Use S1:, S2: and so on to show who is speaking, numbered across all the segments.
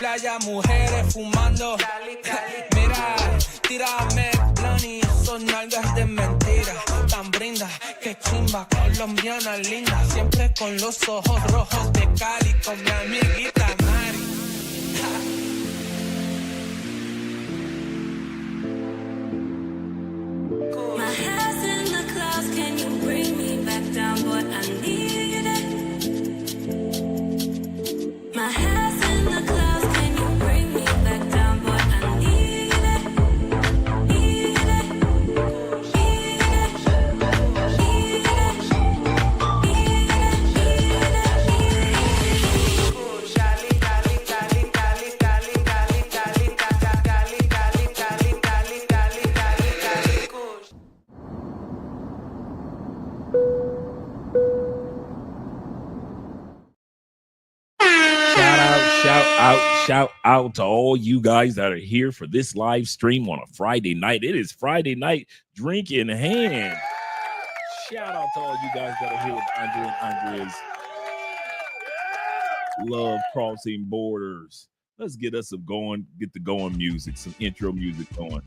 S1: Playa, mujeres fumando. Mira, tírame plan y son nalgas de mentira. Tan brinda, que chimba, colombiana linda. Siempre con los ojos rojos de Cali, con mi amiguita Mari.
S2: My head's in the clouds, can you bring me back down, boy? I need it. My head's in the clouds, can you bring me back down, boy? I need it. Need it. Need it. Need it.
S3: Shout out to all you guys that are here for this live stream on a Friday night. It is Friday night, drink in hand. Shout out to all you guys that are here with Andre and Andrea's Love Crossing Borders. Let's get us some get the going music, some intro music going.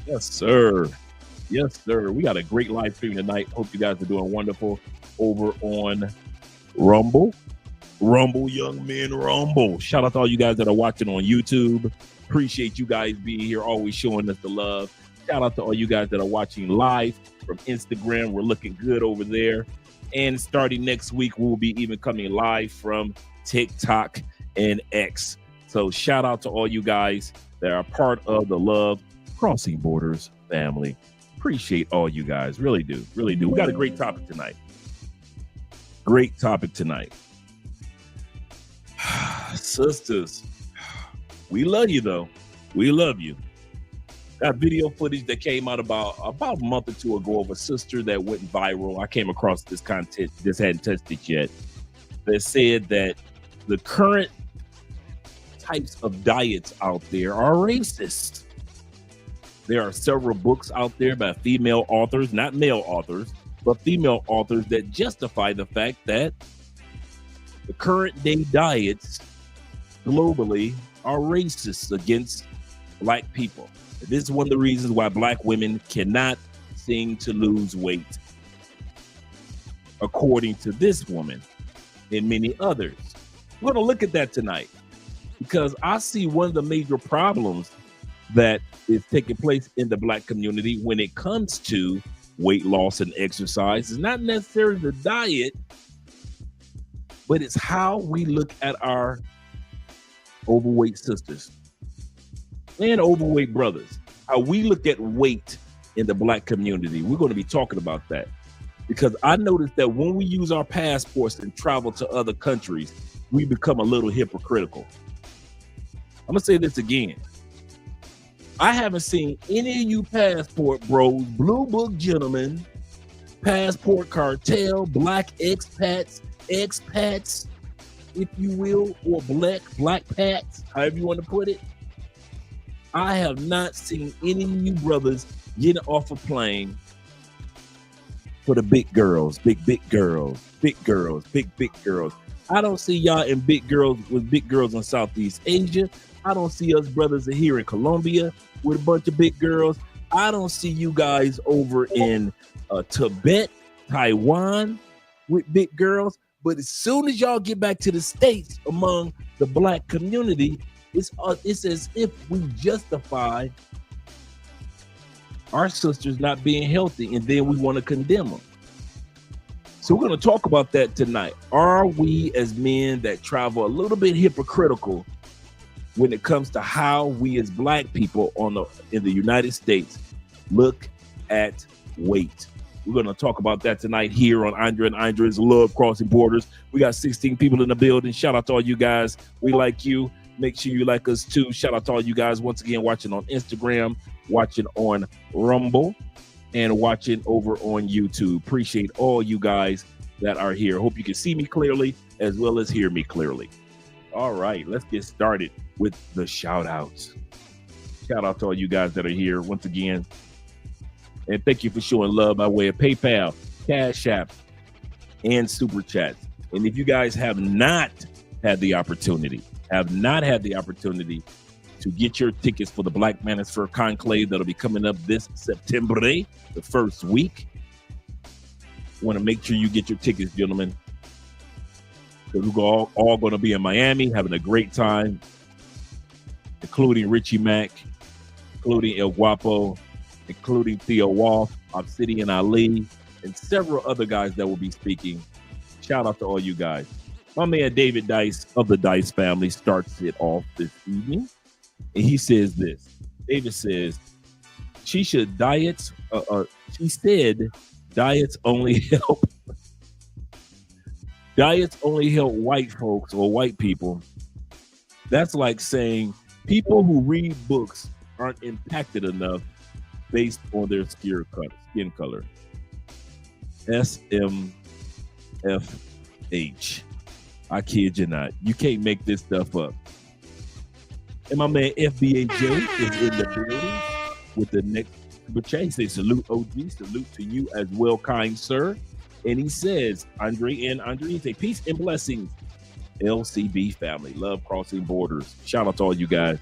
S3: Yes, sir. Yes, sir. We got a great live stream tonight. Hope you guys are doing wonderful over on Rumble. Rumble, young men, Rumble. Shout out to all you guys that are watching on YouTube. Appreciate you guys being here, always showing us the love. Shout out to all you guys that are watching live from Instagram. We're looking good over there. And starting next week, we'll be even coming live from TikTok and X. So shout out to all you guys that are part of the Love Crossing Borders family. Appreciate all you guys. Really do. Really do. We got a great topic tonight. Great topic tonight. Sisters, we love you though. We love you. That video footage that came out about a month or two ago of a sister that went viral. I came across this content, just hadn't touched it yet. That said that the current types of diets out there are racist. There are several books out there by female authors, not male authors, but female authors that justify the fact that the current day diets globally are racist against Black people. This is one of the reasons why Black women cannot seem to lose weight, according to this woman and many others. We're going to look at that tonight because I see one of the major problems that is taking place in the Black community when it comes to weight loss and exercise is not necessarily the diet, but it's how we look at our overweight sisters and overweight brothers, how we look at weight in the Black community. We're going to be talking about that because I noticed that when we use our passports and travel to other countries, we become a little hypocritical. I'm going to say this again. I haven't seen any of you passport bros, blue book gentlemen, passport cartel, black expats, if you will, or black pats, however you want to put it. I have not seen any of you brothers getting off a plane for the big girls. I don't see y'all in big girls in Southeast Asia. I don't see us brothers here in Colombia with a bunch of big girls. I don't see you guys over in Tibet, Taiwan with big girls. But as soon as y'all get back to the States among the black community, it's as if we justify our sisters not being healthy, and then we want to condemn them. So we're going to talk about that tonight. Are we as men that travel a little bit hypocritical when it comes to how we as black people in the United States look at weight? We're going to talk about that tonight here on Andre and Andre's Love Crossing Borders. We got 16 people in the building. Shout out to all you guys. We like you. Make sure you like us too. Shout out to all you guys once again watching on Instagram, watching on Rumble, and watching over on YouTube. Appreciate all you guys that are here. Hope you can see me clearly as well as hear me clearly. All right, let's get started with the shout outs. Shout out to all you guys that are here once again. And thank you for showing love by way of PayPal, Cash App, and Super Chats. And if you guys have not had the opportunity to get your tickets for the Black Manosphere Conclave that'll be coming up this September, the first week, want to make sure you get your tickets, gentlemen. Because we're all going to be in Miami having a great time, including Richie Mack, including El Guapo, including Theo Wolf, Obsidian Ali, and several other guys that will be speaking. Shout out to all you guys. My man David Dice of the Dice family starts it off this evening. And he says this. David says, she said diets only help white folks or white people. That's like saying people who read books aren't impacted enough based on their skin color. SMFH. I kid you not. You can't make this stuff up. And my man FBAJ is in the building with the next super chat. He says, salute OG, salute to you as well, kind sir. And he says, Andre, he say, peace and blessings, LCB family, love crossing borders. Shout out to all you guys.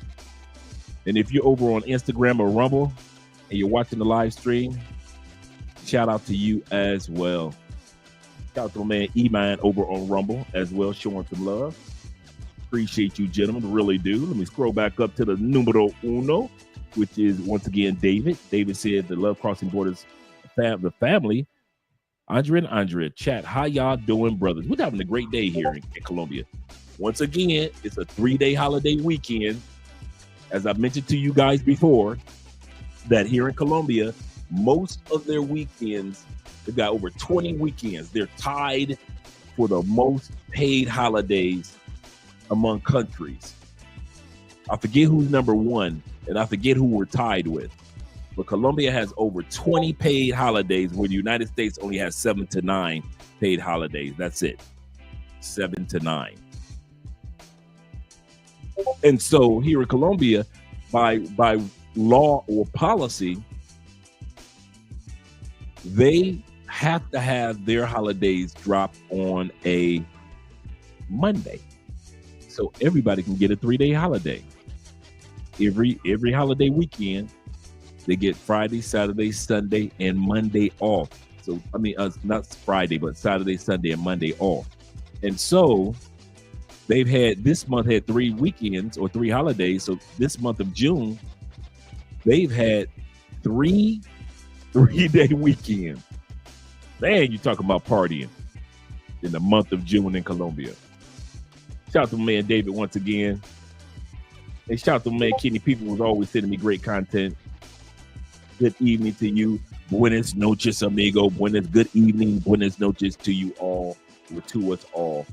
S3: And if you're over on Instagram or Rumble and you're watching the live stream, shout out to you as well. Shout out to my man E-Man over on Rumble as well, showing some love. Appreciate you, gentlemen, really do. Let me scroll back up to the numero uno, which is once again David. David said the Love Crossing Borders the family. Andre and Andrea, chat, how y'all doing, brothers? We're having a great day here in Colombia. Once again, it's a 3-day holiday weekend. As I mentioned to you guys before, that here in Colombia, most of their weekends, they've got over 20 weekends. They're tied for the most paid holidays among countries. I forget who's number one, and I forget who we're tied with. But Colombia has over 20 paid holidays, where the United States only has 7 to 9 paid holidays. That's it. 7 to 9. And so here in Colombia, by law or policy, they have to have their holidays drop on a Monday. So everybody can get a 3-day holiday. Every holiday weekend, they get Friday, Saturday, Sunday, and Monday off. So, I mean, not Friday, but Saturday, Sunday, and Monday off. And so this month had 3 weekends or 3 holidays. So this month of June, they've had 3 3-day weekends. Man, you talking about partying in the month of June in Colombia. Shout out to my man David once again. And shout out to my man Kenny. People was always sending me great content. Good evening to you. Buenas noches, amigo. Good evening. Buenas noches to you all, or to us all.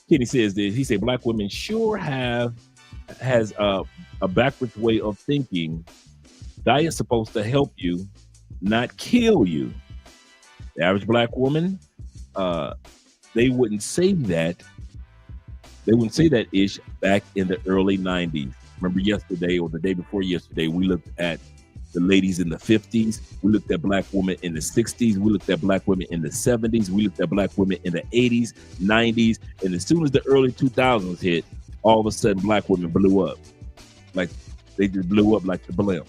S3: Kenny says this. He said, black women sure has a backwards way of thinking. Diet's supposed to help you, not kill you. The average black woman, they wouldn't say that. They wouldn't say that ish back in the early 90s. Remember yesterday or the day before yesterday, we looked at the ladies in the 50s. We looked at black women in the 60s. We looked at black women in the 70s. We looked at black women in the 80s, 90s. And as soon as the early 2000s hit, all of a sudden black women blew up. Like they just blew up like the blimp.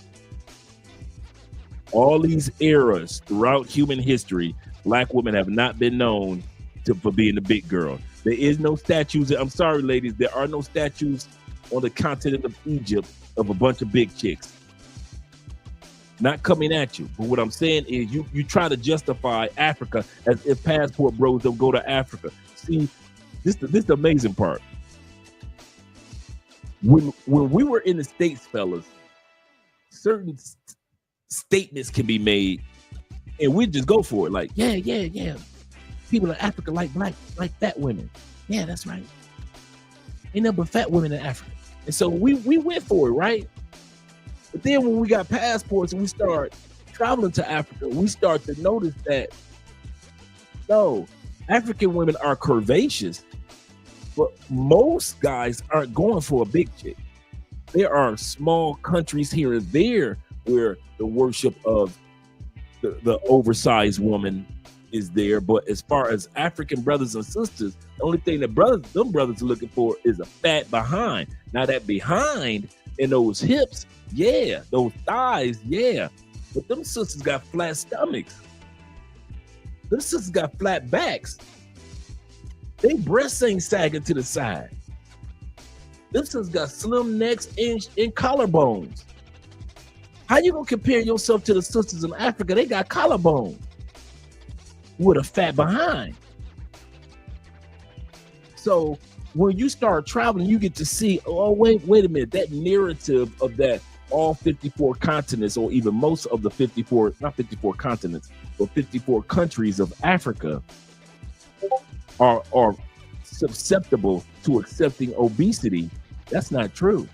S3: All these eras throughout human history, black women have not been known for being the big girl. There is no statues. I'm sorry, ladies. There are no statues on the continent of Egypt of a bunch of big chicks. Not coming at you. But what I'm saying is you try to justify Africa as if passport bros don't go to Africa. See, this is the amazing part. When we were in the States, fellas, certain statements can be made and we just go for it. Like, yeah. People in Africa like fat women. Yeah, that's right. Ain't nothing but fat women in Africa. And so we went for it, right? But then when we got passports and we start traveling to Africa, we start to notice that, no, African women are curvaceous, but most guys aren't going for a big chick. There are small countries here and there where the worship of the oversized woman is there. But as far as African brothers and sisters, the only thing that them brothers are looking for is a fat behind. Now that behind and those hips, yeah, those thighs, yeah. But them sisters got flat stomachs. Them sisters got flat backs. They breasts ain't sagging to the side. Them sisters got slim necks and collarbones. How you gonna compare yourself to the sisters in Africa? They got collarbones with a fat behind. So when you start traveling, you get to see, oh, wait a minute, that narrative of that all 54 continents, or even most of the 54, not 54 continents, but 54 countries of Africa are susceptible to accepting obesity. That's not true.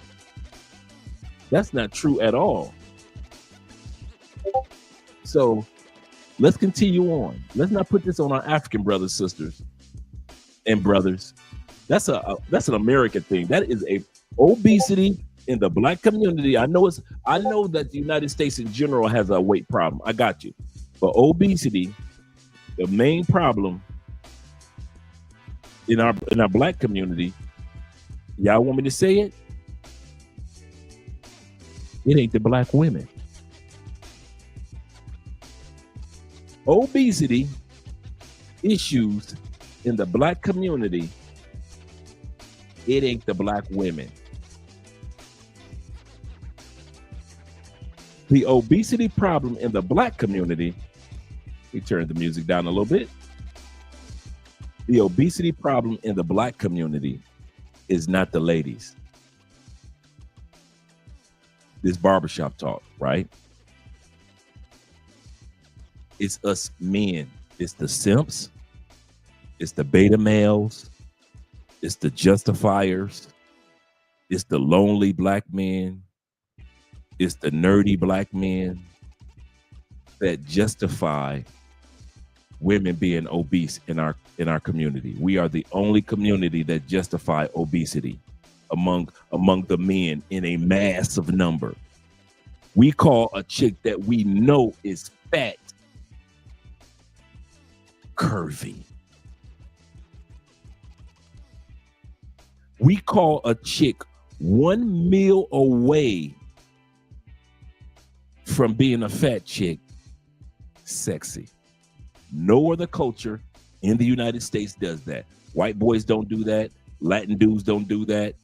S3: That's not true at all. So let's continue on. Let's not put this on our African brothers, sisters, and brothers. That's an American thing. That is a obesity in the black community. I know that the United States in general has a weight problem. I got you. But obesity, the main problem in our black community, y'all want me to say it? It ain't the black women. Obesity issues in the black community, it ain't the black women. The obesity problem in the black community, we turn the music down a little bit. The obesity problem in the black community is not the ladies. This barbershop talk, right? It's us men. It's the simps. It's the beta males. It's the justifiers. It's the lonely black men. It's the nerdy black men that justify women being obese in our community. We are the only community that justify obesity among the men in a massive number. We call a chick that we know is fat curvy. We call a chick 1 meal away from being a fat chick sexy. No other culture in the United States does that. White boys don't do that. Latin dudes don't do that.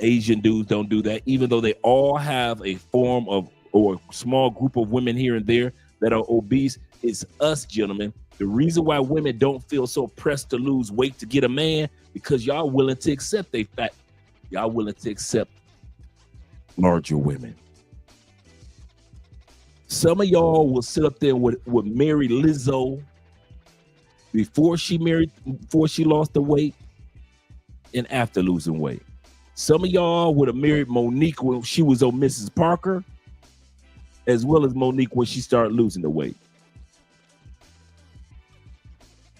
S3: Asian dudes don't do that, even though they all have a form of, or a small group of women here and there that are obese. It's us, gentlemen. The reason why women don't feel so pressed to lose weight to get a man, because y'all willing to accept they fat. Y'all willing to accept larger women. Some of y'all will sit up there with Mary Lizzo before she lost the weight and after losing weight. Some of y'all would have married Monique when she was on Mrs. Parker as well as Monique when she started losing the weight.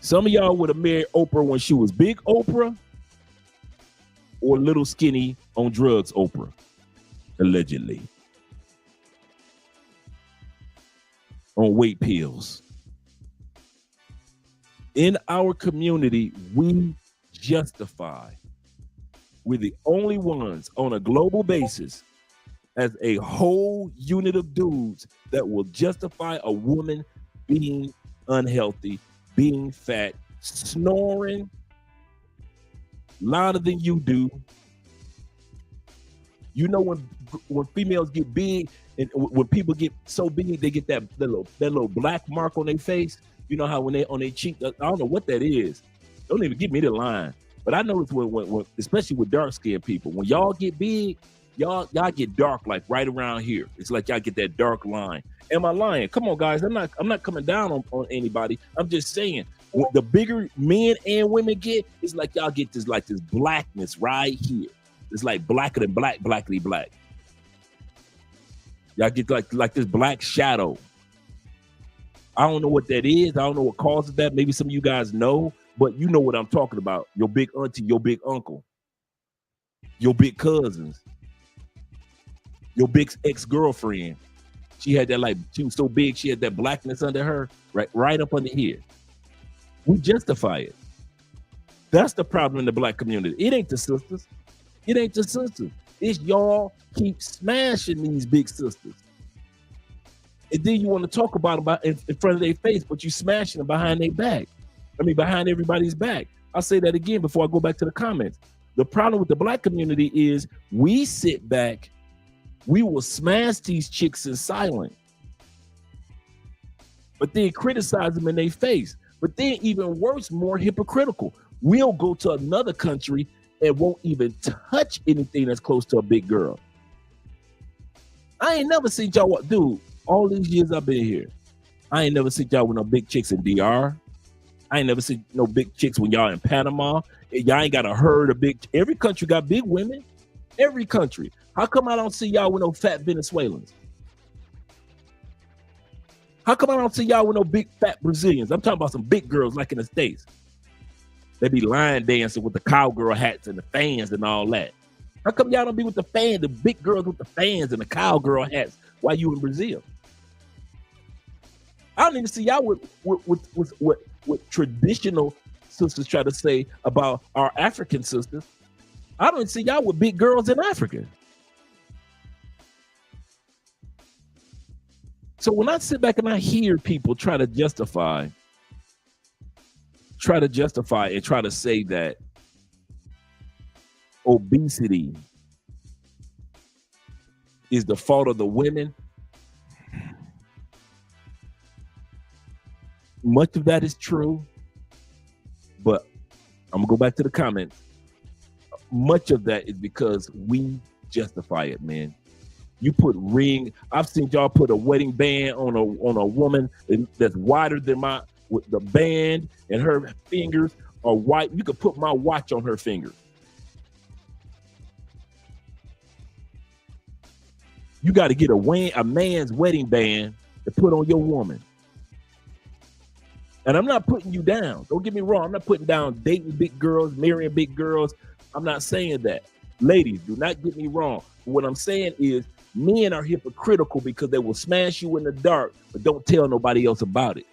S3: Some of y'all would have married Oprah when she was big Oprah or little skinny on drugs Oprah, allegedly. On weight pills. In our community, we justify. We're the only ones on a global basis as a whole unit of dudes that will justify a woman being unhealthy, being fat, snoring louder than you do. You know when females get big and when people get so big, they get that little black mark on their face. You know how when they on their cheek, I don't know what that is. Don't even give me the line. But I notice when especially with dark skinned people, when y'all get big, y'all get dark like right around here. It's like y'all get that dark line. Am I lying? Come on, guys. I'm not coming down on anybody. I'm just saying the bigger men and women get, it's like y'all get this blackness right here. It's like blacker than black, blackly black. Y'all get like this black shadow. I don't know what that is. I don't know what causes that. Maybe some of you guys know, but you know what I'm talking about. Your big auntie, your big uncle, your big cousins, your big ex-girlfriend. She had that she was so big, she had that blackness under her, right up under here. We justify it. That's the problem in the black community. It ain't the sisters. It ain't the sisters. It's y'all keep smashing these big sisters. And then you want to talk about in front of their face, but you smashing them behind their back. I mean, behind everybody's back. I'll say that again before I go back to the comments. The problem with the black community is we sit back, we will smash these chicks in silence, but then criticize them in their face. But then even worse, more hypocritical. We'll go to another country and won't even touch anything that's close to a big girl. I ain't never seen y'all, dude, all these years I've been here, I ain't never seen y'all with no big chicks in DR. I ain't never seen no big chicks when y'all in Panama. Y'all ain't got a herd of big, every country got big women. Every country. How come I don't see y'all with no fat Venezuelans? How come I don't see y'all with no big fat Brazilians? I'm talking about some big girls like in the States. They be line dancing with the cowgirl hats and the fans and all that. How come y'all don't be with the fans, the big girls with the fans and the cowgirl hats while you in Brazil? I don't even see y'all with what traditional sisters try to say about our African sisters. I don't even see y'all with big girls in Africa. So when I sit back and I hear people try to justify and try to say that obesity is the fault of the women, much of that is true, but I'm gonna go back to the comments. Much of that is because we justify it, man. You put ring. I've seen y'all put a wedding band on a woman that's wider than with the band, and her fingers are white. You could put my watch on her finger. You got to get a man's wedding band to put on your woman. And I'm not putting you down. Don't get me wrong. I'm not putting down dating big girls, marrying big girls. I'm not saying that. Ladies, do not get me wrong. What I'm saying is men are hypocritical because they will smash you in the dark, but don't tell nobody else about it.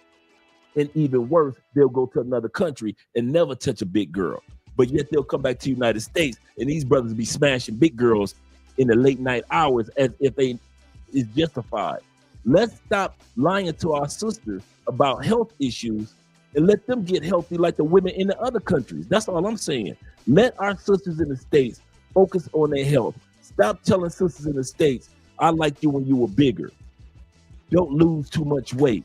S3: And even worse, they'll go to another country and never touch a big girl. But yet they'll come back to the United States and these brothers be smashing big girls in the late night hours as if they is justified. Let's stop lying to our sisters about health issues and let them get healthy like the women in the other countries. That's all I'm saying. Let our sisters in the States focus on their health. Stop telling sisters in the States, I liked you when you were bigger. Don't lose too much weight.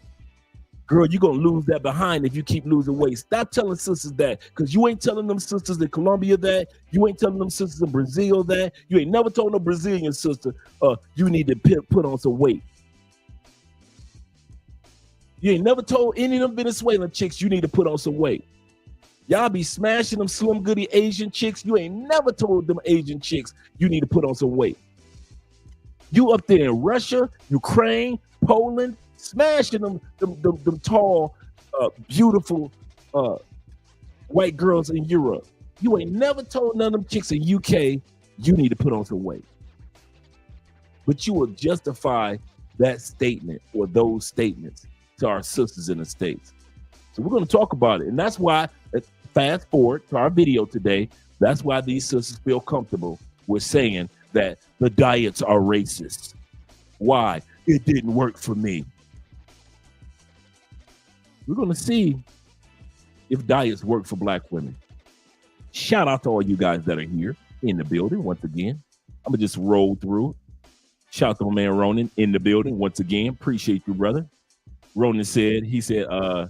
S3: Girl, you're going to lose that behind if you keep losing weight. Stop telling sisters that, because you ain't telling them sisters in Colombia that. You ain't telling them sisters in Brazil that. You ain't never told no Brazilian sister, you need to put on some weight. You ain't never told any of them Venezuelan chicks you need to put on some weight. Y'all be smashing them slim goody Asian chicks. You ain't never told them Asian chicks you need to put on some weight. You up there in Russia, Ukraine, Poland, smashing them tall, beautiful white girls in Europe. You ain't never told none of them chicks in UK you need to put on some weight. But you will justify that statement or those statements to our sisters in the States. So we're going to talk about it. And that's why, fast forward to our video today, that's why these sisters feel comfortable with saying that the diets are racist. Why? It didn't work for me. We're going to see if diets work for Black women. Shout out to all you guys that are here in the building once again. I'm going to just roll through. Shout out to my man Ronan in the building once again. Appreciate you, brother. Ronan said, here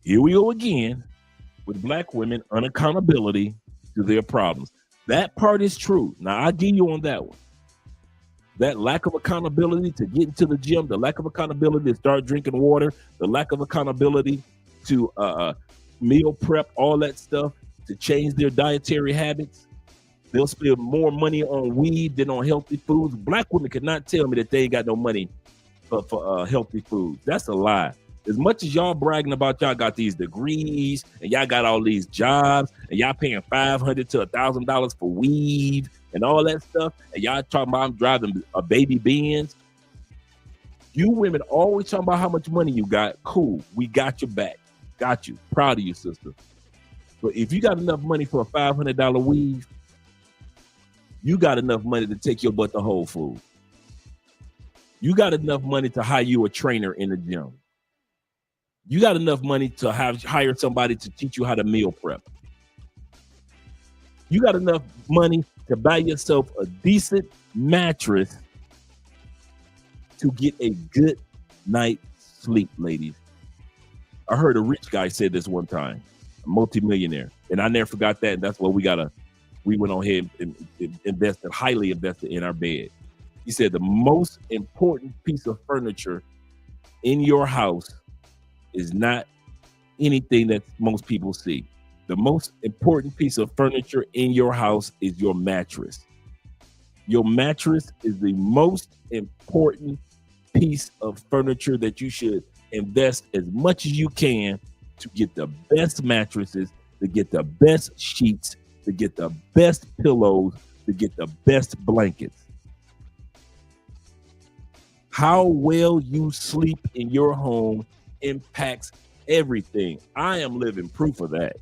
S3: we go again with Black women unaccountability to their problems. That part is true. Now, I'll give you on that one. That lack of accountability to get into the gym, the lack of accountability to start drinking water, the lack of accountability to meal prep, all that stuff, to change their dietary habits. They'll spend more money on weed than on healthy foods. Black women cannot tell me that they ain't got no money for healthy foods. That's a lie. As much as y'all bragging about y'all got these degrees and y'all got all these jobs and y'all paying $500 to $1,000 for weed and all that stuff, and y'all talking about I'm driving a baby Benz. You women always talking about how much money you got. Cool, we got your back. Got you. Proud of you, sister. But if you got enough money for a $500 weave, you got enough money to take your butt to Whole Foods. You got enough money to hire you a trainer in the gym. You got enough money to hire somebody to teach you how to meal prep. You got enough money to buy yourself a decent mattress to get a good night's sleep, ladies. I heard a rich guy say this one time, a multimillionaire, and I never forgot that. And that's why we went on ahead and highly invested in our bed. He said the most important piece of furniture in your house is not anything that most people see. The most important piece of furniture in your house is your mattress. Your mattress is the most important piece of furniture that you should invest as much as you can to get the best mattresses, to get the best sheets, to get the best pillows, to get the best blankets. How well you sleep in your home impacts everything. I am living proof of that.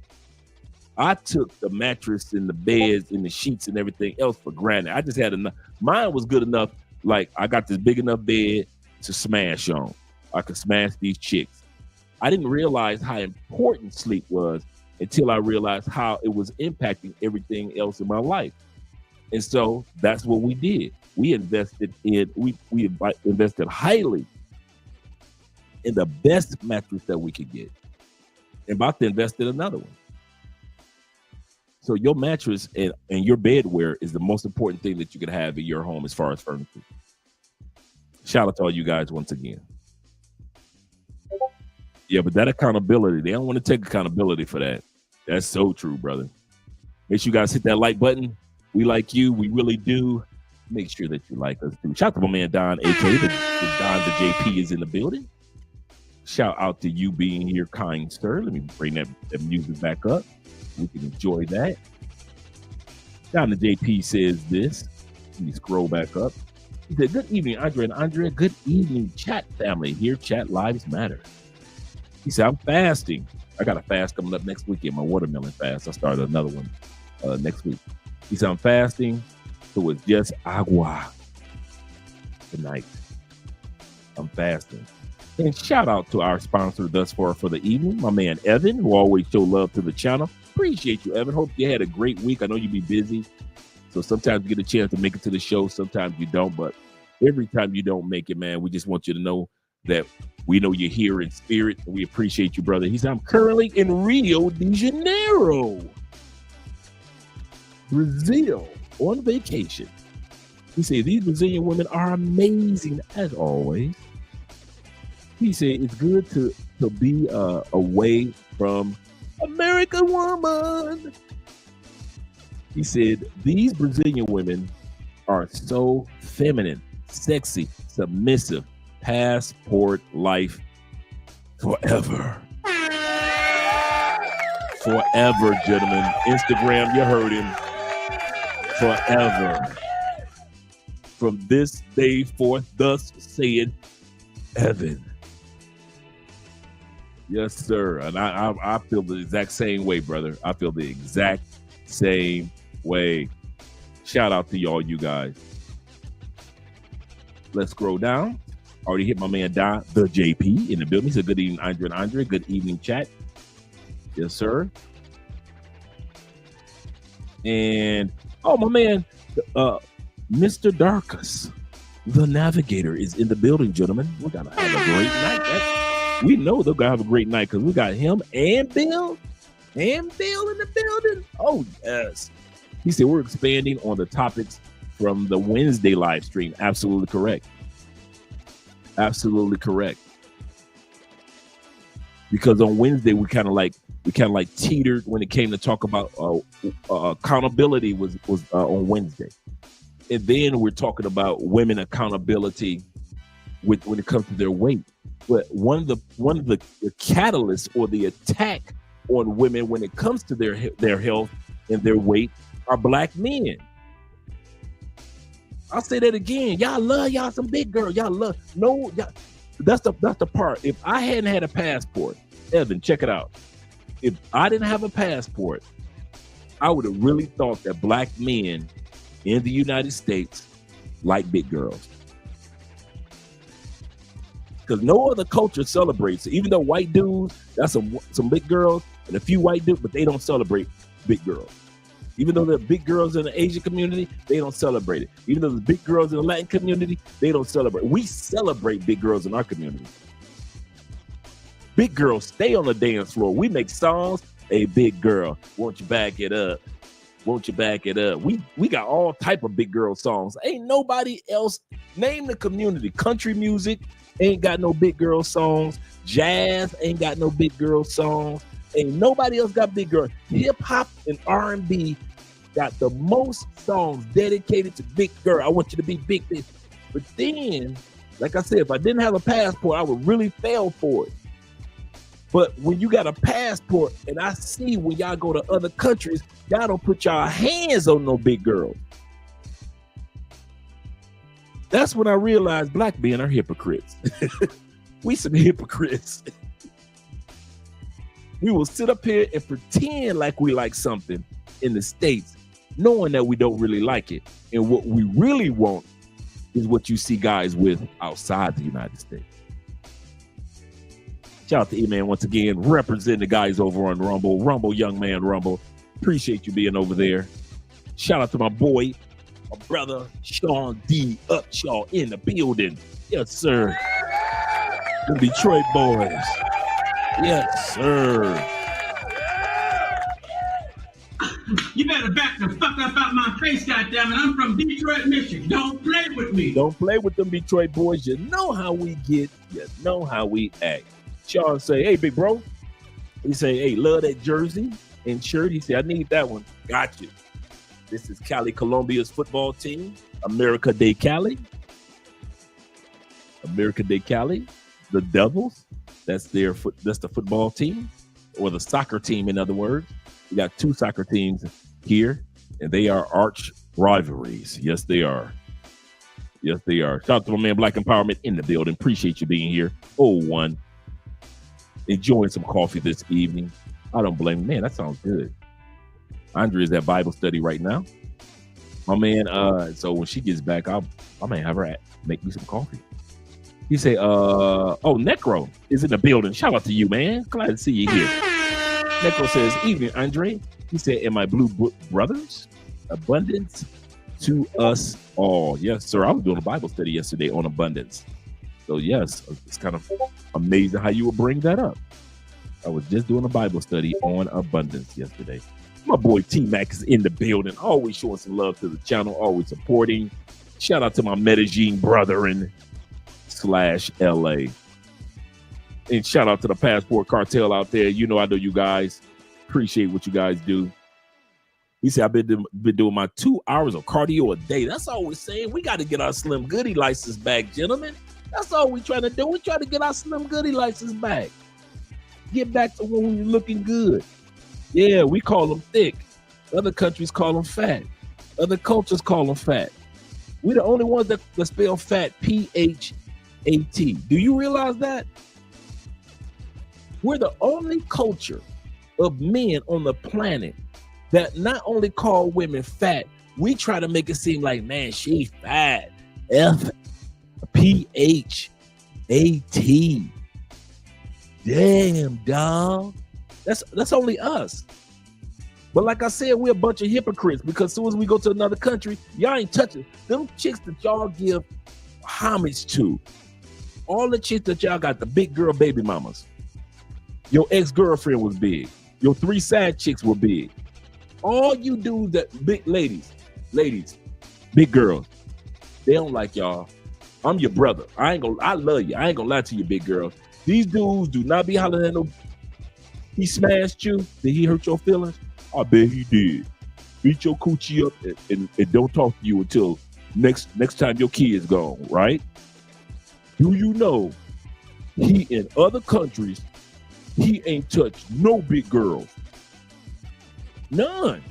S3: I took the mattress and the beds and the sheets and everything else for granted. I just had enough. Mine was good enough. Like, I got this big enough bed to smash on. I could smash these chicks. I didn't realize how important sleep was until I realized how it was impacting everything else in my life. And so that's what we did. We invested invested highly in the best mattress that we could get. And about to invest in another one. So your mattress and your bedwear is the most important thing that you could have in your home as far as furniture. Shout out to all you guys once again. Yeah, but that accountability, they don't want to take accountability for that. That's so true, brother. Make sure you guys hit that like button. We like you. We really do. Make sure that you like us too. Shout out to my man Don, aka the Don the JP is in the building. Shout out to you being here, kind sir. Let me bring that music back up. We can enjoy that. Don the JP says this. Let me scroll back up. He said, good evening, Andre and Andrea. Good evening, chat family. Here, chat lives matter. He said, I'm fasting. I got a fast coming up next weekend, my watermelon fast. I started another one next week. He said, I'm fasting, so it's just agua tonight. I'm fasting. And shout out to our sponsor thus far for the evening, my man Evan, who always show love to the channel. Appreciate you, Evan. Hope you had a great week. I know you be busy, so sometimes you get a chance to make it to the show. Sometimes you don't, but every time you don't make it, man, we just want you to know that we know you're here in spirit, and we appreciate you, brother. He said, I'm currently in Rio de Janeiro, Brazil, on vacation. He said, these Brazilian women are amazing as always. He said, it's good to be away from American woman. He said, these Brazilian women are so feminine, sexy, submissive, passport life forever. Forever, gentlemen. Instagram, you heard him. Forever. From this day forth, thus saith Evan. Yes, sir. And I feel the exact same way, brother. I feel the exact same way. Shout out to y'all, you guys. Let's scroll down. Already hit my man Don, the JP, in the building. He said, good evening, Andre and Andre. Good evening, chat. Yes, sir. And, oh, my man, Mr. Darkus, the navigator, is in the building, gentlemen. We're going to have a great night. We know they're going to have a great night because we got him and Bill in the building. Oh, yes. He said, we're expanding on the topics from the Wednesday live stream. Absolutely correct. Absolutely correct. Because on Wednesday we kind of like teetered when it came to talk about accountability was on Wednesday, and then we're talking about women accountability when it comes to their weight. But one of the catalysts or the attack on women when it comes to their health and their weight are black men. I'll say that again. Y'all love y'all some big girl. Y'all. That's the part. If I hadn't had a passport, Evan, check it out. If I didn't have a passport, I would have really thought that black men in the United States like big girls. Because no other culture celebrates it. Even though white dudes, that's some big girls and a few white dudes, but they don't celebrate big girls. Even though there are big girls in the Asian community, they don't celebrate it. Even though there's big girls in the Latin community, they don't celebrate. We celebrate big girls in our community. Big girls stay on the dance floor. We make songs. Hey, big girl, won't you back it up? Won't you back it up? We got all type of big girl songs. Ain't nobody else. Name the community. Country music ain't got no big girl songs. Jazz ain't got no big girl songs. Ain't nobody else got big girl. Hip hop and R&B got the most songs dedicated to big girl. I want you to be big, big. But then, like I said, if I didn't have a passport, I would really fail for it. But when you got a passport, and I see when y'all go to other countries, y'all don't put y'all hands on no big girls. That's when I realized black men are hypocrites. We some hypocrites. We will sit up here and pretend like we like something in the States, knowing that we don't really like it. And what we really want is what you see guys with outside the United States. Shout out to E-Man once again, representing the guys over on Rumble, young man Rumble. Appreciate you being over there. Shout out to my boy, my brother, Sean D. Upshaw in the building. Yes, sir. The Detroit boys. Yes, sir.
S4: You better back the fuck up out my face, goddammit. I'm from Detroit, Michigan. Don't play with me.
S3: Don't play with them Detroit boys. You know how we get. You know how we act. Sean say, hey, big bro. He say, hey, love that jersey and shirt. He say, I need that one. Got you. This is Cali Colombia's football team. America de Cali. America de Cali. The Devils. That's the football team, or the soccer team, in other words. We got two soccer teams here, and they are arch rivalries. Yes, they are. Yes, they are. Shout out to my man Black Empowerment in the building. Appreciate you being here. 01. Enjoying some coffee this evening. I don't blame you. Man, that sounds good. Andre is at Bible study right now. My man, so when she gets back, I may have her make me some coffee. He say, Necro is in the building. Shout out to you, man. Glad to see you here. Necro says, evening, Andre. He said, and my blue brothers, abundance to us all. Yes, sir. I was doing a Bible study yesterday on abundance. So, yes, it's kind of amazing how you would bring that up. I was just doing a Bible study on abundance yesterday. My boy T-Mac is in the building, always showing some love to the channel, always supporting. Shout out to my Medellin brethren /LA. And shout out to the Passport Cartel out there. You know I know you guys. Appreciate what you guys do. He said, I've been doing my 2 hours of cardio a day. That's all we're saying. We got to get our Slim Goody license back, gentlemen. That's all we're trying to do. We're trying to get our Slim Goody license back. Get back to when we were looking good. Yeah, we call them thick. Other countries call them fat. Other cultures call them fat. We're the only ones that spell fat P-H-A-T. Do you realize that? We're the only culture of men on the planet that not only call women fat, we try to make it seem like, man, she's fat. F-P-H-A-T. Damn, dog. That's only us. But like I said, we're a bunch of hypocrites because as soon as we go to another country, y'all ain't touching them chicks that y'all give homage to. All the chicks that y'all got, the big girl baby mamas. Your ex-girlfriend was big. Your 3 side chicks were big. All you do that, big ladies, big girls, they don't like y'all. I'm your brother. I love you. I ain't gonna lie to you, big girls. These dudes do not be hollering at no. He smashed you. Did he hurt your feelings? I bet he did. Beat your coochie up and don't talk to you until next time your kid's gone, right? Do you know he in other countries, he ain't touched no big girls. None.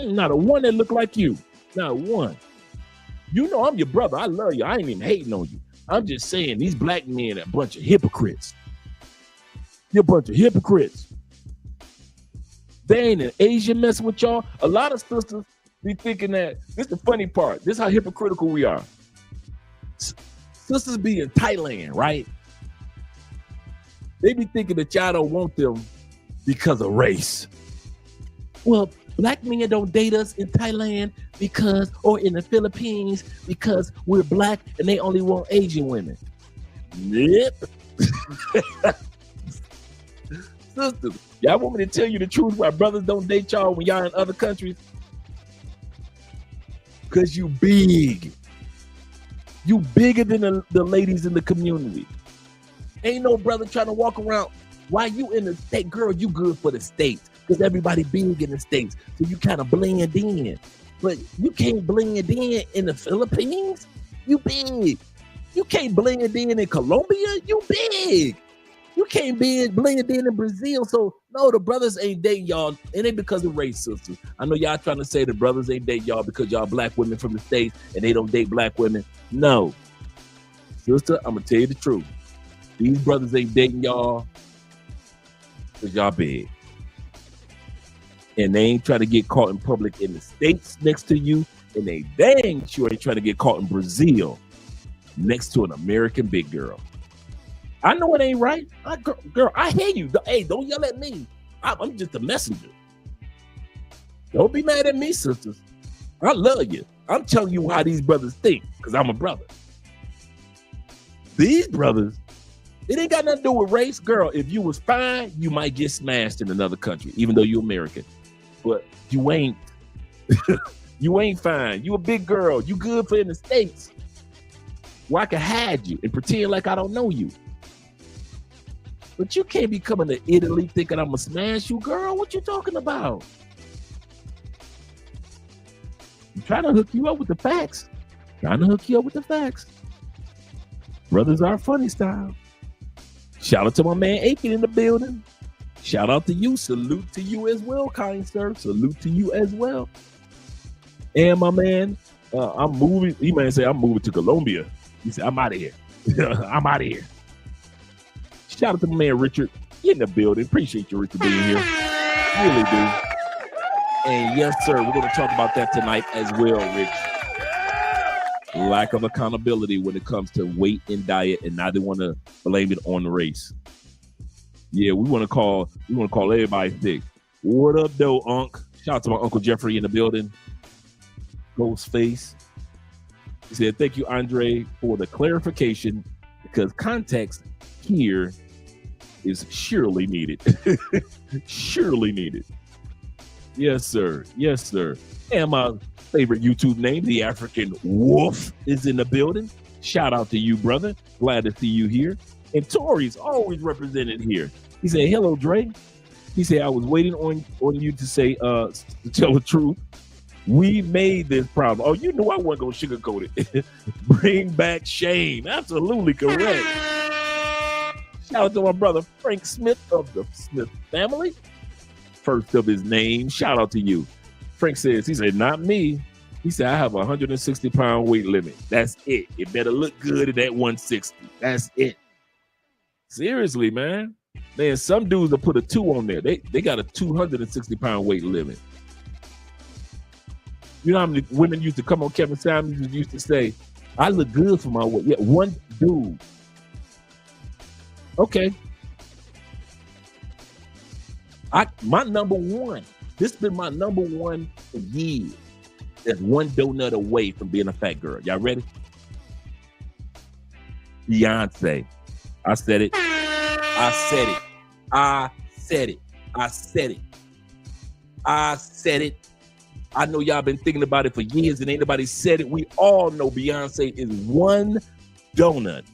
S3: Not a one that look like you. Not one. You know I'm your brother. I love you. I ain't even hating on you. I'm just saying these black men are a bunch of hypocrites. You're a bunch of hypocrites. They ain't an Asian messing with y'all. A lot of sisters be thinking that, this is the funny part. This is how hypocritical we are. Sisters be in Thailand, right? They be thinking that y'all don't want them because of race. Well, black men don't date us in Thailand because, or in the Philippines because we're black and they only want Asian women. Yep. Sisters, y'all want me to tell you the truth why brothers don't date y'all when y'all in other countries? Because you big. You bigger than the ladies in the community. Ain't no brother trying to walk around. Why you in the state? Girl, you good for the States. Because everybody big in the States. So you kind of blend in. But you can't blend in the Philippines. You big. You can't blend in Colombia. You big. You can't blend in Brazil. So no, the brothers ain't dating y'all. It ain't because of race, sisters. I know y'all trying to say the brothers ain't date y'all because y'all black women from the States and they don't date black women. No. Sister, I'm going to tell you the truth. These brothers ain't dating y'all because y'all big. And they ain't trying to get caught in public in the States next to you. And they dang sure ain't trying to get caught in Brazil next to an American big girl. I know it ain't right. Girl, I hear you. Hey, don't yell at me. I'm just a messenger. Don't be mad at me, sisters. I love you. I'm telling you how these brothers think because I'm a brother. These brothers, it ain't got nothing to do with race. Girl, if you was fine, you might get smashed in another country, even though you're American. But you ain't. You ain't fine. You a big girl. You good for in the States. Well, I can hide you and pretend like I don't know you. But you can't be coming to Italy thinking I'm gonna smash you, girl. What you talking about? I'm trying to hook you up with the facts. Brothers are funny style. Shout out to my man Aiken in the building. Shout out to you. Salute to you as well, kind sir. Salute to you as well. And my man, I'm moving. He might say I'm moving to Colombia. He said, I'm out of here. I'm out of here. Shout out to my man Richard in the building. Appreciate you, Richard, being here. Really do. And yes, sir, we're going to talk about that tonight as well, Rich. Lack of accountability when it comes to weight and diet, and now they want to blame it on the race. Yeah, we want to call everybody sick. What up, though, Unc? Shout out to my Uncle Jeffrey in the building. Ghostface. He said, thank you, Andre, for the clarification, because context here is surely needed. Surely needed. Yes, sir. Yes, sir. And my favorite YouTube name, the African Wolf, is in the building. Shout out to you, brother. Glad to see you here. And Tori's always represented here. He said, hello, Dre. He said, I was waiting on you to say, to tell the truth. We made this problem. Oh, you knew I wasn't going to sugarcoat it. Bring back shame. Absolutely correct. Shout out to my brother, Frank Smith of the Smith family. First of his name. Shout out to you. Frank says, he said, not me. He said, I have a 160-pound weight limit. That's it. It better look good at that 160. That's it. Seriously, man. Man, some dudes will put a 2 on there. They got a 260-pound weight limit. You know how many women used to come on Kevin Samuels used to say, I look good for my weight. Yeah, one dude. Okay. My number one. This has been my number one for years. That's one donut away from being a fat girl. Y'all ready? Beyonce. I said it. I said it. I said it. I said it. I said it. I know y'all been thinking about it for years and ain't nobody said it. We all know Beyonce is one donut.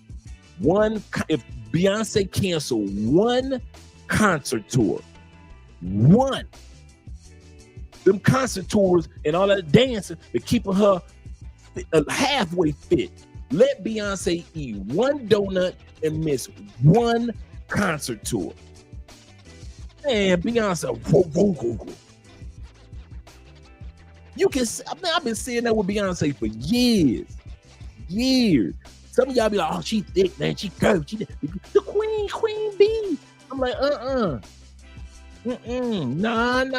S3: If Beyonce canceled one concert tour, one, them concert tours and all that dancing, they're keeping her halfway fit. Let Beyonce eat one donut and miss one concert tour. Man, Beyonce, you can, I mean, I've been saying that with Beyonce for years. Some of y'all be like, oh, she thick, man. She curvy. She the queen bee. I'm like, Nah.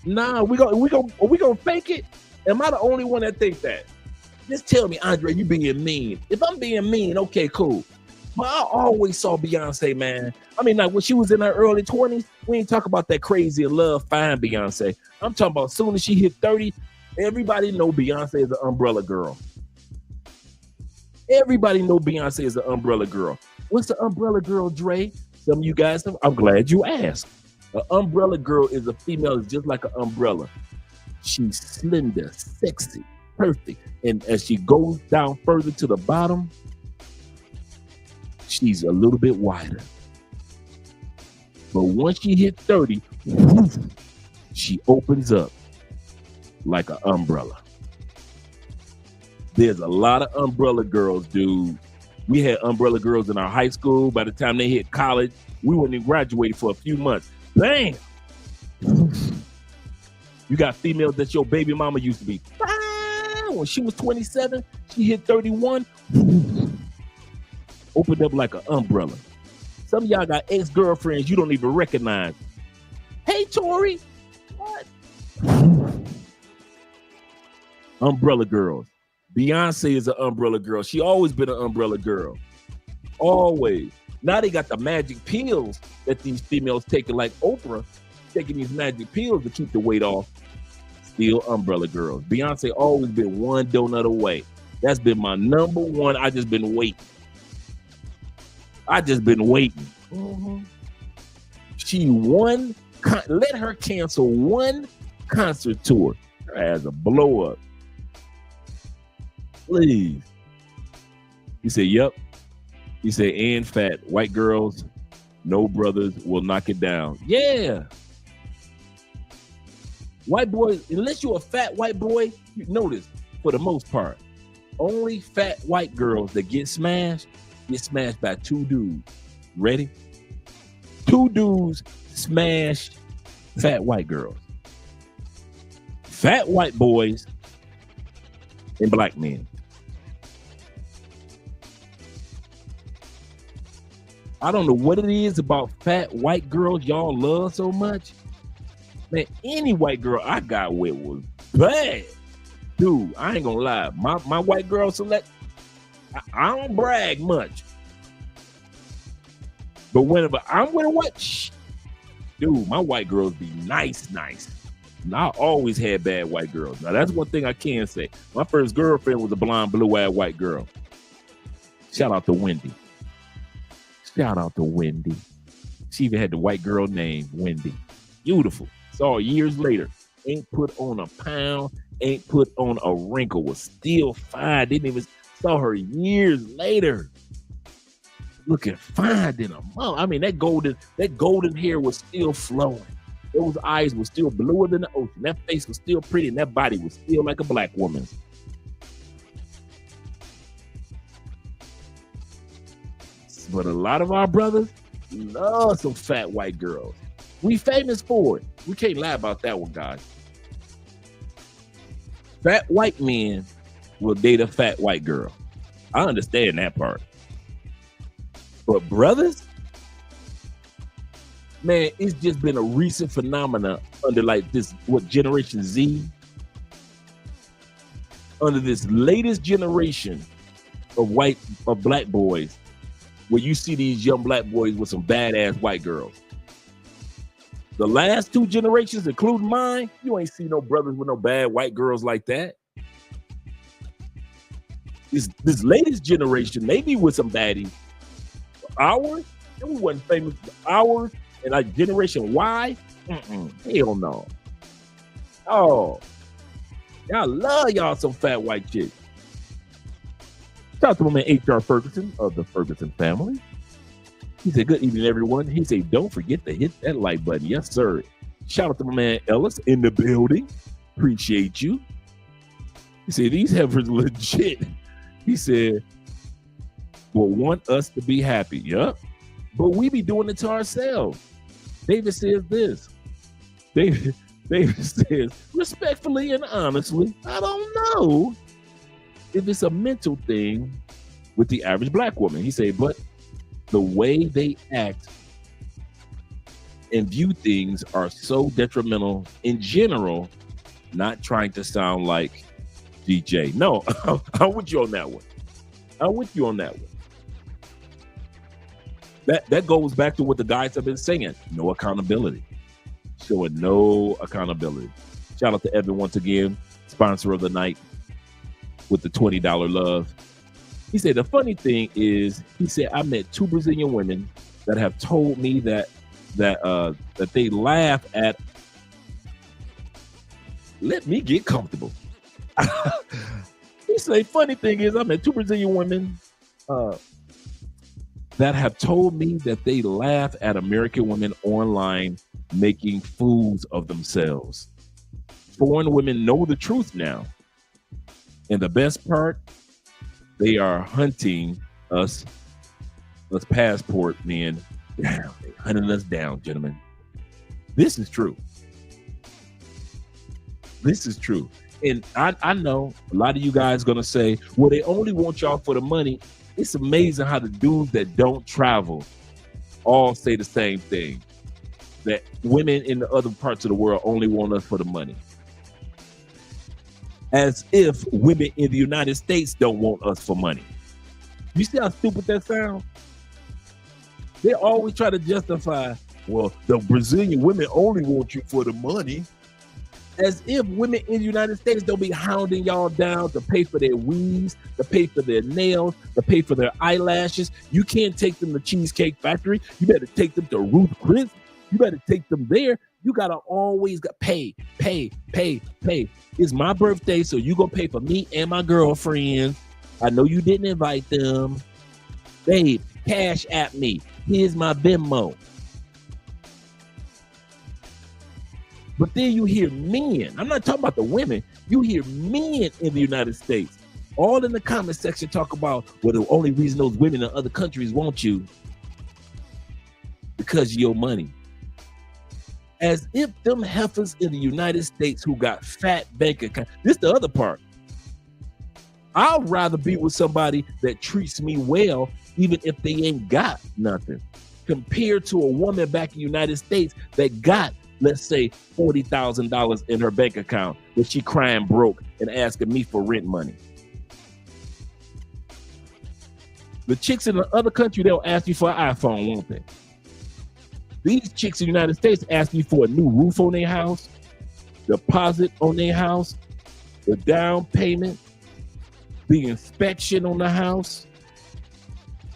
S3: Nah, we gonna fake it. Am I the only one that think that? Just tell me, Andre, you being mean. If I'm being mean, okay, cool. But I always saw Beyonce, man. I mean, like when she was in her early 20s, we ain't talk about that crazy love, fine Beyonce. I'm talking about as soon as she hit 30, everybody know Beyonce is an umbrella girl. Everybody know Beyonce is an umbrella girl. What's the umbrella girl, Dre? Some of you guys know. I'm glad you asked. An umbrella girl is a female that's just like an umbrella. She's slender, sexy, perfect. And as she goes down further to the bottom, she's a little bit wider. But once she hit 30, woof, she opens up like an umbrella. There's a lot of umbrella girls, dude. We had umbrella girls in our high school. By the time they hit college, we wouldn't even graduate for a few months. Bam! You got females that your baby mama used to be. When she was 27, she hit 31. Opened up like an umbrella. Some of y'all got ex-girlfriends you don't even recognize. Hey, Tori. What? Umbrella girls. Beyonce is an umbrella girl. She always been an umbrella girl. Always. Now they got the magic pills that these females taking, like Oprah, taking these magic pills to keep the weight off. Still umbrella girls. Beyonce always been one donut away. That's been my number one. I just been waiting. Mm-hmm. She won. Let her cancel one concert tour. Her ass a blow up. Please. He said, yep. He said, and fat. White girls, no brothers will knock it down. Yeah. White boys, unless you're a fat white boy, you notice, for the most part, only fat white girls that get smashed by two dudes. Ready? Two dudes smash fat white girls. Fat white boys and black men. I don't know what it is about fat white girls y'all love so much. Man, any white girl I got with was bad. Dude, I ain't gonna lie. My white girl select, I don't brag much. But whenever I'm with a white, dude, my white girls be nice. And I always had bad white girls. Now, that's one thing I can say. My first girlfriend was a blonde, blue-eyed white girl. Shout out to Wendy. She even had the white girl name, Wendy. Beautiful. Saw her years later. Ain't put on a pound, ain't put on a wrinkle, was still fine. Didn't even saw her years later. looking fine than a mom. I mean, that golden hair was still flowing. Those eyes were still bluer than the ocean. That face was still pretty, and that body was still like a black woman's. But a lot of our brothers love some fat white girls. We famous for it. We can't lie about that one, guys. Fat white men will date a fat white girl. I understand that part. But brothers, man, it's just been a recent phenomena under like this, what, Generation Z? Under this latest generation of black boys, where you see these young black boys with some badass white girls. The last two generations, including mine, you ain't see no brothers with no bad white girls like that. This latest generation, maybe with some baddies. Ours, and we wasn't famous. Ours and like Generation Y, hell no. Oh, y'all love y'all some fat white chicks. Shout out to my man H.R. Ferguson of the Ferguson family. He said, good evening, everyone. He said, don't forget to hit that like button. Yes, sir. Shout out to my man Ellis in the building. Appreciate you. He said, these heifers legit. He said, will want us to be happy. Yup. But we be doing it to ourselves. David says this. David says, respectfully and honestly, I don't know if it's a mental thing with the average black woman. He said, but the way they act and view things are so detrimental in general, not trying to sound like DJ. No, I'm with you on that one. I'm with you on that one. That goes back to what the guys have been saying. No accountability. Showing no accountability. Shout out to Evan once again, sponsor of the night with the $20 love. He said, the funny thing is, he said, I met two Brazilian women that have told me that they laugh at, let me get comfortable. He said, funny thing is, I met two Brazilian women that have told me that they laugh at American women online making fools of themselves. Foreign women know the truth now. And the best part, they are hunting us passport men down. They're hunting us down, gentlemen. This is true. This is true. And I know a lot of you guys going to say, well, they only want y'all for the money. It's amazing how the dudes that don't travel all say the same thing, that women in the other parts of the world only want us for the money. As if women in the United States don't want us for money. You see how stupid that sounds? They always try to justify, well, the Brazilian women only want you for the money. As if women in the United States don't be hounding y'all down to pay for their weaves, to pay for their nails, to pay for their eyelashes. You can't take them to Cheesecake Factory. You better take them to Ruth Chris. You better take them there. You gotta always pay. It's my birthday, so you gonna pay for me and my girlfriend. I know you didn't invite them. Babe, cash at me. Here's my Venmo. But then you hear men, I'm not talking about the women, you hear men in the United States, all in the comment section talk about, well, the only reason those women in other countries want you because of your money. As if them heifers in the United States who got fat bank accounts, this the other part. I'd rather be with somebody that treats me well, even if they ain't got nothing, compared to a woman back in the United States that got, let's say, $40,000 in her bank account, that she crying broke and asking me for rent money. The chicks in the other country, they'll ask you for an iPhone, won't they? These chicks in the United States ask you for a new roof on their house, deposit on their house, the down payment, the inspection on the house,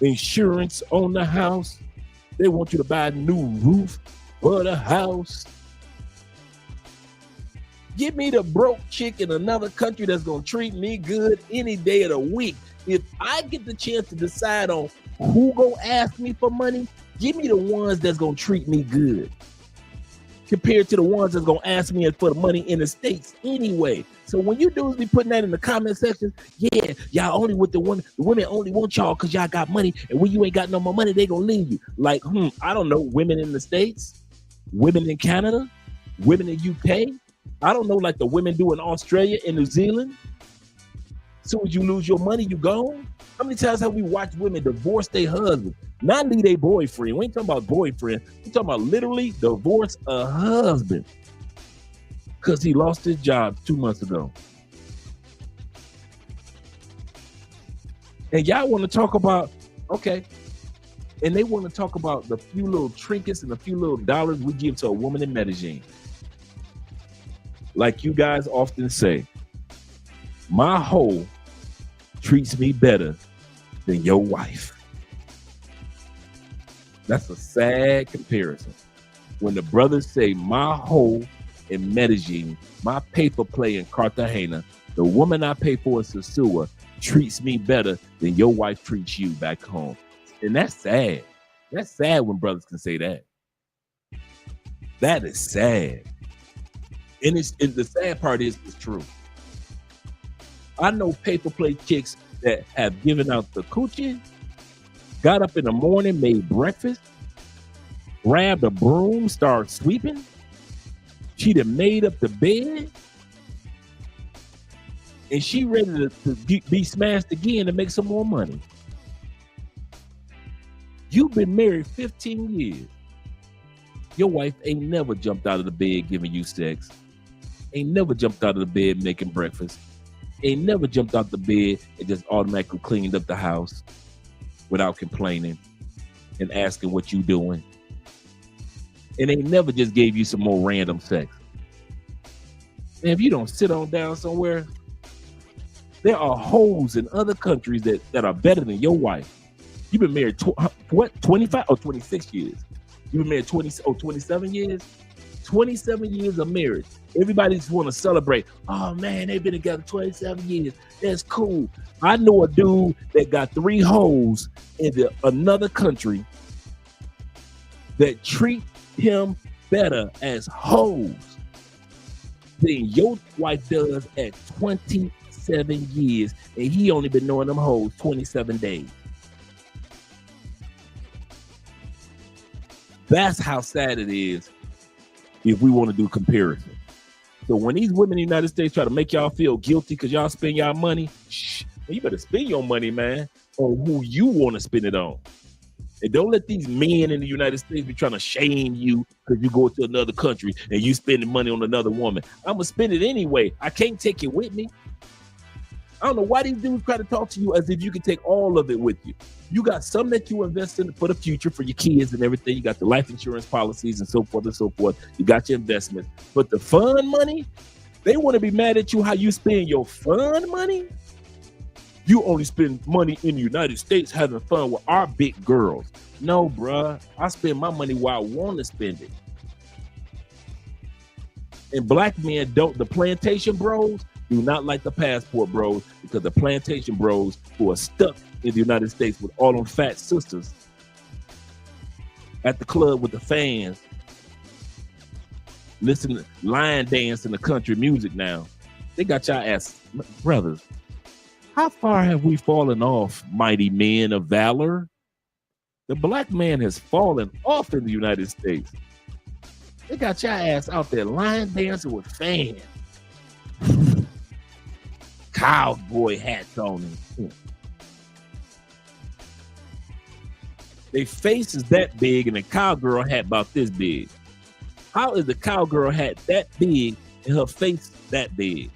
S3: insurance on the house. They want you to buy a new roof for the house. Give me the broke chick in another country that's going to treat me good any day of the week. If I get the chance to decide on who go ask me for money, give me the ones that's gonna treat me good, compared to the ones that's gonna ask me for the money in the States anyway. So when you dudes be putting that in the comment section, yeah, y'all only with the women only want y'all because y'all got money, and when you ain't got no more money, they gonna leave you. Like, I don't know, women in the States, women in Canada, women in UK. I don't know, like the women do in Australia and New Zealand. As soon as you lose your money, you gone. How many times have we watched women divorce their husband? Not leave their boyfriend. We ain't talking about boyfriend. We talking about literally divorce a husband because he lost his job 2 months ago. And y'all want to talk about, okay, and they want to talk about the few little trinkets and the few little dollars we give to a woman in Medellin. Like you guys often say, my hoe treats me better than your wife. That's a sad comparison. When the brothers say my hoe in Medellin, my paper play in Cartagena, the woman I pay for in Sosua treats me better than your wife treats you back home. And that's sad. That's sad when brothers can say that. That is sad. And the sad part is it's true. I know paper plate chicks that have given out the coochie, got up in the morning, made breakfast, grabbed a broom, started sweeping. She done made up the bed, and she ready to be smashed again to make some more money. You've been married 15 years. Your wife ain't never jumped out of the bed giving you sex, ain't never jumped out of the bed making breakfast, ain't never jumped out the bed and just automatically cleaned up the house without complaining and asking what you doing. And ain't never just gave you some more random sex. And if you don't sit on down somewhere, there are hoes in other countries that are better than your wife. You've been married 25 or 26 years? You've been married 27 years? 27 years of marriage. Everybody just want to celebrate. Oh man, they've been together 27 years. That's cool. I know a dude that got 3 hoes in another country that treat him better as hoes than your wife does at 27 years, and he only been knowing them hoes 27 days. That's how sad it is if we want to do comparison. So when these women in the United States try to make y'all feel guilty because y'all spend y'all money, you better spend your money, man, on who you want to spend it on. And don't let these men in the United States be trying to shame you because you go to another country and you spending money on another woman. I'm going to spend it anyway. I can't take it with me. I don't know why these dudes try to talk to you as if you can take all of it with you. You got some that you invest in for the future for your kids and everything. You got the life insurance policies and so forth and so forth. You got your investments. But the fun money, they want to be mad at you how you spend your fun money. You only spend money in the United States having fun with our big girls. No, bruh. I spend my money where I want to spend it. And black men don't, the plantation bros, do not like the passport bros, because the plantation bros who are stuck in the United States with all them fat sisters at the club with the fans, listening, line dance in the country music now. They got y'all ass, brothers. How far have we fallen off, mighty men of valor? The black man has fallen off in the United States. They got your ass out there line dancing with fans. Cowboy hats on them. Their face is that big and the cowgirl hat about this big. How is the cowgirl hat that big and her face that big?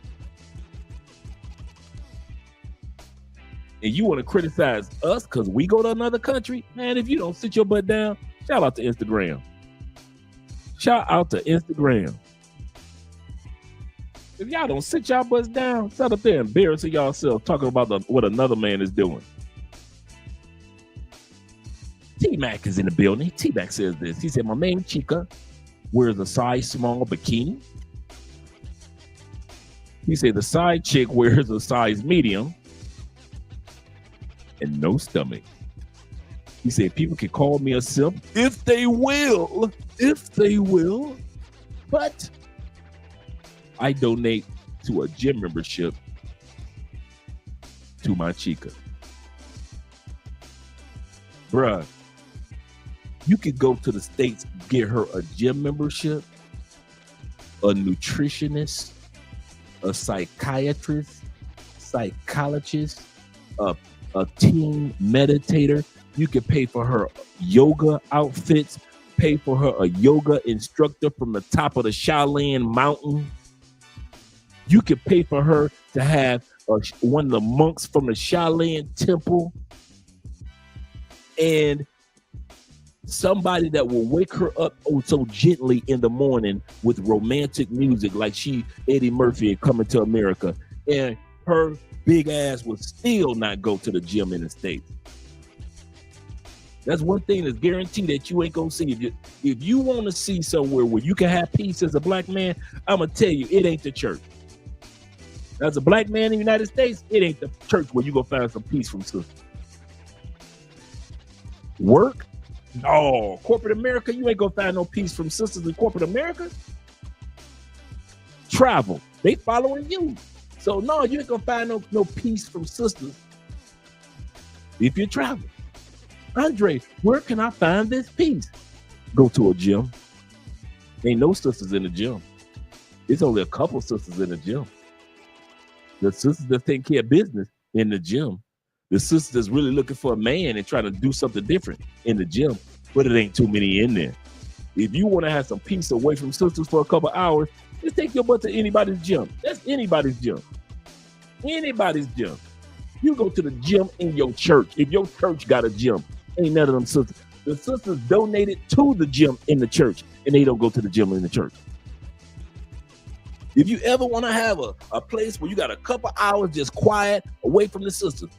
S3: And you want to criticize us because we go to another country? Man, if you don't sit your butt down, shout out to Instagram. Shout out to Instagram. If y'all don't sit y'all butts down, sit up there embarrassing yourself talking about what another man is doing. T-Mac is in the building. T-Mac says this. He said, my main chica wears a size small bikini. He said the side chick wears a size medium. and no stomach. He said people can call me a simp if they will, but I donate to a gym membership to my chica. Bruh, you could go to the States, get her a gym membership, a nutritionist, a psychiatrist, psychologist, a teen meditator. You can pay for her yoga outfits, pay for her a yoga instructor from the top of the Shaolin mountain. You can pay for her to have one of the monks from the Shaolin temple, and somebody that will wake her up so gently in the morning with romantic music like she Eddie Murphy in Coming to America, and her big ass will still not go to the gym in the States. That's one thing that's guaranteed that you ain't gonna see. If you want to see somewhere where you can have peace as a black man, I'm gonna tell you, it ain't the church. As a black man in the United States, it ain't the church where you gonna find some peace from sisters. Work? No. Corporate America, you ain't gonna find no peace from sisters in corporate America. Travel, they following you. So no, you ain't gonna find no peace from sisters if you travel. Andre, where can I find this peace? Go to a gym. Ain't no sisters in the gym. It's only a couple sisters in the gym. The sisters that take care of business in the gym. The sisters that's really looking for a man and trying to do something different in the gym, but it ain't too many in there. If you want to have some peace away from sisters for a couple hours, just take your butt to anybody's gym. That's anybody's gym. Anybody's gym. You go to the gym in your church. If your church got a gym, ain't none of them sisters. The sisters donated to the gym in the church, and they don't go to the gym in the church. If you ever want to have a place where you got a couple hours just quiet away from the sisters,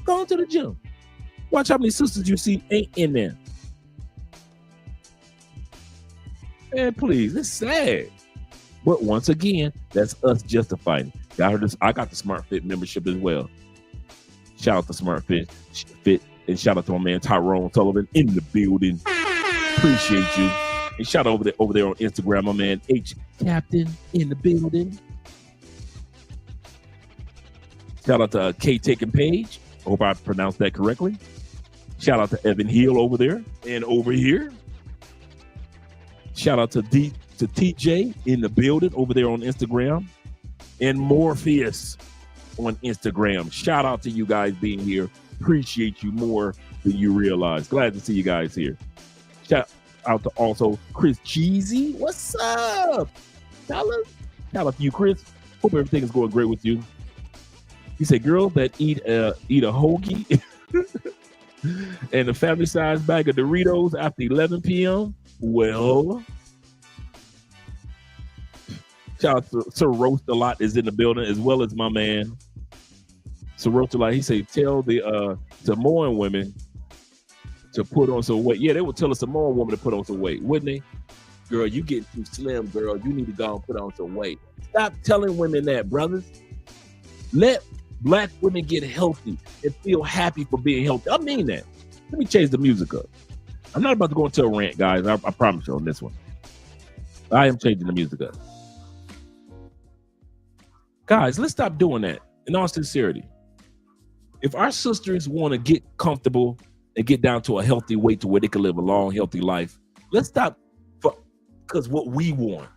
S3: go to the gym. Watch how many sisters you see ain't in there. Man, please, it's sad. But once again, that's us justifying. I heard this. I got the Smart Fit membership as well. Shout out to Smart Fit, and shout out to my man Tyrone Sullivan in the building. Appreciate you. And shout out over there on Instagram, my man H Captain in the building. Shout out to K Taking Page. I hope I pronounced that correctly. Shout out to Evan Hill over there and over here. Shout out to TJ in the building over there on Instagram, and Morpheus on Instagram. Shout out to you guys being here. Appreciate you more than you realize. Glad to see you guys here. Shout out to also Chris Cheesy. What's up? Shout out to you, Chris. Hope everything is going great with you. He said, girls that eat a hoagie and a family size bag of Doritos after 11 p.m. Well, shout out to Sir Roast a Lot is in the building, as well as my man Sir Roast a Lot. He said, tell the Samoan women to put on some weight. Yeah, they would tell a Samoan woman to put on some weight, wouldn't they? Girl, you getting too slim, girl. You need to go and put on some weight. Stop telling women that, brothers. Let black women get healthy and feel happy for being healthy. I mean that. Let me change the music up. I'm not about to go into a rant, guys. I promise you on this one. I am changing the music up. Guys, let's stop doing that in all sincerity. If our sisters want to get comfortable and get down to a healthy weight to where they can live a long, healthy life, let's stop because what we want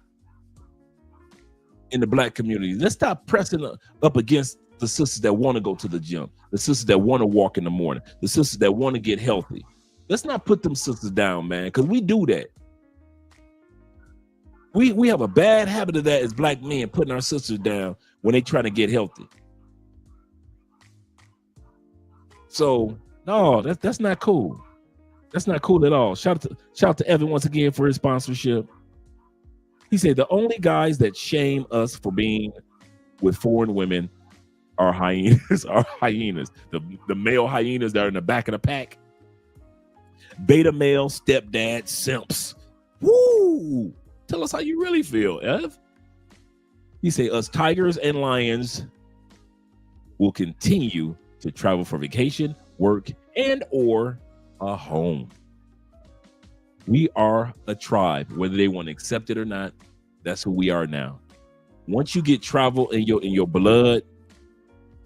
S3: in the black community. Let's stop pressing up against the sisters that want to go to the gym, the sisters that want to walk in the morning, the sisters that want to get healthy. Let's not put them sisters down, man, because we do that. We have a bad habit of that as black men, putting our sisters down when they try to get healthy. So no, that's not cool. That's not cool at all. Shout out to Evan once again for his sponsorship. He said the only guys that shame us for being with foreign women are hyenas. The male hyenas that are in the back of the pack. Beta male stepdad simps. Woo! Tell us how you really feel, Ev. He said us tigers and lions will continue to travel for vacation work, and or a home. We are a tribe, whether they want to accept it or not. That's who we are now. Once you get travel in your blood,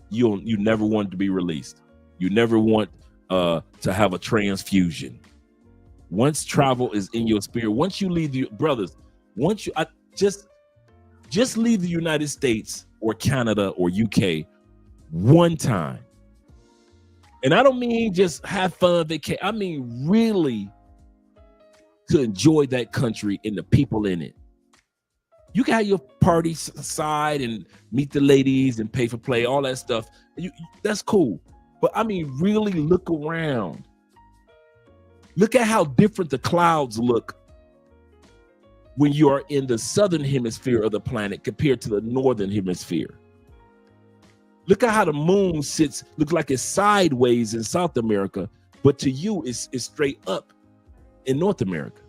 S3: you never want to be released. You never want to have a transfusion. Once travel is in your spirit, once you leave the brothers, once you just leave the United States or Canada or UK one time. And I don't mean just have fun vacation. I mean really to enjoy that country and the people in it. You can have your party side and meet the ladies and pay for play, all that stuff. That's cool. But I mean, really look around. Look at how different the clouds look when you are in the southern hemisphere of the planet compared to the northern hemisphere. Look at how the moon sits, look like it's sideways in South America, but to you it's straight up in North America.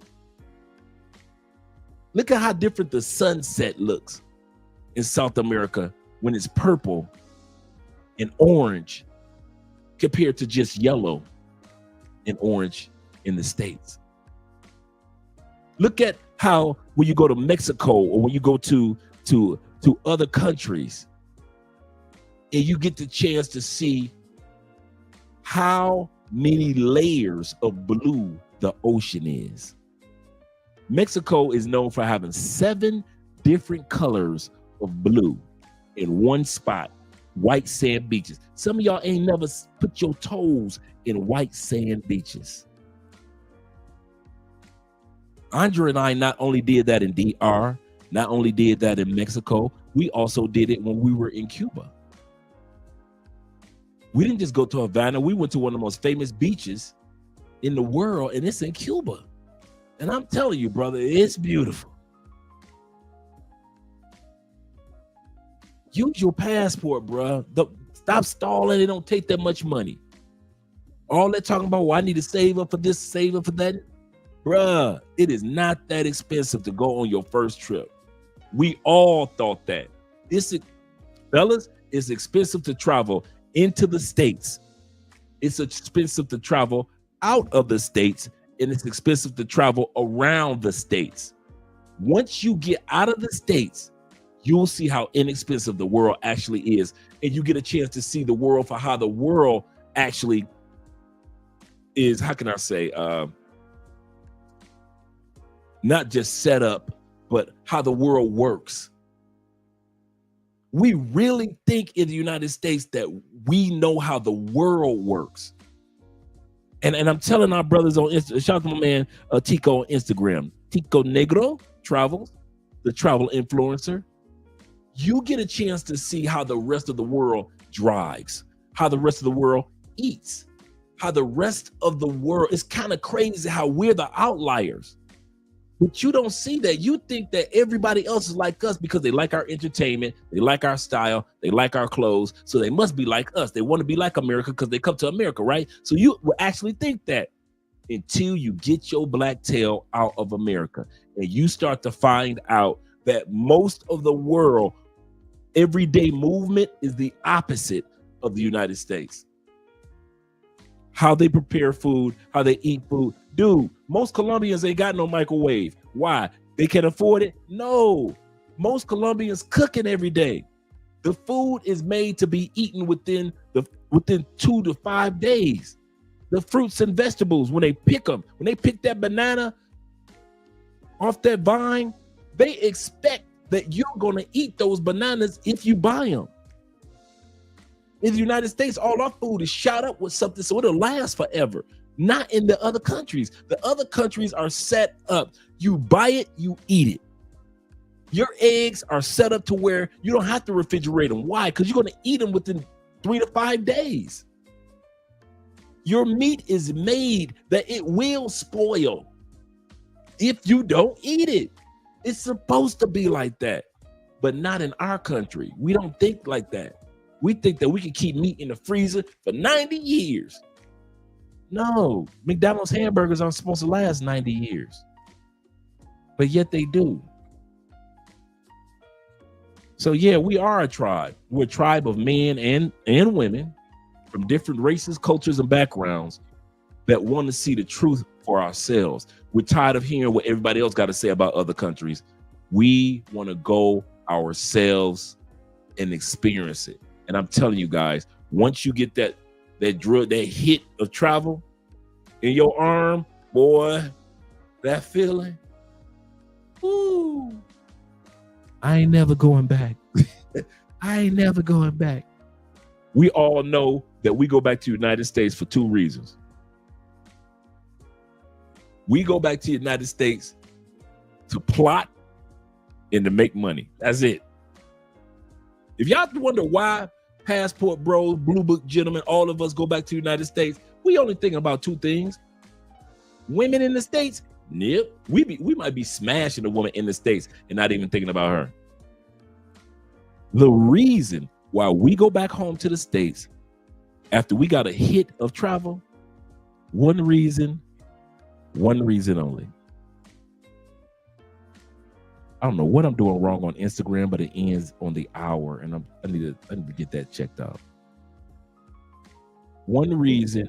S3: Look at how different the sunset looks in South America when it's purple and orange compared to just yellow and orange in the States. Look at how when you go to Mexico or when you go to other countries and you get the chance to see how many layers of blue the ocean is. Mexico is known for having 7 different colors of blue in one spot, white sand beaches. Some of y'all ain't never put your toes in white sand beaches. Andre and I not only did that in DR, not only did that in Mexico, we also did it when we were in Cuba. We didn't just go to Havana, we went to one of the most famous beaches in the world, and it's in Cuba. And I'm telling you, brother, it's beautiful. Use your passport, bro. Stop stalling. It don't take that much money. All that talking about, well, I need to save up for this, save up for that. Bruh, it is not that expensive to go on your first trip. We all thought that. Fellas, it's expensive to travel into the States. It's expensive to travel out of the States, and it's expensive to travel around the States. Once you get out of the States, you'll see how inexpensive the world actually is. And you get a chance to see the world for how the world actually is, how can I say, not just set up, but how the world works. We really think in the United States that we know how the world works. And I'm telling our brothers on Instagram, shout out to my man Tico on Instagram, Tico Negro Travels, the travel influencer. You get a chance to see how the rest of the world drives, how the rest of the world eats, how the rest of the world, it's kind of crazy how we're the outliers. But you don't see that. You think that everybody else is like us because they like our entertainment, they like our style, they like our clothes, so they must be like us. They want to be like America because they come to America, right? So you will actually think that until you get your black tail out of America and you start to find out that most of the world everyday movement is the opposite of the United States. How they prepare food, how they eat food. Dude, most Colombians ain't got no microwave. Why? They can afford it? No. Most Colombians cooking every day. The food is made to be eaten within 2 to 5 days. The fruits and vegetables, when they pick them, when they pick that banana off that vine, they expect that you're going to eat those bananas if you buy them. In the United States, all our food is shot up with something so it'll last forever. Not in the other countries. The other countries are set up. You buy it, you eat it. Your eggs are set up to where you don't have to refrigerate them. Why? Because you're going to eat them within 3 to 5 days. Your meat is made that it will spoil if you don't eat it. It's supposed to be like that, but not in our country. We don't think like that. We think that we can keep meat in the freezer for 90 years. No, McDonald's hamburgers aren't supposed to last 90 years, but yet they do. So yeah, we are a tribe. We're a tribe of men and women from different races, cultures, and backgrounds that want to see the truth for ourselves. We're tired of hearing what everybody else got to say about other countries. We want to go ourselves and experience it. And I'm telling you guys, once you get that drug, that hit of travel in your arm, boy, that feeling, ooh, I ain't never going back. I ain't never going back. We all know that we go back to the United States for two reasons. We go back to the United States to plot and to make money. That's it. If y'all wonder why passport bros, blue book gentlemen, all of us go back to the United States, we only thinking about two things. Women in the States, yep. We might be smashing a woman in the States and not even thinking about her. The reason why we go back home to the States after we got a hit of travel, one reason only. I don't know what I'm doing wrong on Instagram, but it ends on the hour, and I need to get that checked out. One reason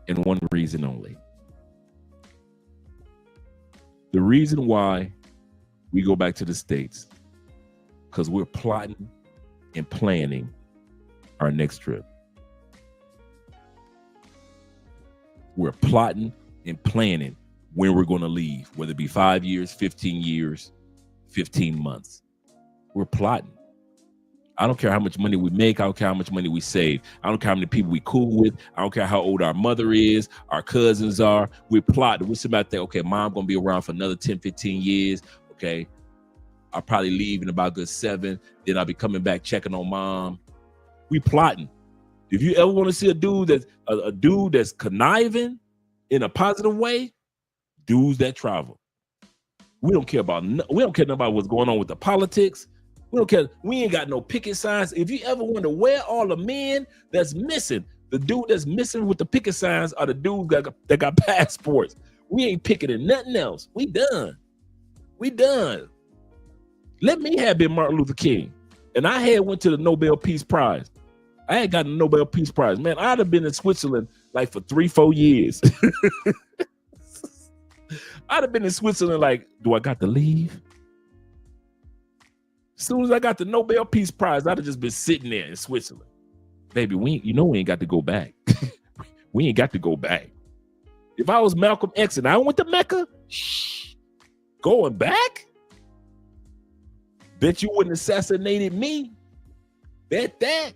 S3: and one reason only. The reason why we go back to the States, because we're plotting and planning our next trip. We're plotting and planning when we're going to leave, whether it be 5 years, 15 years, 15 months. We're plotting. I don't care how much money we make. I don't care how much money we save. I don't care how many people we cool with. I don't care how old our mother is, our cousins are. We're plotting. We're sitting back there, okay, mom going to be around for another 10, 15 years. Okay, I'll probably leave in about good 7. Then I'll be coming back checking on mom. We plotting. If you ever want to see a dude that's conniving in a positive way, dudes that travel. We don't care about what's going on with the politics. We don't care. We ain't got no picket signs. If you ever wonder where all the men that's missing, the dude that's missing with the picket signs are the dudes that got passports. We ain't picketing nothing else. We done. Let me have been Martin Luther King, and I had went to the Nobel Peace Prize. I had gotten the Nobel Peace Prize. Man, I'd have been in Switzerland like for 3-4 years. I'd have been in Switzerland like, do I got to leave? As soon as I got the Nobel Peace Prize, I'd have just been sitting there in Switzerland. Baby, we ain't got to go back. We ain't got to go back. If I was Malcolm X and I went to Mecca, going back? Bet you wouldn't assassinated me. Bet that.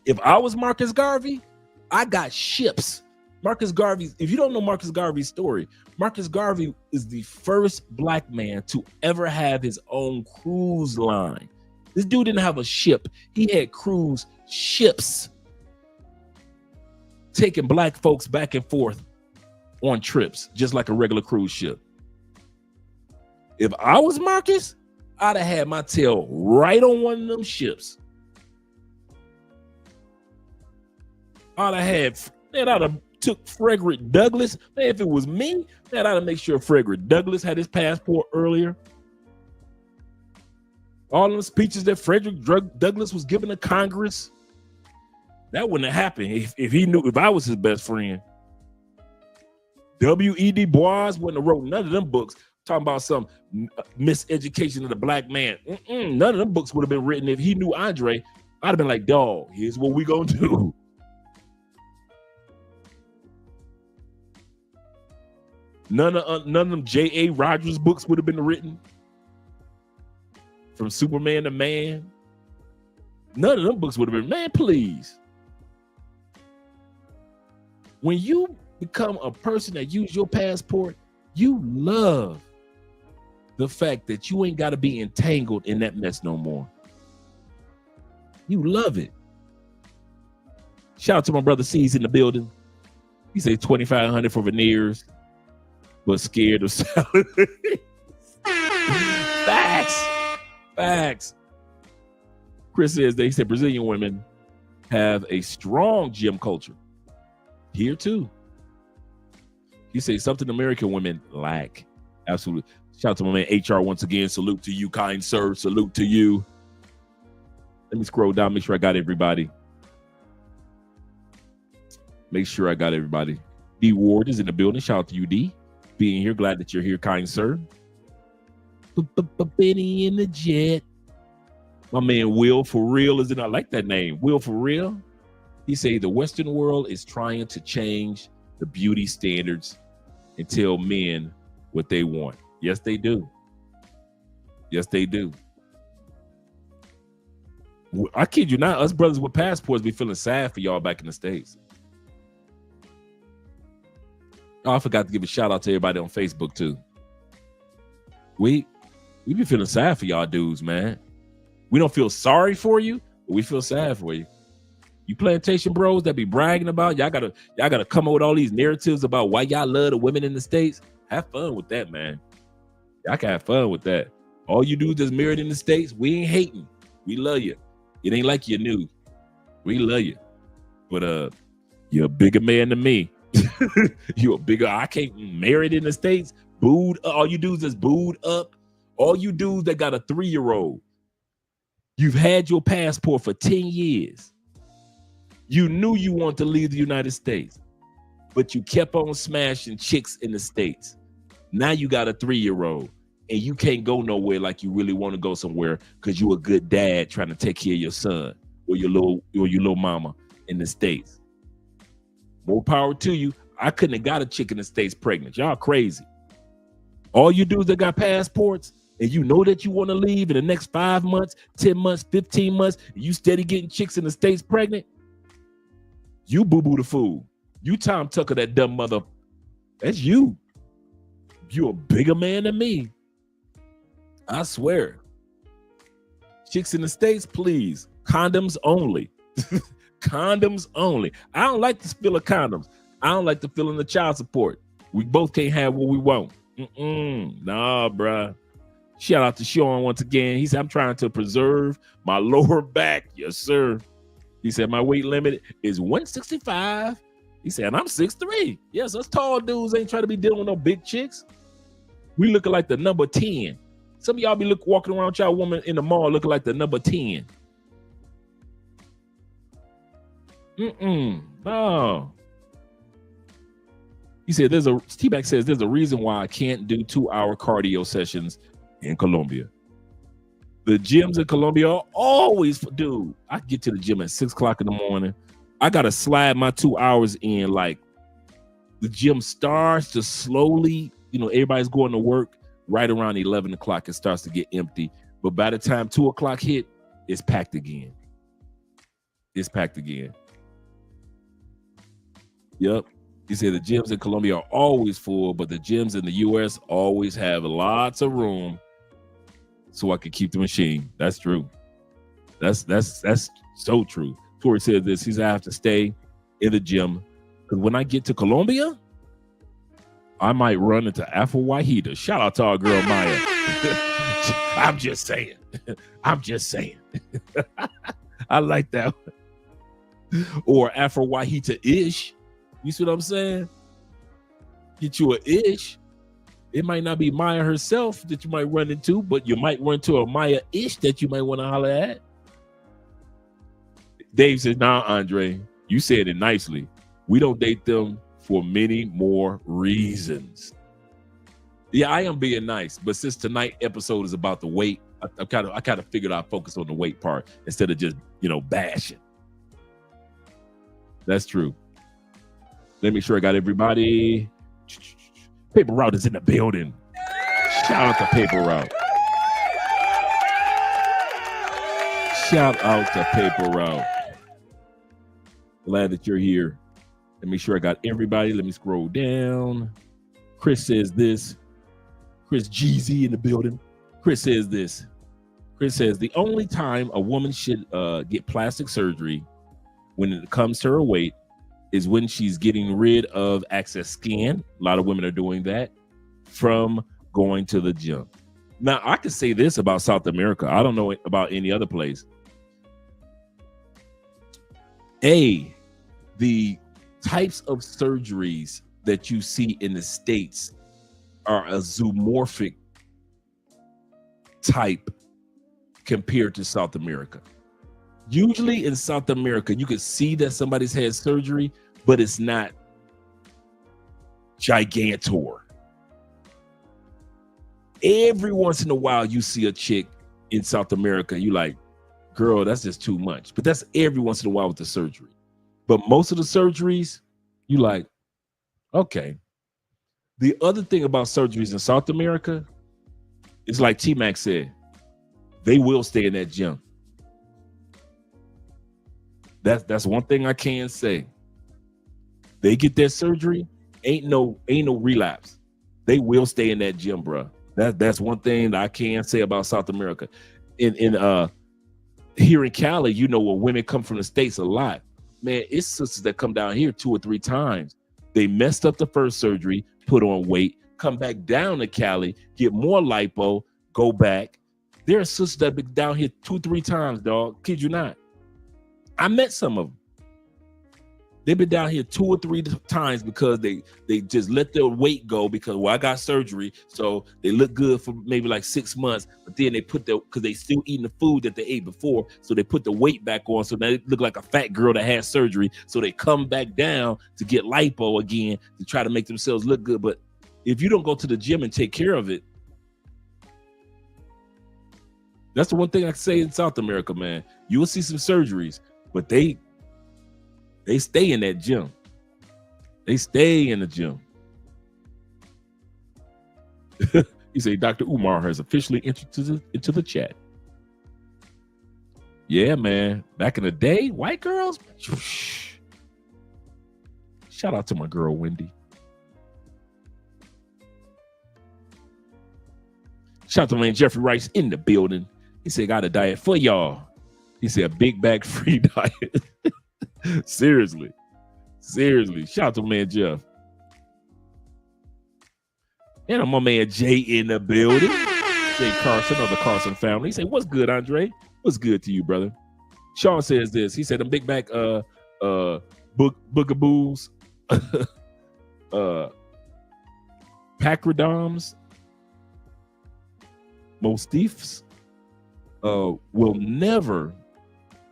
S3: If I was Marcus Garvey, I got ships. Marcus Garvey, if you don't know Marcus Garvey's story, Marcus Garvey is the first black man to ever have his own cruise line. This dude didn't have a ship. He had cruise ships taking black folks back and forth on trips, just like a regular cruise ship. If I was Marcus, I'd have had my tail right on one of them ships. I'd have took Frederick Douglass. Man, if it was me, man, I'd have make sure Frederick Douglass had his passport earlier. All of the speeches that Frederick Douglass was giving to Congress, that wouldn't have happened if I was his best friend. W.E.B. Du Bois wouldn't have wrote none of them books talking about some miseducation of the black man. None of them books would have been written if he knew Andre. I'd have been like, dog, here's what we gonna do. None of them J.A. Rogers books would have been written. From Superman to Man. None of them books would have been, man, please. When you become a person that use your passport, you love the fact that you ain't got to be entangled in that mess no more. You love it. Shout out to my brother C's in the building. He said $2,500 for veneers, but scared of salad. Facts. Chris says they said Brazilian women have a strong gym culture. Here too. He says something American women lack. Absolutely. Shout out to my man HR once again. Salute to you, kind sir. Salute to you. Let me scroll down, make sure I got everybody. Make sure I got everybody. D Ward is in the building. Shout out to you, D. Being here. Glad that you're here, kind sir. Benny in the jet. My man Will for real is in. I like that name. Will for real. He say the Western world is trying to change the beauty standards and tell men what they want. Yes, they do. Yes, they do. I kid you not, us brothers with passports be feeling sad for y'all back in the States. Oh, I forgot to give a shout out to everybody on Facebook too. We be feeling sad for y'all dudes, man. We don't feel sorry for you, but we feel sad for you. You plantation bros that be bragging about y'all gotta come up with all these narratives about why y'all love the women in the States. Have fun with that, man. Y'all can have fun with that. All you dudes that's married in the States, we ain't hating. We love you. It ain't like you're new. We love you. But you're a bigger man than me. You're a bigger, I can't married in the States. Booed. All you dudes is booed up. All you dudes that got a 3-year-old. You've had your passport for 10 years. You knew you wanted to leave the United States, but you kept on smashing chicks in the States. Now you got a 3-year-old. And you can't go nowhere like you really want to go somewhere because you're a good dad trying to take care of your son or your little mama in the States. More power to you. I couldn't have got a chick in the States pregnant. Y'all crazy. All you dudes that got passports and you know that you want to leave in the next 5 months, 10 months, 15 months, and you steady getting chicks in the States pregnant, you boo-boo the fool. You Tom Tucker, that dumb mother. That's you. You're a bigger man than me. I swear. Chicks in the States, please. Condoms only. Condoms only. I don't like the spill of condoms. I don't like the feeling of child support. We both can't have what we want. Nah, bruh. Shout out to Sean once again. He said, I'm trying to preserve my lower back. Yes, sir. He said, my weight limit is 165. He said, and I'm 6'3". Yes, us tall dudes ain't trying to be dealing with no big chicks. We looking like the number 10. Some of y'all be walking around with y'all woman in the mall looking like the number 10. No. He said T-Back says there's a reason why I can't do 2-hour cardio sessions in Colombia. The gyms in Colombia are always, dude, I get to the gym at 6 o'clock in the morning. I got to slide my 2 hours in. Like the gym starts to slowly, everybody's going to work. Right around 11 o'clock, it starts to get empty. But by the time 2 o'clock hit, it's packed again. It's packed again. Yep. He said the gyms in Colombia are always full, but the gyms in the U.S. always have lots of room so I can keep the machine. That's true. That's so true. Tori said this. He said I have to stay in the gym because when I get to Colombia, I might run into Afro Wahida. Shout out to our girl Maya. I'm just saying. I'm just saying. I like that one. Or Afro Wahita-ish. You see what I'm saying? Get you a ish. It might not be Maya herself that you might run into, but you might run into a Maya-ish that you might want to holler at. Dave says, nah, Andre, you said it nicely. We don't date them for many more reasons. Yeah, I am being nice, but since tonight's episode is about the weight, I kind of figured I'd focus on the weight part instead of just bashing. That's true. Let me make sure I got everybody. Paper Route is in the building. Shout out to Paper Route. Shout out to Paper Route. Glad that you're here. Let me make sure I got everybody. Let me scroll down. Chris says this. Chris Jeezy in the building. Chris says this. Chris says the only time a woman should get plastic surgery when it comes to her weight is when she's getting rid of excess skin. A lot of women are doing that from going to the gym. Now, I can say this about South America. I don't know about any other place. The types of surgeries that you see in the States are a zoomorphic type compared to South America. Usually in South America, you can see that somebody's had surgery, but it's not gigantor. Every once in a while, you see a chick in South America, you like, girl, that's just too much. But that's every once in a while with the surgery. But most of the surgeries, you like, okay. The other thing about surgeries in South America is like T-Mac said, they will stay in that gym. That's one thing I can say. They get that surgery, ain't no relapse. They will stay in that gym, bro. That's one thing that I can say about South America. In here in Cali, you know, when women come from the States a lot, man, it's sisters that come down here 2 or 3 times. They messed up the first surgery, put on weight, come back down to Cali, get more lipo, go back. There are sisters that have been down here 2 or 3 times, dog. Kid you not. I met some of them. They've been down here 2 or 3 times because they just let their weight go because, well, I got surgery. So they look good for maybe like 6 months, but then they put because they still eating the food that they ate before. So they put the weight back on. So now they look like a fat girl that had surgery. So they come back down to get lipo again to try to make themselves look good. But if you don't go to the gym and take care of it, that's the one thing I can say in South America, man. You will see some surgeries, but they stay in that gym. They stay in the gym. He said, Dr. Umar has officially entered into the chat. Yeah, man. Back in the day, white girls. Shout out to my girl, Wendy. Shout out to man Jeffrey Rice in the building. He said, got a diet for y'all. He said, a big bag free diet. Seriously. Shout out to man Jeff. And I'm my man Jay in the building. Jay Carson of the Carson family. He said, what's good, Andre? What's good to you, brother? Sean says this. He said, them big back boogaboos, pachyderms, mostifs will never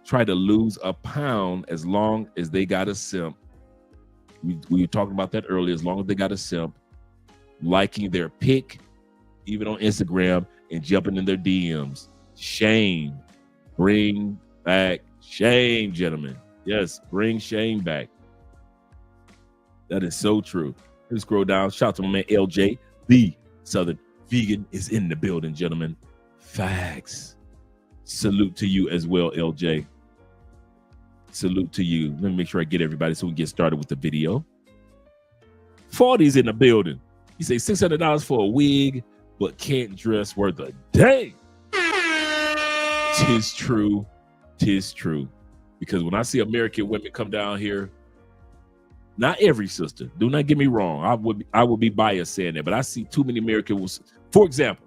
S3: try to lose a pound as long as they got a simp. We were talking about that earlier. As long as they got a simp, liking their pic, even on Instagram, and jumping in their DMs. Shame. Bring back shame, gentlemen. Yes, bring shame back. That is so true. Let's scroll down. Shout out to my man LJ, the Southern Vegan, is in the building, gentlemen. Facts. Salute to you as well, LJ. Salute to you. Let me make sure I get everybody so we get started with the video. 40's in the building. He say $600 for a wig, but can't dress worth a day. Tis true. Because when I see American women come down here, not every sister, do not get me wrong. I would be biased saying that, but I see too many Americans. For example,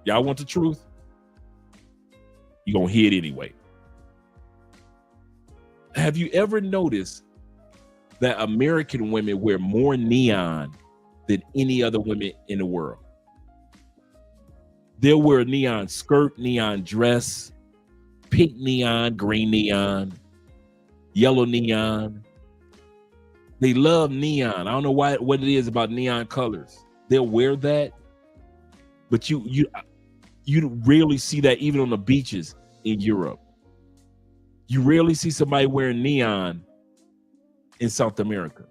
S3: y'all want the truth? You're going to hear it anyway. Have you ever noticed that American women wear more neon than any other women in the world? They'll wear a neon skirt, neon dress, pink neon, green neon, yellow neon. They love neon. I don't know what it is about neon colors. They'll wear that, but you rarely see that even on the beaches in Europe. You rarely see somebody wearing neon in South America.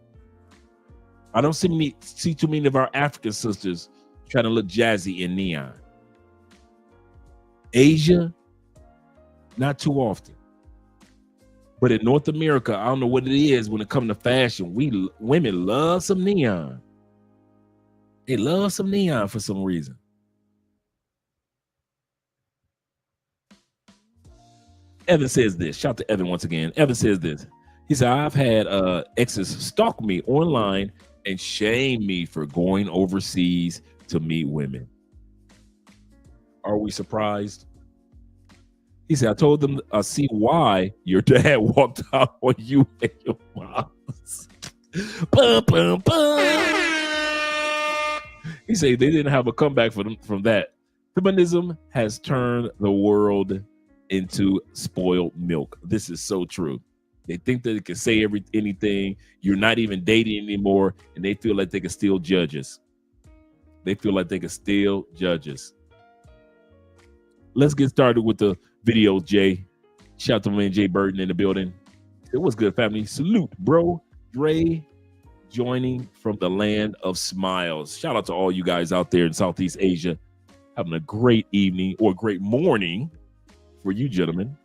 S3: I don't see too many of our African sisters trying to look jazzy in neon. Asia, not too often. But in North America, I don't know what it is when it comes to fashion. Women love some neon. They love some neon for some reason. Evan says this. Shout out to Evan once again. Evan says this. He said, I've had exes stalk me online and shame me for going overseas to meet women. Are we surprised? He said, I told them I see why your dad walked out on you and your moms. Bum, bum, bum. He said they didn't have a comeback from that. Feminism has turned the world into spoiled milk. This is so true. They think that they can say anything. You're not even dating anymore, and they feel like they can still judge us. They feel like they can still judge us. Let's get started with the video, Jay. Shout out to my man Jay Burton in the building. It was good, family. Salute, bro. Dre joining from the land of smiles. Shout out to all you guys out there in Southeast Asia having a great evening or great morning for you gentlemen.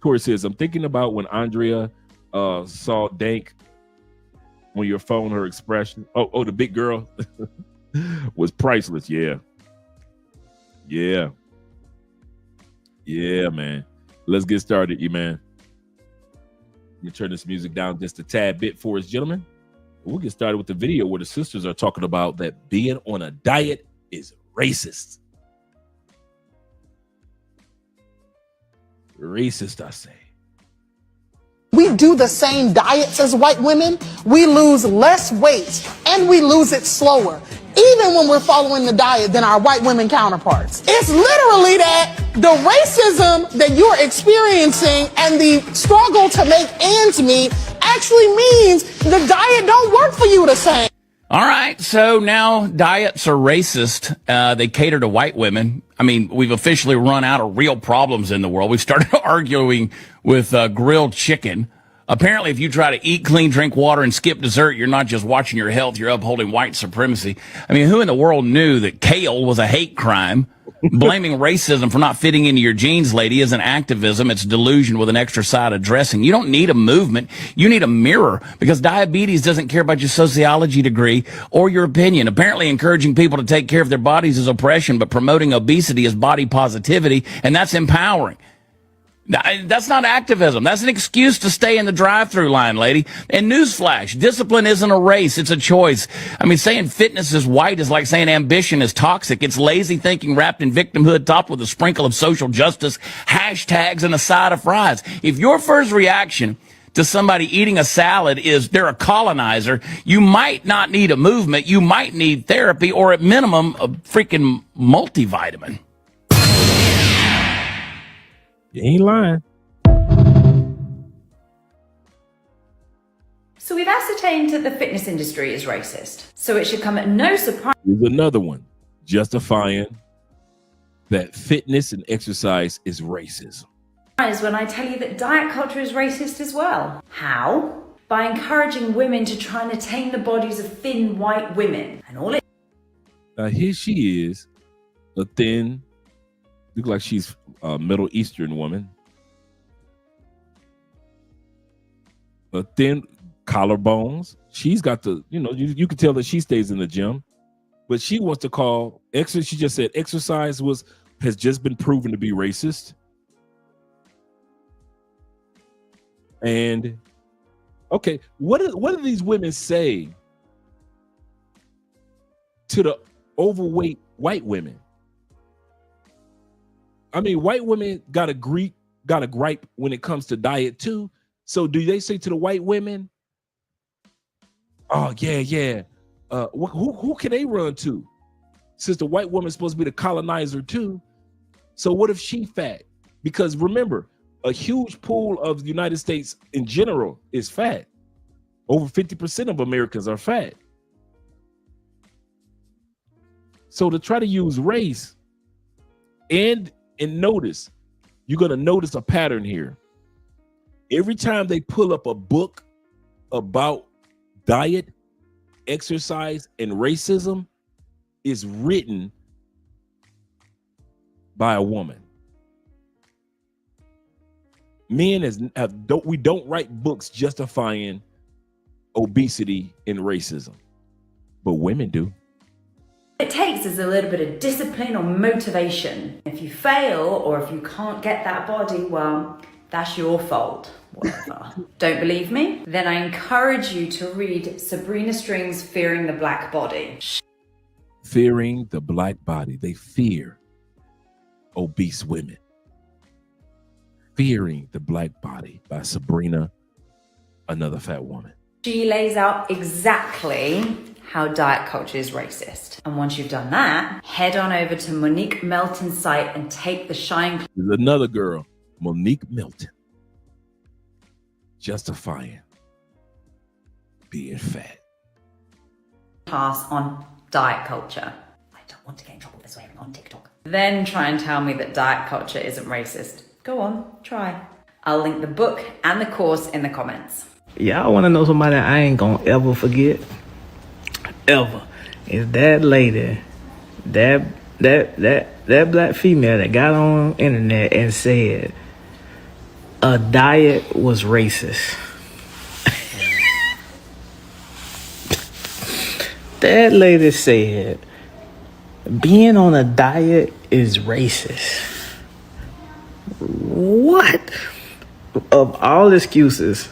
S3: Tori says, I'm thinking about when Andrea saw Dank on your phone, her expression. Oh, the big girl was priceless. Yeah, man. Let's get started, you man. Let me turn this music down just a tad bit for us, gentlemen. We'll get started with the video where the sisters are talking about that being on a diet is racist. Racist, I say.
S5: We do the same diets as white women. We lose less weight and we lose it slower, even when we're following the diet than our white women counterparts. It's literally that the racism that you're experiencing and the struggle to make ends meet actually means the diet don't work for you the same.
S6: All right, so now diets are racist. They cater to white women. I mean, we've officially run out of real problems in the world. We've started arguing with grilled chicken. Apparently, if you try to eat clean, drink water, and skip dessert, you're not just watching your health, you're upholding white supremacy. I mean, who in the world knew that kale was a hate crime? Blaming racism for not fitting into your jeans, lady, isn't activism. It's delusion with an extra side of dressing. You don't need a movement. You need a mirror, because diabetes doesn't care about your sociology degree or your opinion. Apparently, encouraging people to take care of their bodies is oppression, but promoting obesity is body positivity, and that's empowering. That's not activism. That's an excuse to stay in the drive-through line, lady. And newsflash, discipline isn't a race. It's a choice. I mean, saying fitness is white is like saying ambition is toxic. It's lazy thinking wrapped in victimhood, topped with a sprinkle of social justice, hashtags, and a side of fries. If your first reaction to somebody eating a salad is they're a colonizer, you might not need a movement. You might need therapy, or at minimum, a freaking multivitamin.
S3: You ain't lying.
S7: So we've ascertained that the fitness industry is racist. So it should come at no surprise.
S3: Here's another one justifying that fitness and exercise is racism.
S7: When I tell you that diet culture is racist as well. How? By encouraging women to try and attain the bodies of thin white women. And all it...
S3: Here she is, a thin, look like she's a Middle Eastern woman. A thin collarbones. She's got the, you can tell that she stays in the gym, but she wants to call exercise. She just said exercise has just been proven to be racist. And okay, what do these women say to the overweight white women? I mean, white women got a gripe when it comes to diet too. So do they say to the white women, oh yeah, who can they run to? Since the white woman's supposed to be the colonizer too. So what if she fat? Because remember, a huge pool of the United States in general is fat. Over 50% of Americans are fat. So to try to use race and notice, you're going to notice a pattern here. Every time they pull up a book about diet, exercise, and racism, is written by a woman. Men we don't write books justifying obesity and racism, but women do.
S7: It takes is a little bit of discipline or motivation. If you fail or if you can't get that body, well, that's your fault. Whatever. Don't believe me? Then I encourage you to read Sabrina String's Fearing the Black Body.
S3: Fearing the black body. They fear obese women. Fearing the Black Body by Sabrina, another fat woman.
S7: She lays out exactly how diet culture is racist. And once you've done that, head on over to Monique Melton's site and take the Shine.
S3: There's another girl, Monique Melton. justifying being fat.
S7: Pass on diet culture. I don't want to get in trouble for swearing on TikTok. Then try and tell me that diet culture isn't racist. Go on, try. I'll link the book and the course in the comments.
S8: Y'all want to know somebody I ain't gonna ever forget? Ever. Is that lady, that black female that got on internet and said a diet was racist. That lady said being on a diet is racist. What? Of all excuses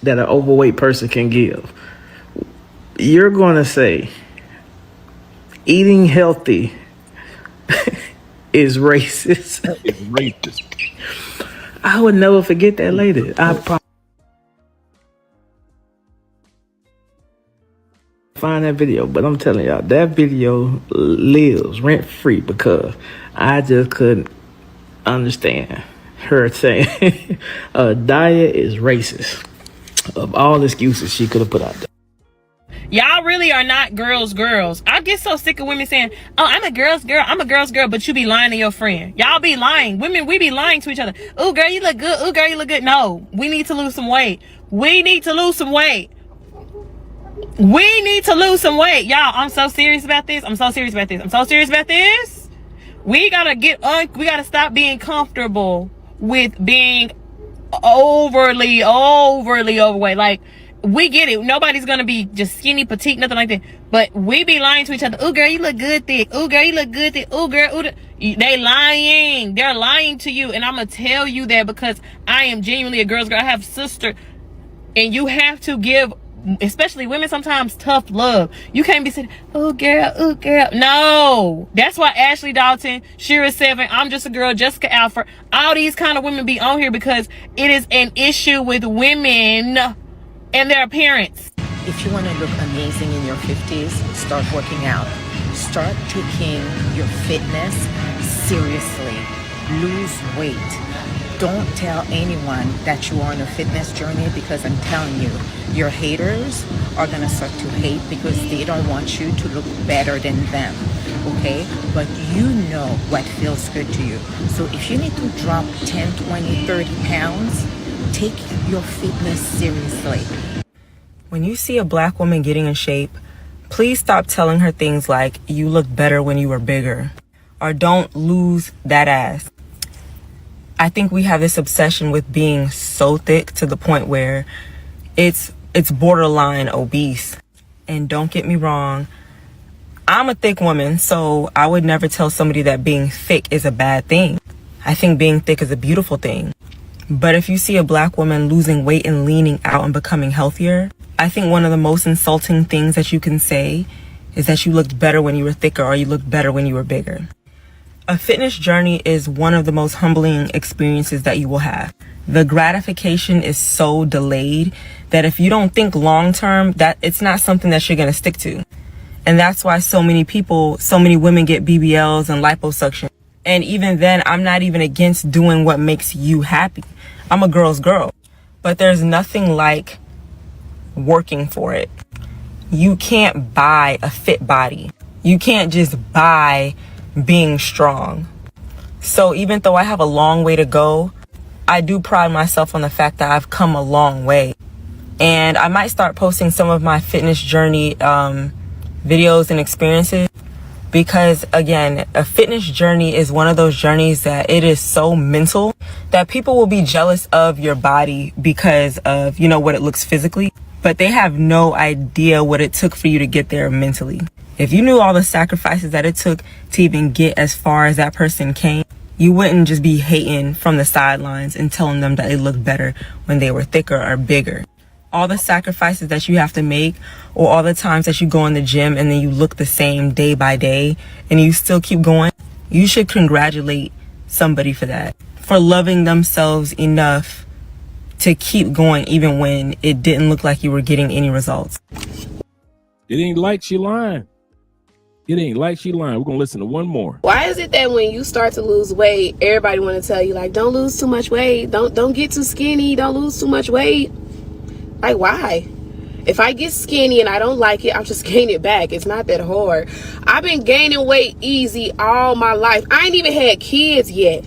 S8: that an overweight person can give, you're going to say eating healthy is racist.
S3: It's racist.
S8: I would never forget that lady. Find that video, but I'm telling y'all, that video lives rent free because I just couldn't understand her saying a diet is racist. Of all excuses she could have put out there.
S9: Y'all really are not girls. I get so sick of women saying, oh, I'm a girl's girl, but you be lying to your friend. Y'all be lying. Women, we be lying to each other. Oh, girl, you look good. Oh, girl, you look good. No, we need to lose some weight. We need to lose some weight. Y'all, I'm so serious about this. We gotta stop being comfortable with being overly overweight. Like, we get it. Nobody's gonna be just skinny, petite, nothing like that. But we be lying to each other. Oh, girl, you look good thick. Oh, girl, you look good thick. Oh, girl, ooh, they lying. They're lying to you. And I'm gonna tell you that because I am genuinely a girl's girl. I have sister. And you have to give, especially women, sometimes tough love. You can't be saying, oh girl, oh girl. No. That's why Ashley Dalton, Shira Seven, I'm Just a Girl, Jessica Alford, all these kind of women be on here because it is an issue with women and their appearance.
S10: If you want to look amazing in your 50s, start working out. Start taking your fitness seriously. Lose weight. Don't tell anyone that you are on a fitness journey because I'm telling you, your haters are going to start to hate because they don't want you to look better than them, okay? But you know what feels good to you. So if you need to drop 10, 20, 30 pounds, take your fitness seriously.
S11: When you see a black woman getting in shape, please stop telling her things like, you look better when you were bigger, or don't lose that ass. I think we have this obsession with being so thick to the point where it's borderline obese. And don't get me wrong, I'm a thick woman, so I would never tell somebody that being thick is a bad thing. I think being thick is a beautiful thing. But if you see a black woman losing weight and leaning out and becoming healthier, I think one of the most insulting things that you can say is that you looked better when you were thicker or you looked better when you were bigger. A fitness journey is one of the most humbling experiences that you will have. The gratification is so delayed that if you don't think long term, that it's not something that you're going to stick to. And that's why so many women get BBLs and liposuction. And even then, I'm not even against doing what makes you happy. I'm a girl's girl. But there's nothing like working for it. You can't buy a fit body. You can't just buy being strong. So even though I have a long way to go, I do pride myself on the fact that I've come a long way. And I might start posting some of my fitness journey videos and experiences because, again, a fitness journey is one of those journeys that it is so mental that people will be jealous of your body because of, you know, what it looks physically, but they have no idea what it took for you to get there mentally. If you knew all the sacrifices that it took to even get as far as that person came, you wouldn't just be hating from the sidelines and telling them that they look better when they were thicker or bigger. All the sacrifices that you have to make, or all the times that you go in the gym and then you look the same day by day and you still keep going, you should congratulate somebody for that, for loving themselves enough to keep going even when it didn't look like you were getting any results.
S3: It ain't like she lying. It ain't like she lying. We're gonna listen to one more.
S12: Why is it that when you start to lose weight, everybody want to tell you like, don't lose too much weight, don't get too skinny, don't lose too much weight? Like, why? If I get skinny and I don't like it, I'll just gain it back. It's not that hard. I've been gaining weight easy all my life. I ain't even had kids yet.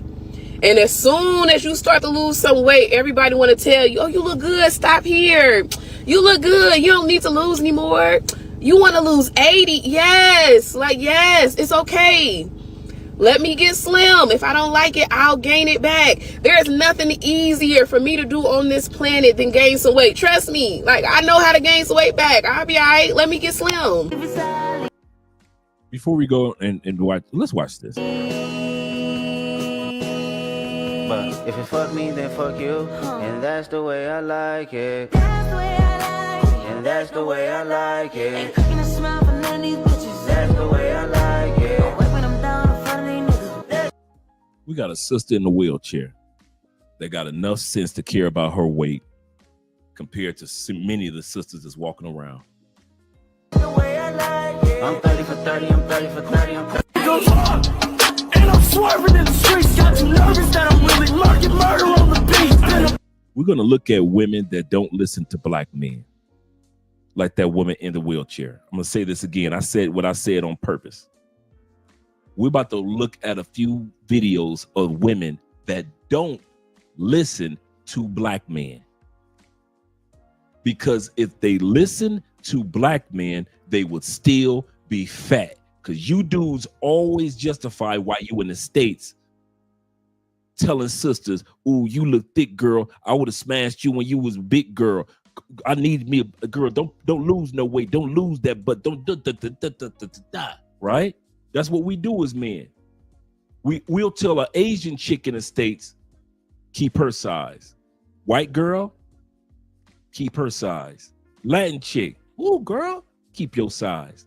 S12: And as soon as you start to lose some weight, everybody want to tell you, oh, you look good, stop here. You look good, you don't need to lose anymore. You want to lose 80? Yes, like, yes, it's okay. Let me get slim. If I don't like it, I'll gain it back. There is nothing easier for me to do on this planet than gain some weight. Trust me. Like, I know how to gain some weight back. I'll be all right. Let me get slim.
S3: Before we go and watch, let's watch this.
S13: But if you fuck me, then fuck you. And that's the way I like it. And that's the way I like it. That's the way I like it.
S3: We got a sister in a wheelchair that got enough sense to care about her weight compared to many of the sisters that's walking around.
S13: I'm 30 for 30, I'm 30 for 30, I'm 30.
S14: And I'm swerving in the streets, got you nervous that I'm really murking murder on the beat.
S3: We're going to look at women that don't listen to black men, like that woman in the wheelchair. I'm going to say this again. I said what I said on purpose. We're about to look at a few videos of women that don't listen to black men. Because if they listen to black men, they would still be fat. Because you dudes always justify why you in the States telling sisters, ooh, you look thick, girl. I would have smashed you when you was a big girl. I need me a girl. Don't lose no weight. Don't lose that butt. Don't right? That's what we do as men. We'll tell an Asian chick in the States, keep her size. White girl, keep her size. Latin chick, ooh, girl, keep your size.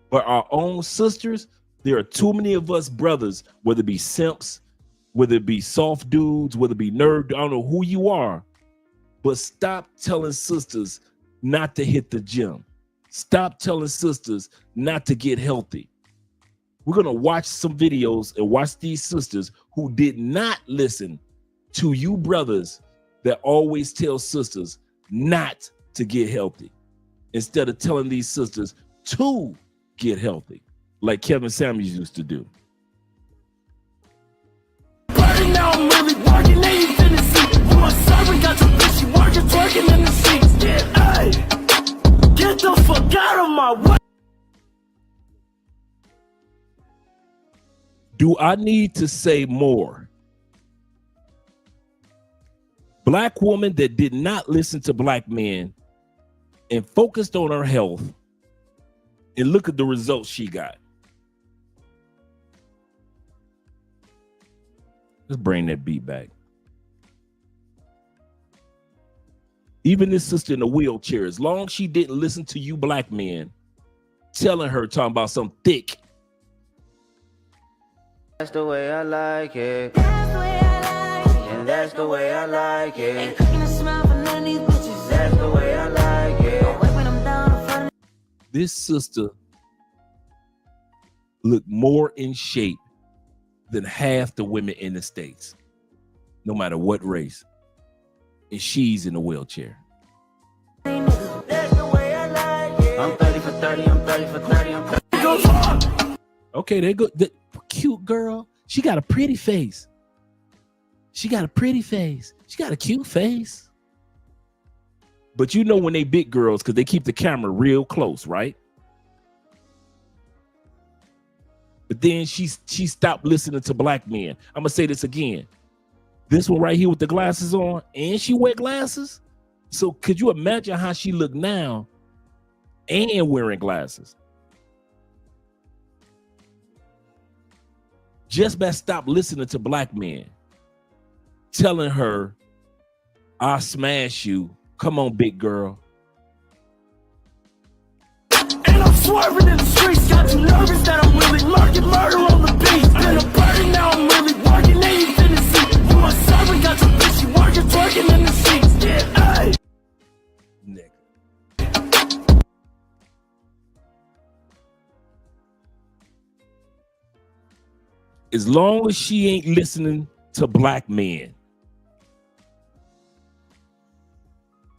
S3: But our own sisters, there are too many of us brothers, whether it be simps, whether it be soft dudes, whether it be nerd, I don't know who you are, but stop telling sisters not to hit the gym. Stop telling sisters not to get healthy. We're going to watch some videos and watch these sisters who did not listen to you brothers that always tell sisters not to get healthy instead of telling these sisters to get healthy, like Kevin Samuels used to do.
S14: Now I'm really working, now you finna see. You a servant, got your bitch, she working, twerking in the sheets. Yeah, hey, get the fuck out of my way.
S3: Do I need to say more? Black woman that did not listen to black men and focused on her health, and look at the results she got. Let's bring that beat back. Even this sister in a wheelchair, as long as she didn't listen to you black men telling her, talking about some thick.
S13: That's the way I like it. And that's the way I like it. That's the way I like it.
S3: This sister looked more in shape than half the women in the States, no matter what race. And she's in a wheelchair.
S13: That's the way I like it. I'm 30 for 30, I'm 30 for 30, I'm 30.
S3: Okay, they go. The cute girl. She got a pretty face. She got a pretty face. She got a cute face. But you know when they big girls, because they keep the camera real close, right? But then she stopped listening to black men. I'm gonna say this again. This one right here with the glasses on, and she wear glasses. So could you imagine how she look now and wearing glasses? Just by stop listening to black men telling her, I'll smash you. Come on, big girl.
S14: And I'm swerving in the streets, got you nervous that I'm really murking murder on the beat. Been a burden, now I'm really working, now you finna see. You a servant, got your bitch, she working, twerking in the sheets. Yeah, hey.
S3: Nigga. As long as she ain't listening to black men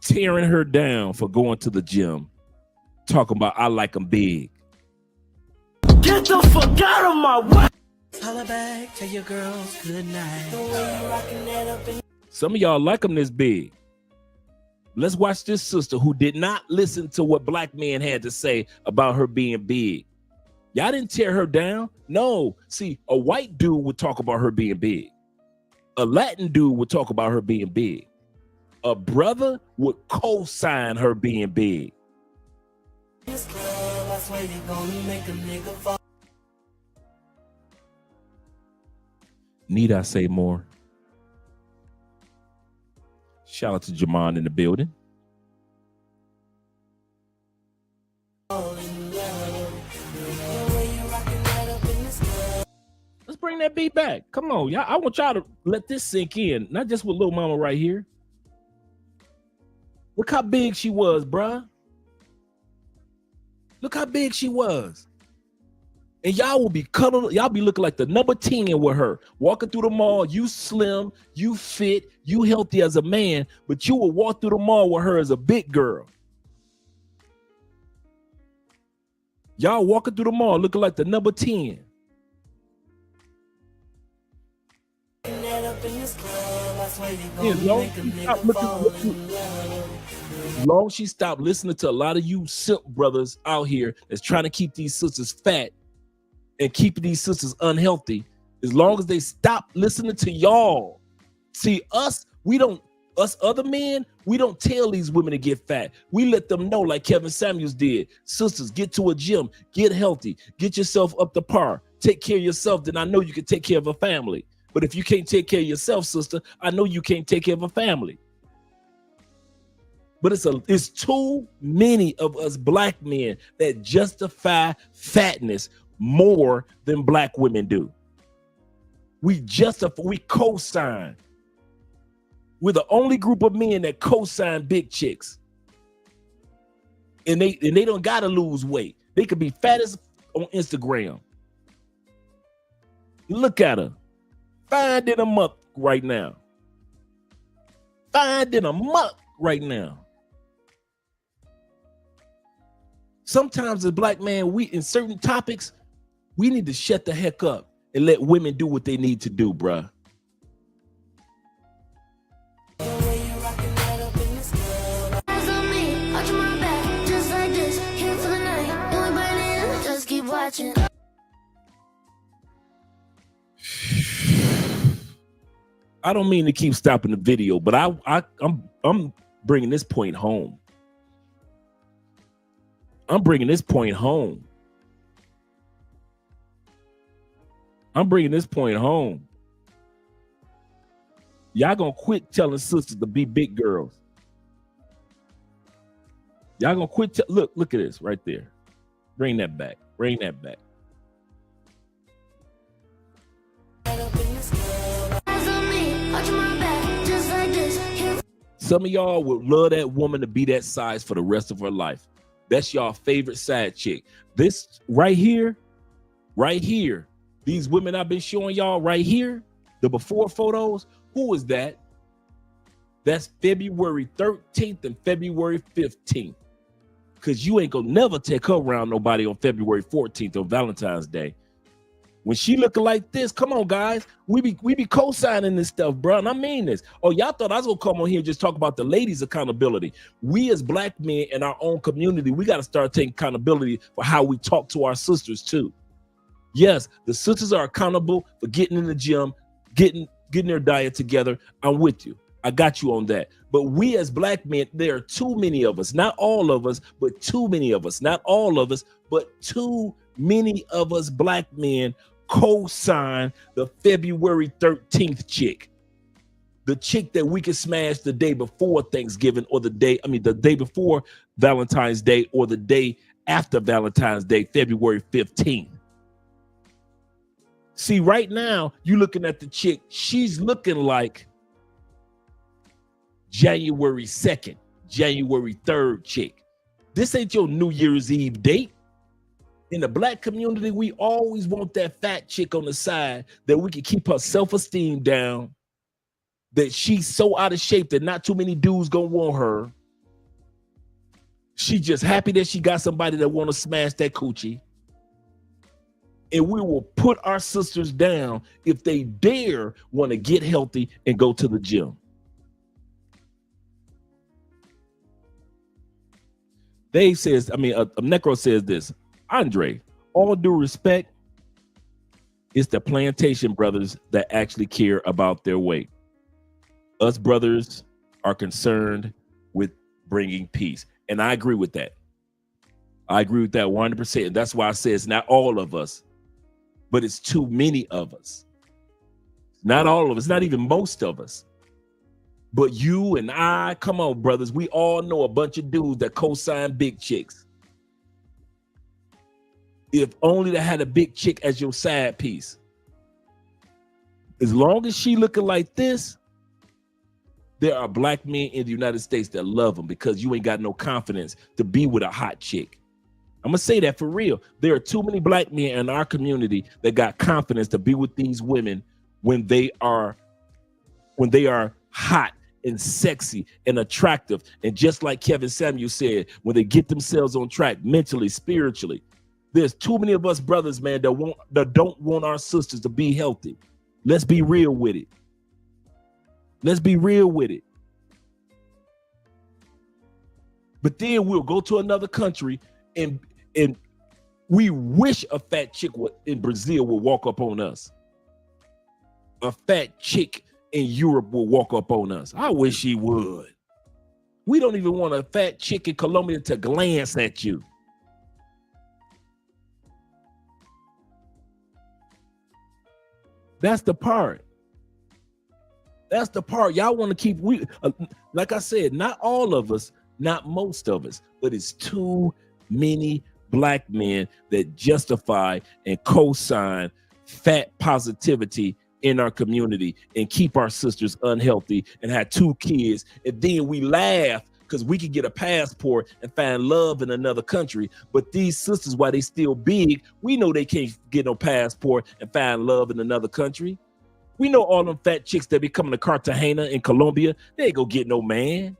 S3: tearing her down for going to the gym, talking about I like them big.
S14: Get the fuck out of my way.
S1: Holla back, tell your girls good night. The way you rocking that up in
S3: Some of y'all like them this big. Let's watch this sister who did not listen to what black men had to say about her being big. Y'all didn't tear her down. No. See, a white dude would talk about her being big. A Latin dude would talk about her being big. A brother would co-sign her being big.
S1: this club, I swear they gonna make a nigga fall.
S3: Need I say more? Shout out to Jamon in the building. Let's bring that beat back. Come on, y'all. I want y'all to let this sink in, not just with Lil Mama right here. Look how big she was, bruh. Look how big she was. And y'all will be cuddled. Y'all be looking like the number 10 with her. Walking through the mall, you slim, you fit, you healthy as a man, but you will walk through the mall with her as a big girl. Y'all walking through the mall looking like the number 10. As long as she stopped listening to a lot of you simp brothers out here that's trying to keep these sisters fat and keeping these sisters unhealthy, as long as they stop listening to y'all. See, us other men, we don't tell these women to get fat. We let them know, like Kevin Samuels did. Sisters, get to a gym, get healthy, get yourself up to par, take care of yourself, then I know you can take care of a family. But if you can't take care of yourself, sister, I know you can't take care of a family. But it's too many of us black men that justify fatness more than black women do. We co-sign. We're the only group of men that co-sign big chicks. And they don't gotta lose weight. They could be fat as on Instagram. You look at her. Fine in a month right now. Fine in a month right now. Sometimes as black man, we in certain topics, we need to shut the heck up and let women do what they need to do, bruh. I don't mean to keep stopping the video, but I'm bringing this point home. I'm bringing this point home. I'm bringing this point home. Y'all gonna quit telling sisters to be big girls. Y'all gonna quit. Look at this right there. Bring that back. Bring that back. Some of y'all would love that woman to be that size for the rest of her life. That's y'all favorite side chick. This right here, these women I've been showing y'all right here, the before photos, who is that? That's February 13th and February 15th. Because you ain't gonna never take her around nobody on February 14th on Valentine's Day. When she looking like this, come on, guys. We be co-signing this stuff, bro. And I mean this. Oh, y'all thought I was gonna come on here and just talk about the ladies' accountability. We as black men in our own community, we got to start taking accountability for how we talk to our sisters too. Yes, the sisters are accountable for getting in the gym, getting their diet together. I'm with you. I got you on that. But we as black men, there are too many of us, not all of us, but too many of us, not all of us, but too many of us black men co-sign the February 13th chick. The chick that we can smash the day before Thanksgiving or the day before Valentine's Day or the day after Valentine's Day, February 15th. See, right now, you looking at the chick, she's looking like January 2nd, January 3rd chick. This ain't your New Year's Eve date. In the black community, we always want that fat chick on the side that we can keep her self-esteem down, that she's so out of shape that not too many dudes gonna want her. She just happy that she got somebody that want to smash that coochie. And we will put our sisters down if they dare want to get healthy and go to the gym. Dave says, Necro says this, Andre, all due respect, it's the plantation brothers that actually care about their weight. Us brothers are concerned with bringing peace. And I agree with that. I agree with that 100%. And that's why I say it's not all of us, but it's too many of us. Not all of us, not even most of us. But you and I, come on, brothers, we all know a bunch of dudes that co-sign big chicks. If only they had a big chick as your side piece. As long as she looking like this, there are black men in the United States that love them because you ain't got no confidence to be with a hot chick. I'm gonna say that for real. There are too many black men in our community that got confidence to be with these women when they are hot and sexy and attractive. And just like Kevin Samuel said, when they get themselves on track mentally, spiritually, there's too many of us brothers, man, that don't want our sisters to be healthy. Let's be real with it. Let's be real with it. But then we'll go to another country and we wish a fat chick in Brazil would walk up on us. A fat chick in Europe will walk up on us. I wish she would. We don't even want a fat chick in Colombia to glance at you. That's the part. That's the part. Y'all want to keep, like I said, not all of us, not most of us, but it's too many black men that justify and co-sign fat positivity in our community and keep our sisters unhealthy and have 2 kids. And then we laugh because we can get a passport and find love in another country. But these sisters, while they still big, we know they can't get no passport and find love in another country. We know all them fat chicks that be coming to Cartagena in Colombia, they ain't gonna get no man.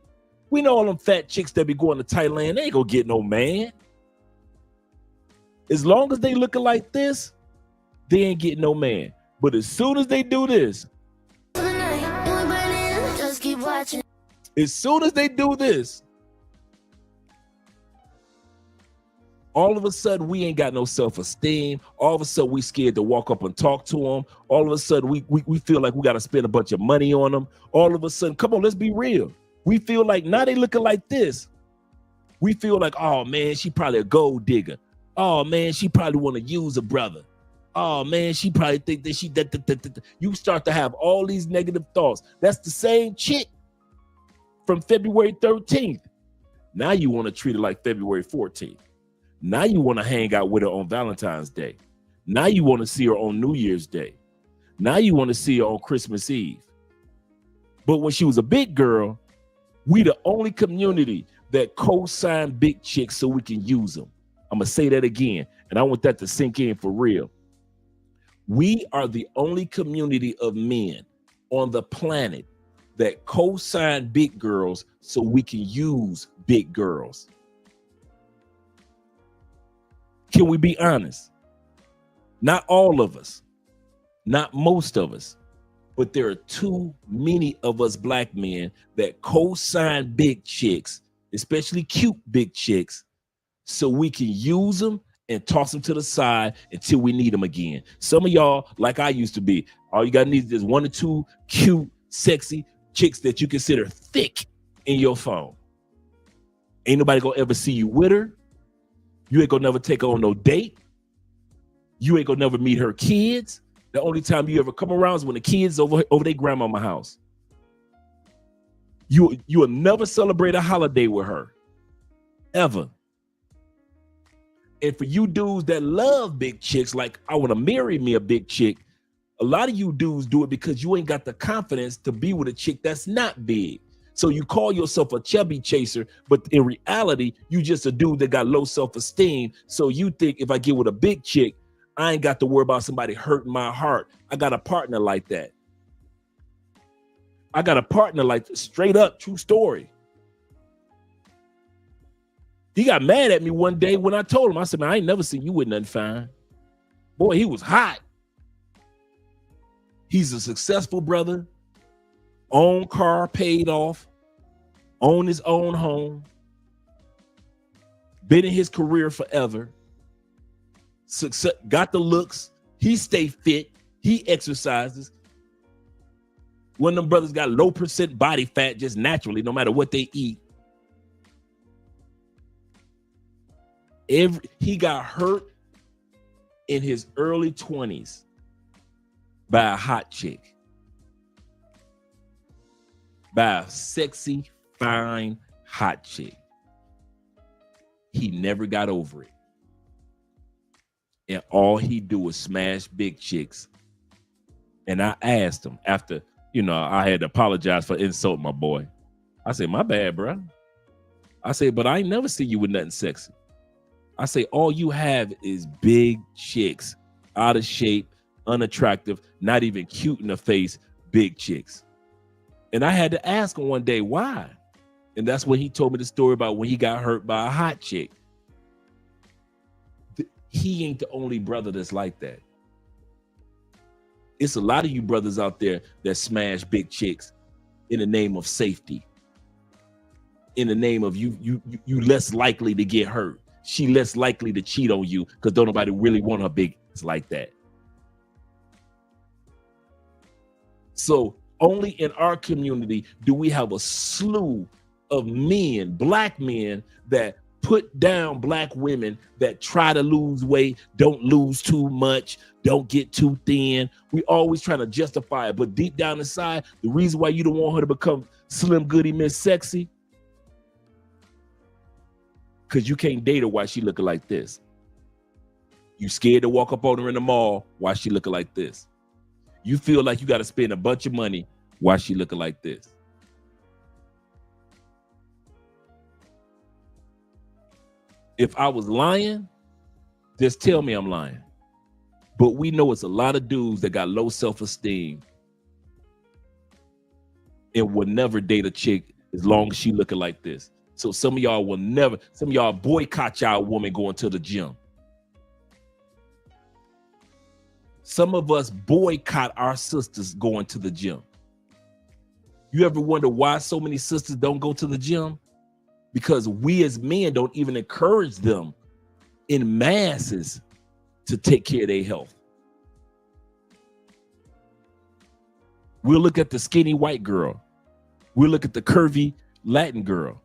S3: We know all them fat chicks that be going to Thailand, they ain't gonna get no man. As long as they looking like this, they ain't getting no man. But as soon as they do this, as soon as they do this, all of a sudden we ain't got no self-esteem. All of a sudden we scared to walk up and talk to them. All of a sudden we feel like we got to spend a bunch of money on them. All of a sudden, come on, let's be real. We feel like now they looking like this. We feel like, oh man, she probably a gold digger. Oh man, she probably want to use a brother. Oh man, she probably think that she You start to have all these negative thoughts. That's the same chick from February 13th. Now you want to treat her like February 14th. Now you want to hang out with her on Valentine's Day. Now you want to see her on New Year's Day. Now you want to see her on Christmas Eve. But when she was a big girl, we the only community that co-signed big chicks so we can use them. I'm going to say that again, and I want that to sink in for real. We are the only community of men on the planet that co-sign big girls so we can use big girls. Can we be honest? Not all of us, not most of us, but there are too many of us black men that co-sign big chicks, especially cute big chicks, so we can use them and toss them to the side until we need them again. Some of y'all, like I used to be, all you gotta need is 1 or 2 cute, sexy chicks that you consider thick in your phone. Ain't nobody gonna ever see you with her. You ain't gonna never take her on no date. You ain't gonna never meet her kids. The only time you ever come around is when the kids over their grandmama's house. You will never celebrate a holiday with her, ever. And for you dudes that love big chicks, like I want to marry me a big chick, a lot of you dudes do it because you ain't got the confidence to be with a chick that's not big. So you call yourself a chubby chaser, but in reality, you just a dude that got low self-esteem. So you think if I get with a big chick, I ain't got to worry about somebody hurting my heart. I got a partner like that. I got a partner like that, straight up, true story. He got mad at me one day when I told him, I said, man, I ain't never seen you with nothing fine. Boy, he was hot. He's a successful brother, own car paid off, own his own home, been in his career forever, success, got the looks, he stay fit, he exercises. One of them brothers got low percent body fat just naturally, no matter what they eat. He got hurt in his early 20s by a hot chick, by a sexy, fine, hot chick. He never got over it. And all he do was smash big chicks. And I asked him after, I had to apologize for insulting my boy. I said, my bad, bro. I said, but I ain't never see you with nothing sexy. I say, all you have is big chicks, out of shape, unattractive, not even cute in the face, big chicks. And I had to ask him one day, why? And that's when he told me the story about when he got hurt by a hot chick. He ain't the only brother that's like that. It's a lot of you brothers out there that smash big chicks in the name of safety. In the name of you less likely to get hurt. She less likely to cheat on you because don't nobody really want her big like that. So only in our community do we have a slew of men, black men, that put down black women that try to lose weight, don't lose too much, don't get too thin. We always trying to justify it. But deep down inside, the reason why you don't want her to become Slim Goody Miss Sexy, because you can't date her while she looking like this. You scared to walk up on her in the mall while she looking like this. You feel like you got to spend a bunch of money while she looking like this. If I was lying, just tell me I'm lying. But we know it's a lot of dudes that got low self-esteem and will never date a chick as long as she looking like this. So some of y'all boycott y'all woman going to the gym. Some of us boycott our sisters going to the gym. You ever wonder why so many sisters don't go to the gym? Because we as men don't even encourage them in masses to take care of their health. We'll look at the skinny white girl. We'll look at the curvy Latin girl.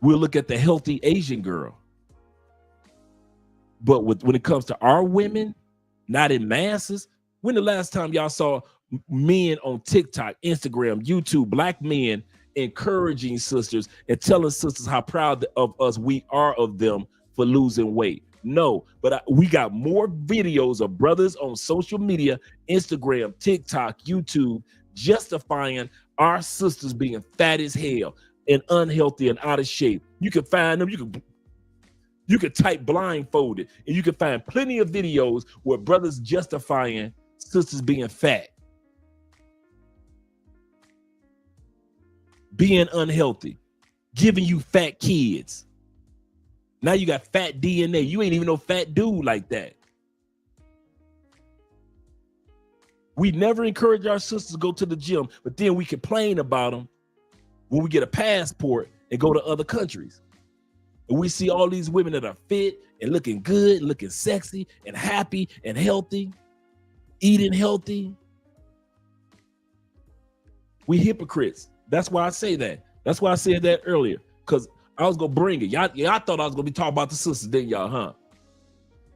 S3: We'll look at the healthy Asian girl. But when it comes to our women, not in masses, when the last time y'all saw men on TikTok, Instagram, YouTube, black men encouraging sisters and telling sisters how proud of us we are of them for losing weight? No, but we got more videos of brothers on social media, Instagram, TikTok, YouTube, justifying our sisters being fat as hell and unhealthy and out of shape. You can find them. You can type blindfolded and you can find plenty of videos where brothers justifying sisters being fat, being unhealthy, giving you fat kids. Now you got fat DNA. You ain't even no fat dude like that. We never encourage our sisters to go to the gym, but then we complain about them when we get a passport and go to other countries. And we see all these women that are fit and looking good, looking sexy and happy and healthy, eating healthy. We hypocrites. That's why I say that. That's why I said that earlier, because I was going to bring it. Y'all thought I was going to be talking about the sisters, didn't y'all, huh?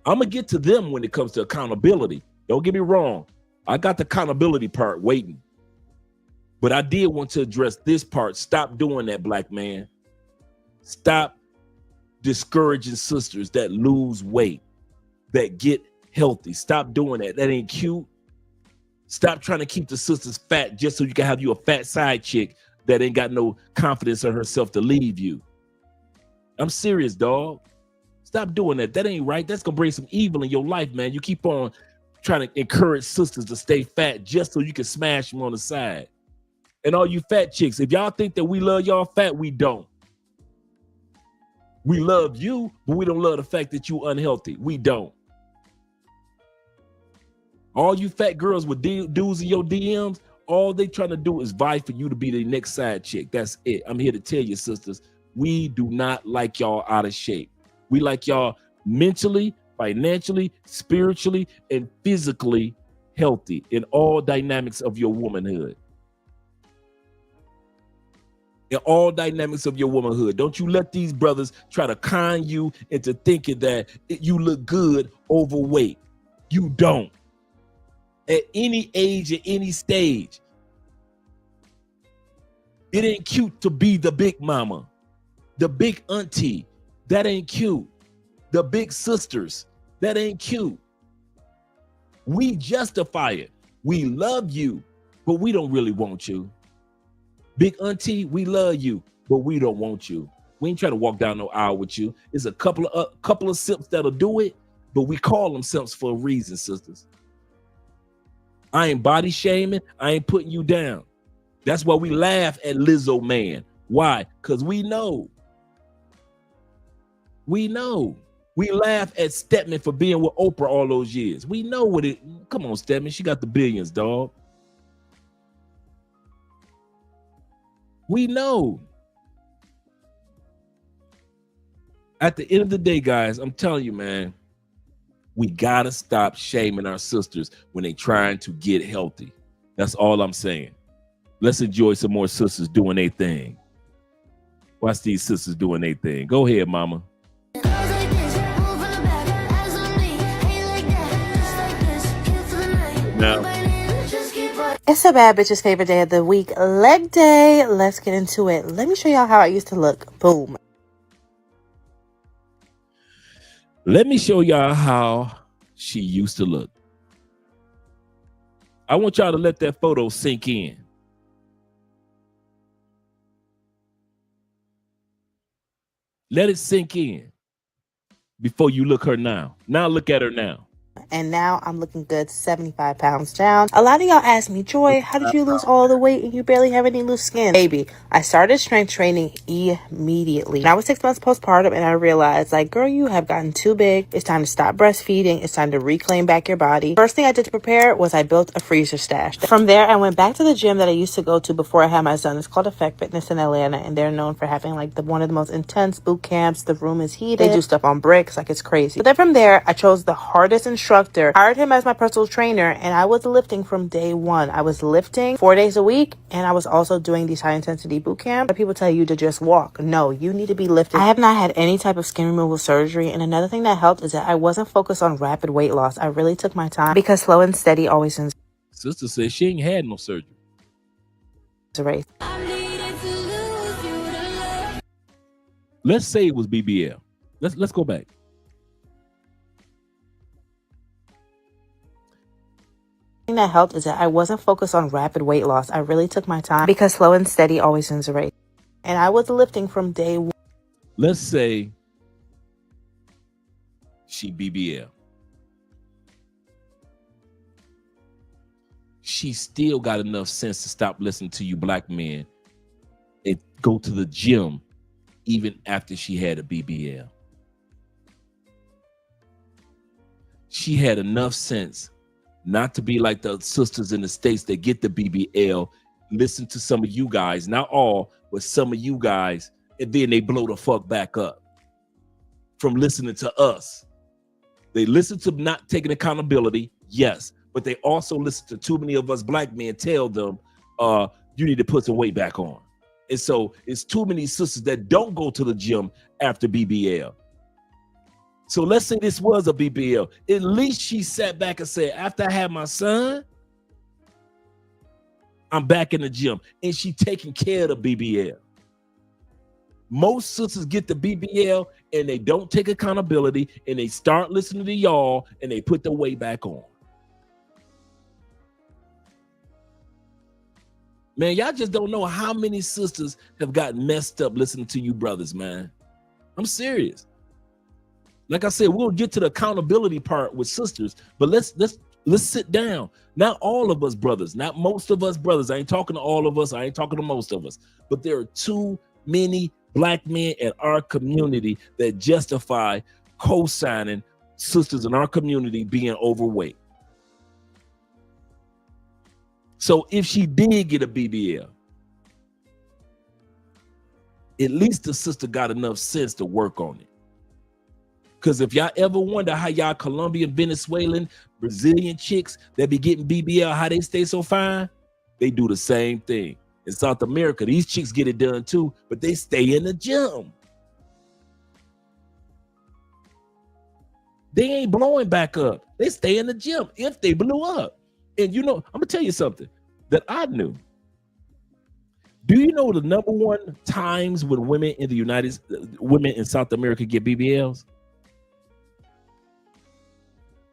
S3: I'm going to get to them when it comes to accountability. Don't get me wrong. I got the accountability part waiting. But I did want to address this part. Stop doing that, black man. Stop discouraging sisters that lose weight, that get healthy. Stop doing that. That ain't cute. Stop trying to keep the sisters fat just so you can have you a fat side chick that ain't got no confidence in herself to leave you. I'm serious, dog. Stop doing that. That ain't right. That's gonna bring some evil in your life, man. You keep on trying to encourage sisters to stay fat just so you can smash them on the side. And all you fat chicks, if y'all think that we love y'all fat, we don't. We love you, but we don't love the fact that you unhealthy. We don't. All you fat girls with dudes in your DMs, all they trying to do is vie for you to be the next side chick. That's it. I'm here to tell you, sisters, we do not like y'all out of shape. We like y'all mentally, financially, spiritually, and physically healthy in all dynamics of your womanhood. In all dynamics of your womanhood. Don't you let these brothers try to con you into thinking that you look good overweight. You don't. At any age, at any stage. It ain't cute to be the big mama, the big auntie. That ain't cute. The big sisters. That ain't cute. We justify it. We love you, but we don't really want you. Big auntie, we love you, but we don't want you. We ain't trying to walk down no aisle with you. It's a couple of simps that'll do it, but we call them simps for a reason, sisters. I ain't body shaming. I ain't putting you down. That's why we laugh at Lizzo man. Why? Because we know. We know. We laugh at Stedman for being with Oprah all those years. We know what it. Come on, Stedman. She got the billions, dog. We know. At the end of the day, guys, I'm telling you, man, we gotta stop shaming our sisters when they trying to get healthy. That's all I'm saying. Let's enjoy some more sisters doing their thing. Watch these sisters doing their thing. Go ahead, mama. Now,
S15: it's a bad bitch's favorite day of the week, leg day. Let's get into it. Let me show y'all how I used to look. Boom.
S3: let me show y'all how she used to look. I want y'all to let that photo sink in. Let it sink in before you look her now. Now look at her now.
S15: And now I'm looking good, 75 pounds down. A lot of y'all ask me, Joy, how did you lose all the weight and you barely have any loose skin? Baby, I started strength training immediately. And I was 6 months postpartum and I realized, like, girl, you have gotten too big. It's time to stop breastfeeding. It's time to reclaim back your body. First thing I did to prepare was I built a freezer stash. From there, I went back to the gym that I used to go to before I had my son. It's called Effect Fitness in Atlanta, and they're known for having like one of the most intense boot camps. The room is heated. They do stuff on bricks, like it's crazy. But then from there, I chose the hardest instructor, hired him as my personal trainer, and I was lifting from day one. I was lifting 4 days a week, and I was also doing these high intensity boot camps. People tell you to just walk. No, you need to be lifting. I have not had any type of skin removal surgery, and another thing that helped is that I wasn't focused on rapid weight loss. I really took my time because slow and steady always wins.
S3: Sister says she ain't had no surgery.
S15: Race.
S3: Let's say it was BBL. Let's go back.
S15: Thing that helped is that I wasn't focused on rapid weight loss. I really took my time because slow and steady always wins a race. And I was lifting from day one.
S3: Let's say she BBL. She still got enough sense to stop listening to you black men and go to the gym even after she had a BBL. She had enough sense not to be like the sisters in the States that get the BBL, listen to some of you guys, not all, but some of you guys, and then they blow the fuck back up from listening to us. They listen to not taking accountability, yes, but they also listen to too many of us black men tell them, you need to put some weight back on. And so it's too many sisters that don't go to the gym after BBL. So let's say this was a BBL. At least she sat back and said, after I had my son, I'm back in the gym. And she taking care of the BBL. Most sisters get the BBL and they don't take accountability and they start listening to y'all and they put the weight back on. Man, y'all just don't know how many sisters have gotten messed up listening to you brothers, man. I'm serious. Like I said, we'll get to the accountability part with sisters, but let's sit down. Not all of us brothers, not most of us brothers. I ain't talking to all of us. I ain't talking to most of us. But there are too many black men in our community that justify co-signing sisters in our community being overweight. So if she did get a BBL, at least the sister got enough sense to work on it. Because if y'all ever wonder how y'all Colombian, Venezuelan, Brazilian chicks that be getting BBL, how they stay so fine, they do the same thing. In South America, these chicks get it done too, but they stay in the gym. They ain't blowing back up. They stay in the gym if they blew up. And you know, I'm gonna tell you something that I knew. Do you know the number one times when women in South America get BBLs?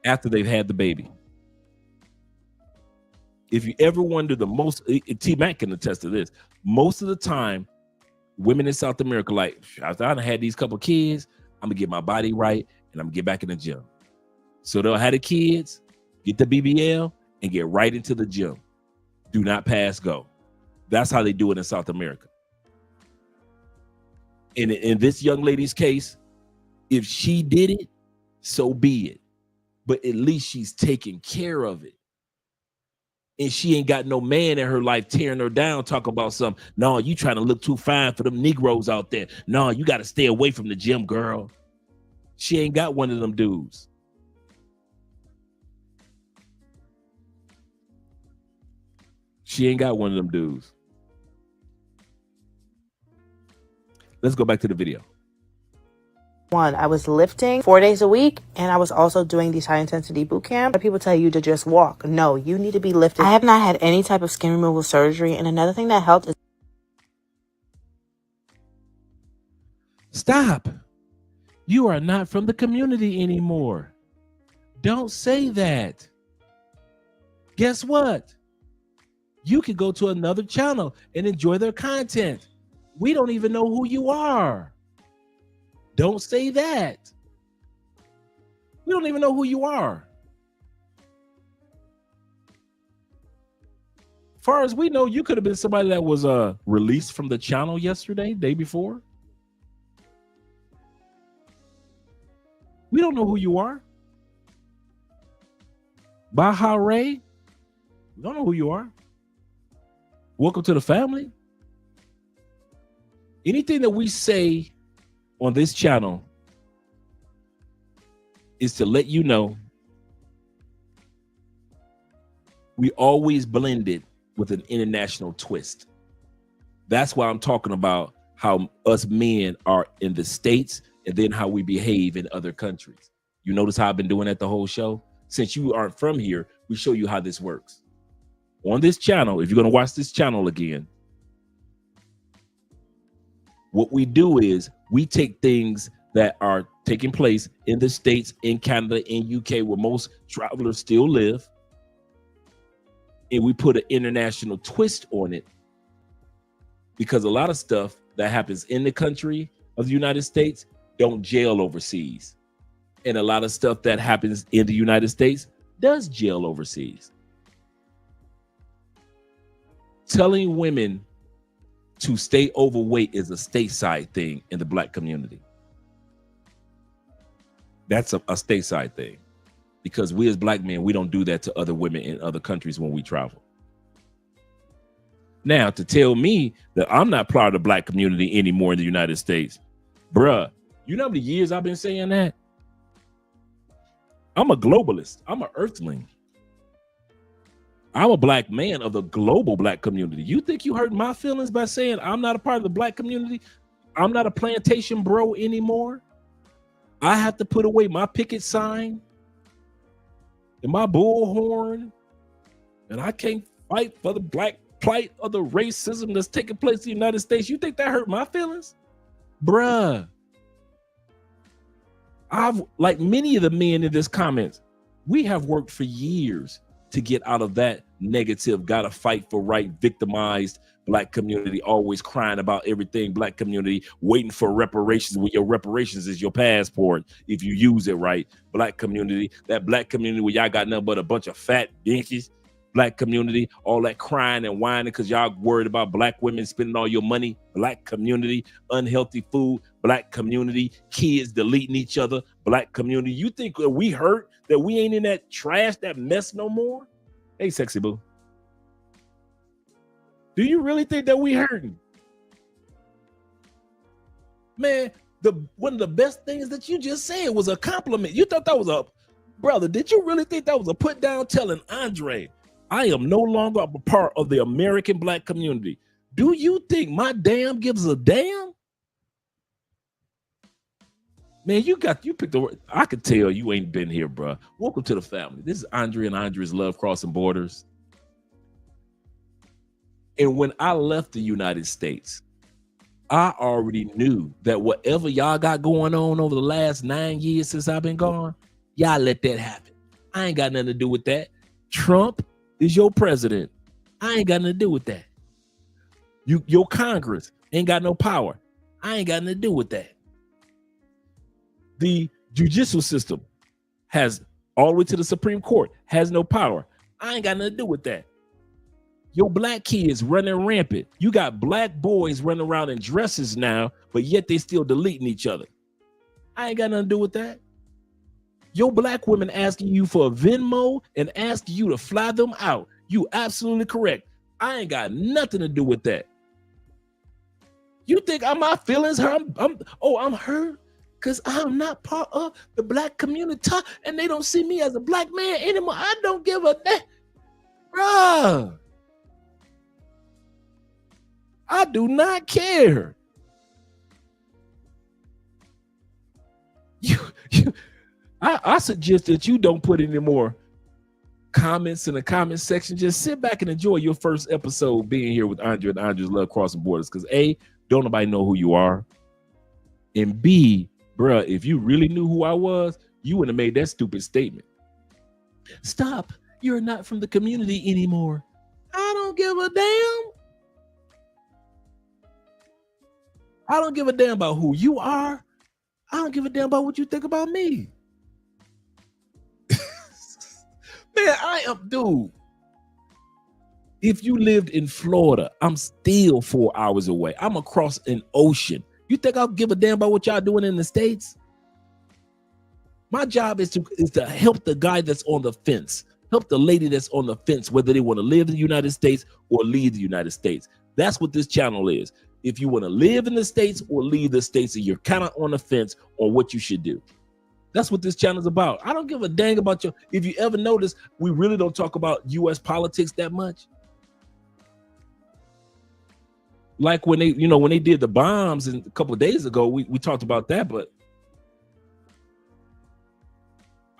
S3: After they've had the baby. If you ever wonder T-Mac can attest to this, most of the time, women in South America, like, after I had these couple kids, I'm gonna get my body right and I'm gonna get back in the gym. So they'll have the kids, get the BBL, and get right into the gym. Do not pass go. That's how they do it in South America. In this young lady's case, if she did it, so be it. But at least she's taking care of it. And she ain't got no man in her life tearing her down, talking about something. No, you trying to look too fine for them Negroes out there. No, you got to stay away from the gym, girl. She ain't got one of them dudes. She ain't got one of them dudes. Let's go back to the video.
S15: I was lifting 4 days a week, and I was also doing these high intensity boot camp. People tell you to just walk. No, you need to be lifted. I have not had any type of skin removal surgery, and another thing that helped is
S3: stop. You are not from the community anymore. Don't say that. Guess what? You can go to another channel and enjoy their content. We don't even know who you are. Don't say that. We don't even know who you are. Far as we know, you could have been somebody that was released from the channel yesterday, day before. We don't know who you are. Baha Ray, we don't know who you are. Welcome to the family. Anything that we say on this channel is to let you know we always blend it with an international twist. That's why I'm talking about how us men are in the States and then how we behave in other countries. You notice how I've been doing that the whole show? Since you aren't from here, we show you how this works. On this channel, if you're going to watch this channel again, what we do is we take things that are taking place in the States, in Canada, in UK, where most travelers still live, and we put an international twist on it, because a lot of stuff that happens in the country of the United States don't jail overseas. And a lot of stuff that happens in the United States does jail overseas. Telling women to stay overweight is a stateside thing in the Black community. That's a stateside thing, because we as Black men, we don't do that to other women in other countries when we travel. Now, to tell me that I'm not part of the Black community anymore in the United States, bruh, you know how many years I've been saying that? I'm a globalist. I'm an earthling. I'm a Black man of the global Black community. You think you hurt my feelings by saying I'm not a part of the Black community? I'm not a plantation bro anymore. I have to put away my picket sign and my bullhorn, and I can't fight for the Black plight of the racism that's taking place in the United States. You think that hurt my feelings? Bruh. I've, like many of the men in this comments, we have worked for years to get out of that negative, gotta fight for right, victimized Black community, always crying about everything Black community, waiting for reparations when your reparations is your passport if you use it right. Black community, that Black community where y'all got nothing but a bunch of fat dinkies. Black community, all that crying and whining because y'all worried about Black women spending all your money. Black community, unhealthy food. Black community, kids deleting each other. Black community, you think that we hurt that we ain't in that trash, that mess no more? Hey, sexy boo. Do you really think that we hurting? Man, one of the best things that you just said was a compliment. You thought that was a brother. Did you really think that was a put down telling Andre, I am no longer a part of the American Black community? Do you think my damn gives a damn? Man, you picked the word. I could tell you ain't been here, bro. Welcome to the family. This is Andre and Andre's Love Crossing Borders. And when I left the United States, I already knew that whatever y'all got going on over the last 9 years since I've been gone, y'all let that happen. I ain't got nothing to do with that. Trump is your president. I ain't got nothing to do with that. Your Congress ain't got no power. I ain't got nothing to do with that. The judicial system has all the way to the Supreme Court, has no power. I ain't got nothing to do with that. Your Black kids running rampant. You got Black boys running around in dresses now, but yet they still deleting each other. I ain't got nothing to do with that. Your Black women asking you for a Venmo and asking you to fly them out. You absolutely correct. I ain't got nothing to do with that. You think my feelings hurt? I'm hurt because I'm not part of the Black community and they don't see me as a Black man anymore. I don't give a damn. Bruh. I do not care. I suggest that you don't put any more comments in the comment section. Just sit back and enjoy your first episode being here with Andre and Andre's Love Crossing Borders. Because A, don't nobody know who you are. And B, bruh, if you really knew who I was, you wouldn't have made that stupid statement. Stop. You're not from the community anymore. I don't give a damn. I don't give a damn about who you are. I don't give a damn about what you think about me. Man, dude. If you lived in Florida, I'm still 4 hours away. I'm across an ocean. You think I'll give a damn about what y'all doing in the States? My job is to help the guy that's on the fence, help the lady that's on the fence, whether they want to live in the United States or leave the United States. That's what this channel is. If you want to live in the States or leave the States, and you're kind of on the fence on what you should do. That's what this channel is about. I don't give a dang about you. If you ever notice, we really don't talk about U.S. politics that much. Like when they did the bombs a couple of days ago, we talked about that, but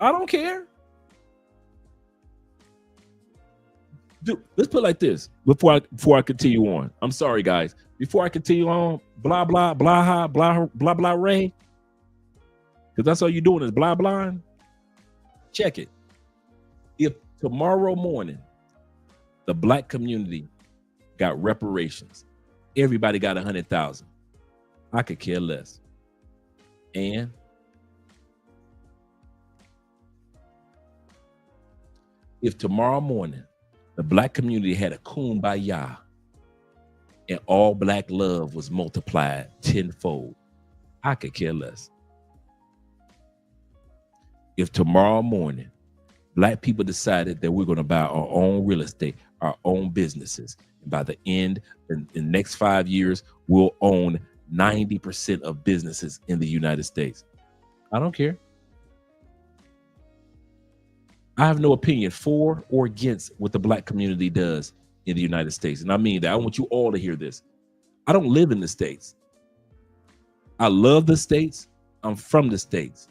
S3: I don't care. Dude, let's put it like this before I continue on. I'm sorry, guys. Before I continue on, blah blah blah blah blah blah Ray, because that's all you're doing is blah blah. Check it. If tomorrow morning the Black community got reparations, everybody got 100,000, I could care less. And if tomorrow morning the Black community had a kumbaya and all Black love was multiplied tenfold, I could care less. If tomorrow morning Black people decided that we're going to buy our own real estate, our own businesses, and by the end, in the next 5 years, we'll own 90% of businesses in the United States, I don't care. I have no opinion for or against what the Black community does in the United States. And I mean that. I want you all to hear this. I don't live in the States. I love the States. I'm from the States.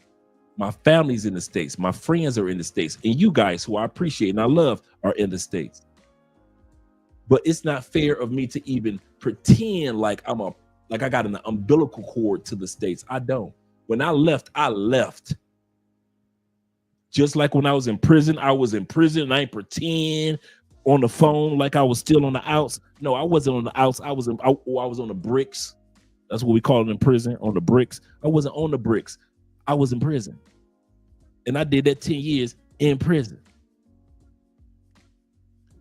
S3: My family's in the States. My friends are in the States. And you guys who I appreciate and I love are in the States. But it's not fair of me to even pretend like I got an umbilical cord to the States. I don't. When I left, I left. Just like when I was in prison and I ain't pretend on the phone like I was still on the outs. No, I wasn't on the outs. I was on the bricks. That's what we call it in prison, on the bricks. I wasn't on the bricks. I was in prison. And I did that 10 years in prison.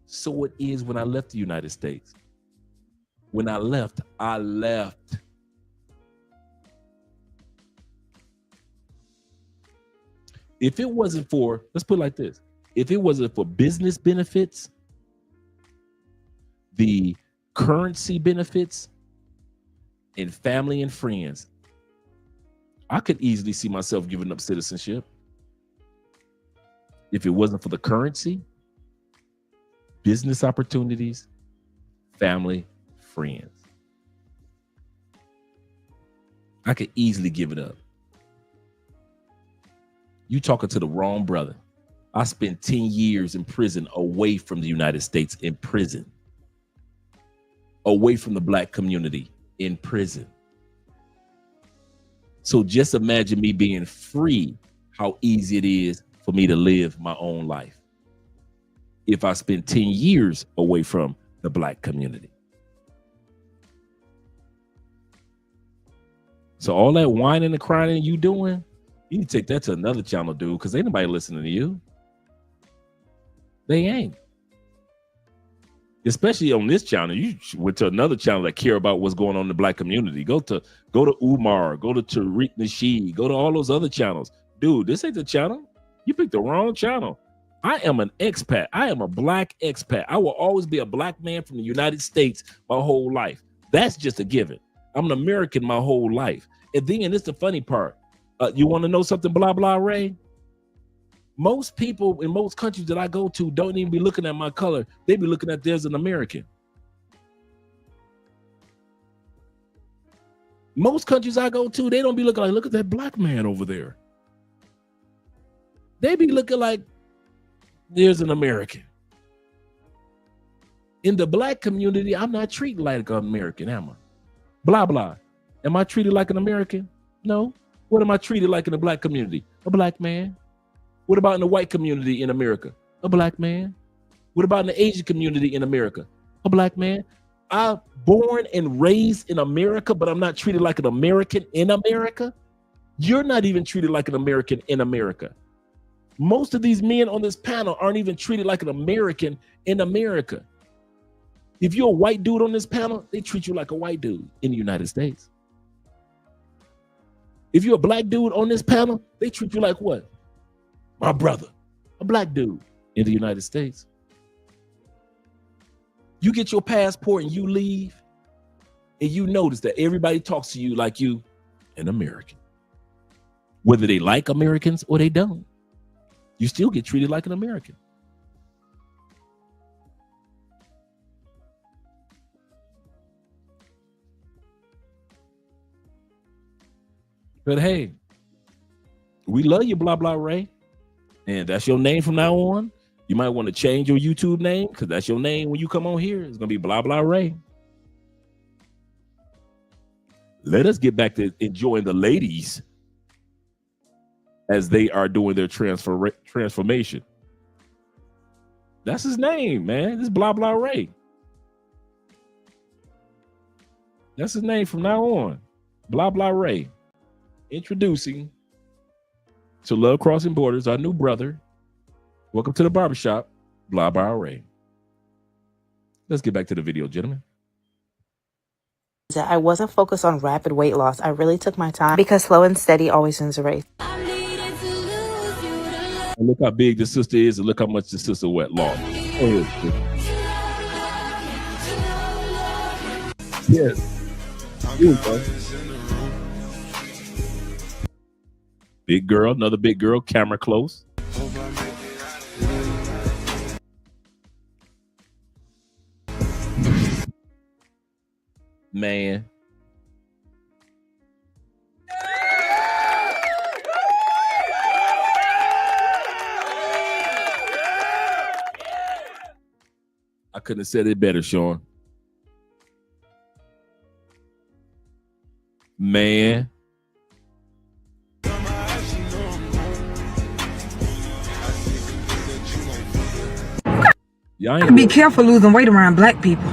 S3: So it is when I left the United States. When I left, I left. If it wasn't for, let's put it like this. If it wasn't for business benefits, the currency benefits, and family and friends, I could easily see myself giving up citizenship. If it wasn't for the currency, business opportunities, family, friends, I could easily give it up. You talking to the wrong brother. I spent 10 years in prison away from the United States, in prison. Away from the black community, in prison. So just imagine me being free, how easy it is for me to live my own life if I spend 10 years away from the black community. So all that whining and crying you doing, you need to take that to another channel, dude, because ain't nobody listening to you. They ain't. Especially on this channel. You went to another channel that care about what's going on in the black community. Go to Umar, go to Tariq Nasheed, go to all those other channels. Dude, this ain't the channel. You picked the wrong channel. I am an expat. I am a black expat. I will always be a black man from the United States my whole life. That's just a given. I'm an American my whole life. And then it's the funny part. You want to know something, blah, blah, Ray? Most people in most countries that I go to don't even be looking at my color. They be looking at there's an American. Most countries I go to, they don't be looking like, look at that black man over there. They be looking like there's an American. In the black community, I'm not treated like an American, am I? Blah, blah. Am I treated like an American? No. What am I treated like in the black community? A black man. What about in the white community in America? A black man. What about in the Asian community in America? A black man. I'm born and raised in America, but I'm not treated like an American in America. You're not even treated like an American in America. Most of these men on this panel aren't even treated like an American in America. If you're a white dude on this panel, they treat you like a white dude in the United States. If you're a black dude on this panel, they treat you like what? My brother, a black dude in the United States. You get your passport and you leave, and you notice that everybody talks to you like you an American. Whether they like Americans or they don't, you still get treated like an American. But hey, we love you, blah, blah, Ray. And that's your name from now on. You might want to change your YouTube name because that's your name when you come on here. It's going to be blah, blah, Ray. Let us get back to enjoying the ladies as they are doing their transformation. That's his name, man. This is blah, blah, Ray. That's his name from now on. Blah, blah, Ray. Introducing to Love Crossing Borders, our new brother. Welcome to the barbershop, blah, blah, Ray. Let's get back to the video, gentlemen.
S15: I wasn't focused on rapid weight loss. I really took my time because slow and steady always wins a race.
S3: And look how big the sister is, and look how much the sister lost. Oh, yes. Here we go. Big girl, another big girl, camera close. Man. I couldn't have said it better, Sean. Man. Y'all
S16: gotta be careful losing weight around black people.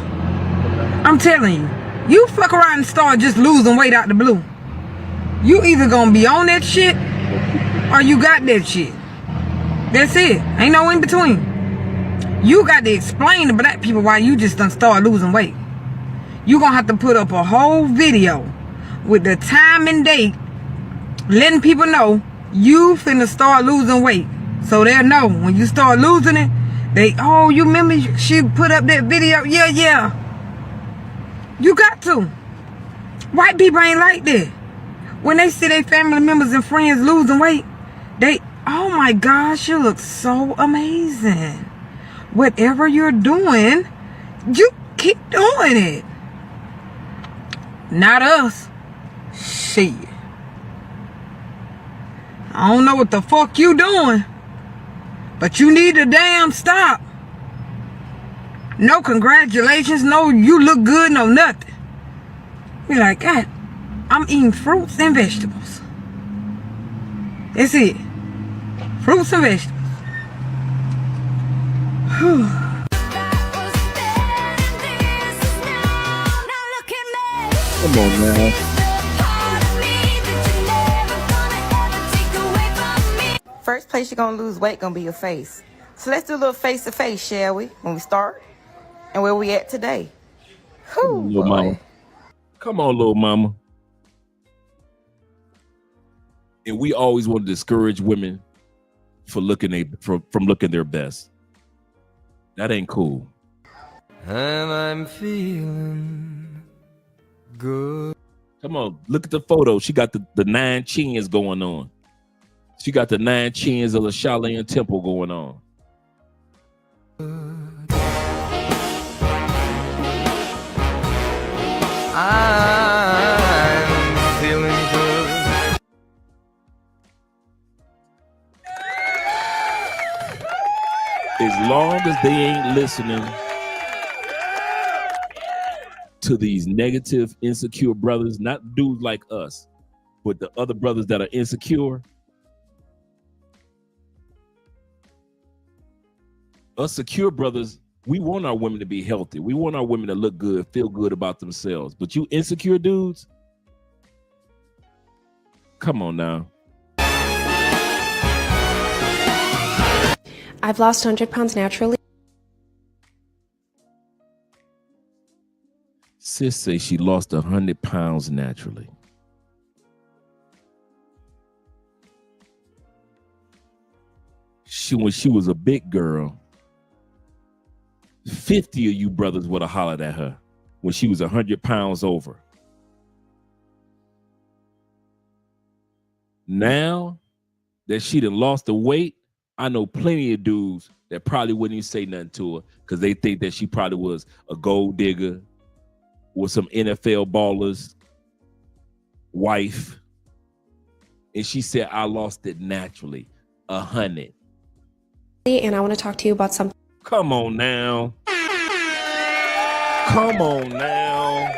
S16: I'm telling you, you fuck around and start just losing weight out the blue. You either gonna be on that shit or you got that shit. That's it. Ain't no in between. You got to explain to black people why you just done start losing weight. You gonna have to put up a whole video with the time and date, letting people know you finna start losing weight. So they'll know when you start losing it, oh, you remember she put up that video? Yeah. You got to. White people ain't like that. When they see their family members and friends losing weight, oh my gosh, you look so amazing. Whatever you're doing, you keep doing it. Not us. Shit. I don't know what the fuck you doing, but you need to damn stop. No congratulations, no you look good, no nothing. Be like, God, I'm eating fruits and vegetables. That's it. Fruits and vegetables. Whew.
S3: Come on now.
S11: First place you're gonna lose weight gonna be your face. So let's do a little face to face, shall we? When we start and where we at today.
S3: Come on, little mama. Come on, little mama. And we always want to discourage women from looking their best. That ain't cool.
S14: And I'm feeling good.
S3: Come on, look at the photo. She got the 9 chins going on. She got the 9 chins of the Shaolin temple going on.
S14: I'm feeling good.
S3: As long as they ain't listening to these negative, insecure brothers, not dudes like us, but the other brothers that are insecure, us secure brothers, we want our women to be healthy. We want our women to look good, feel good about themselves. But you insecure dudes, come on now.
S17: I've lost 100 pounds naturally.
S3: Sis say she lost 100 pounds naturally. When she was a big girl, 50 of you brothers would have hollered at her when she was 100 pounds over. Now that she done lost the weight, I know plenty of dudes that probably wouldn't even say nothing to her because they think that she probably was a gold digger with some NFL ballers' wife. And she said, I lost it naturally, 100.
S17: And I want to talk to you about something.
S3: Come on now. Come on now.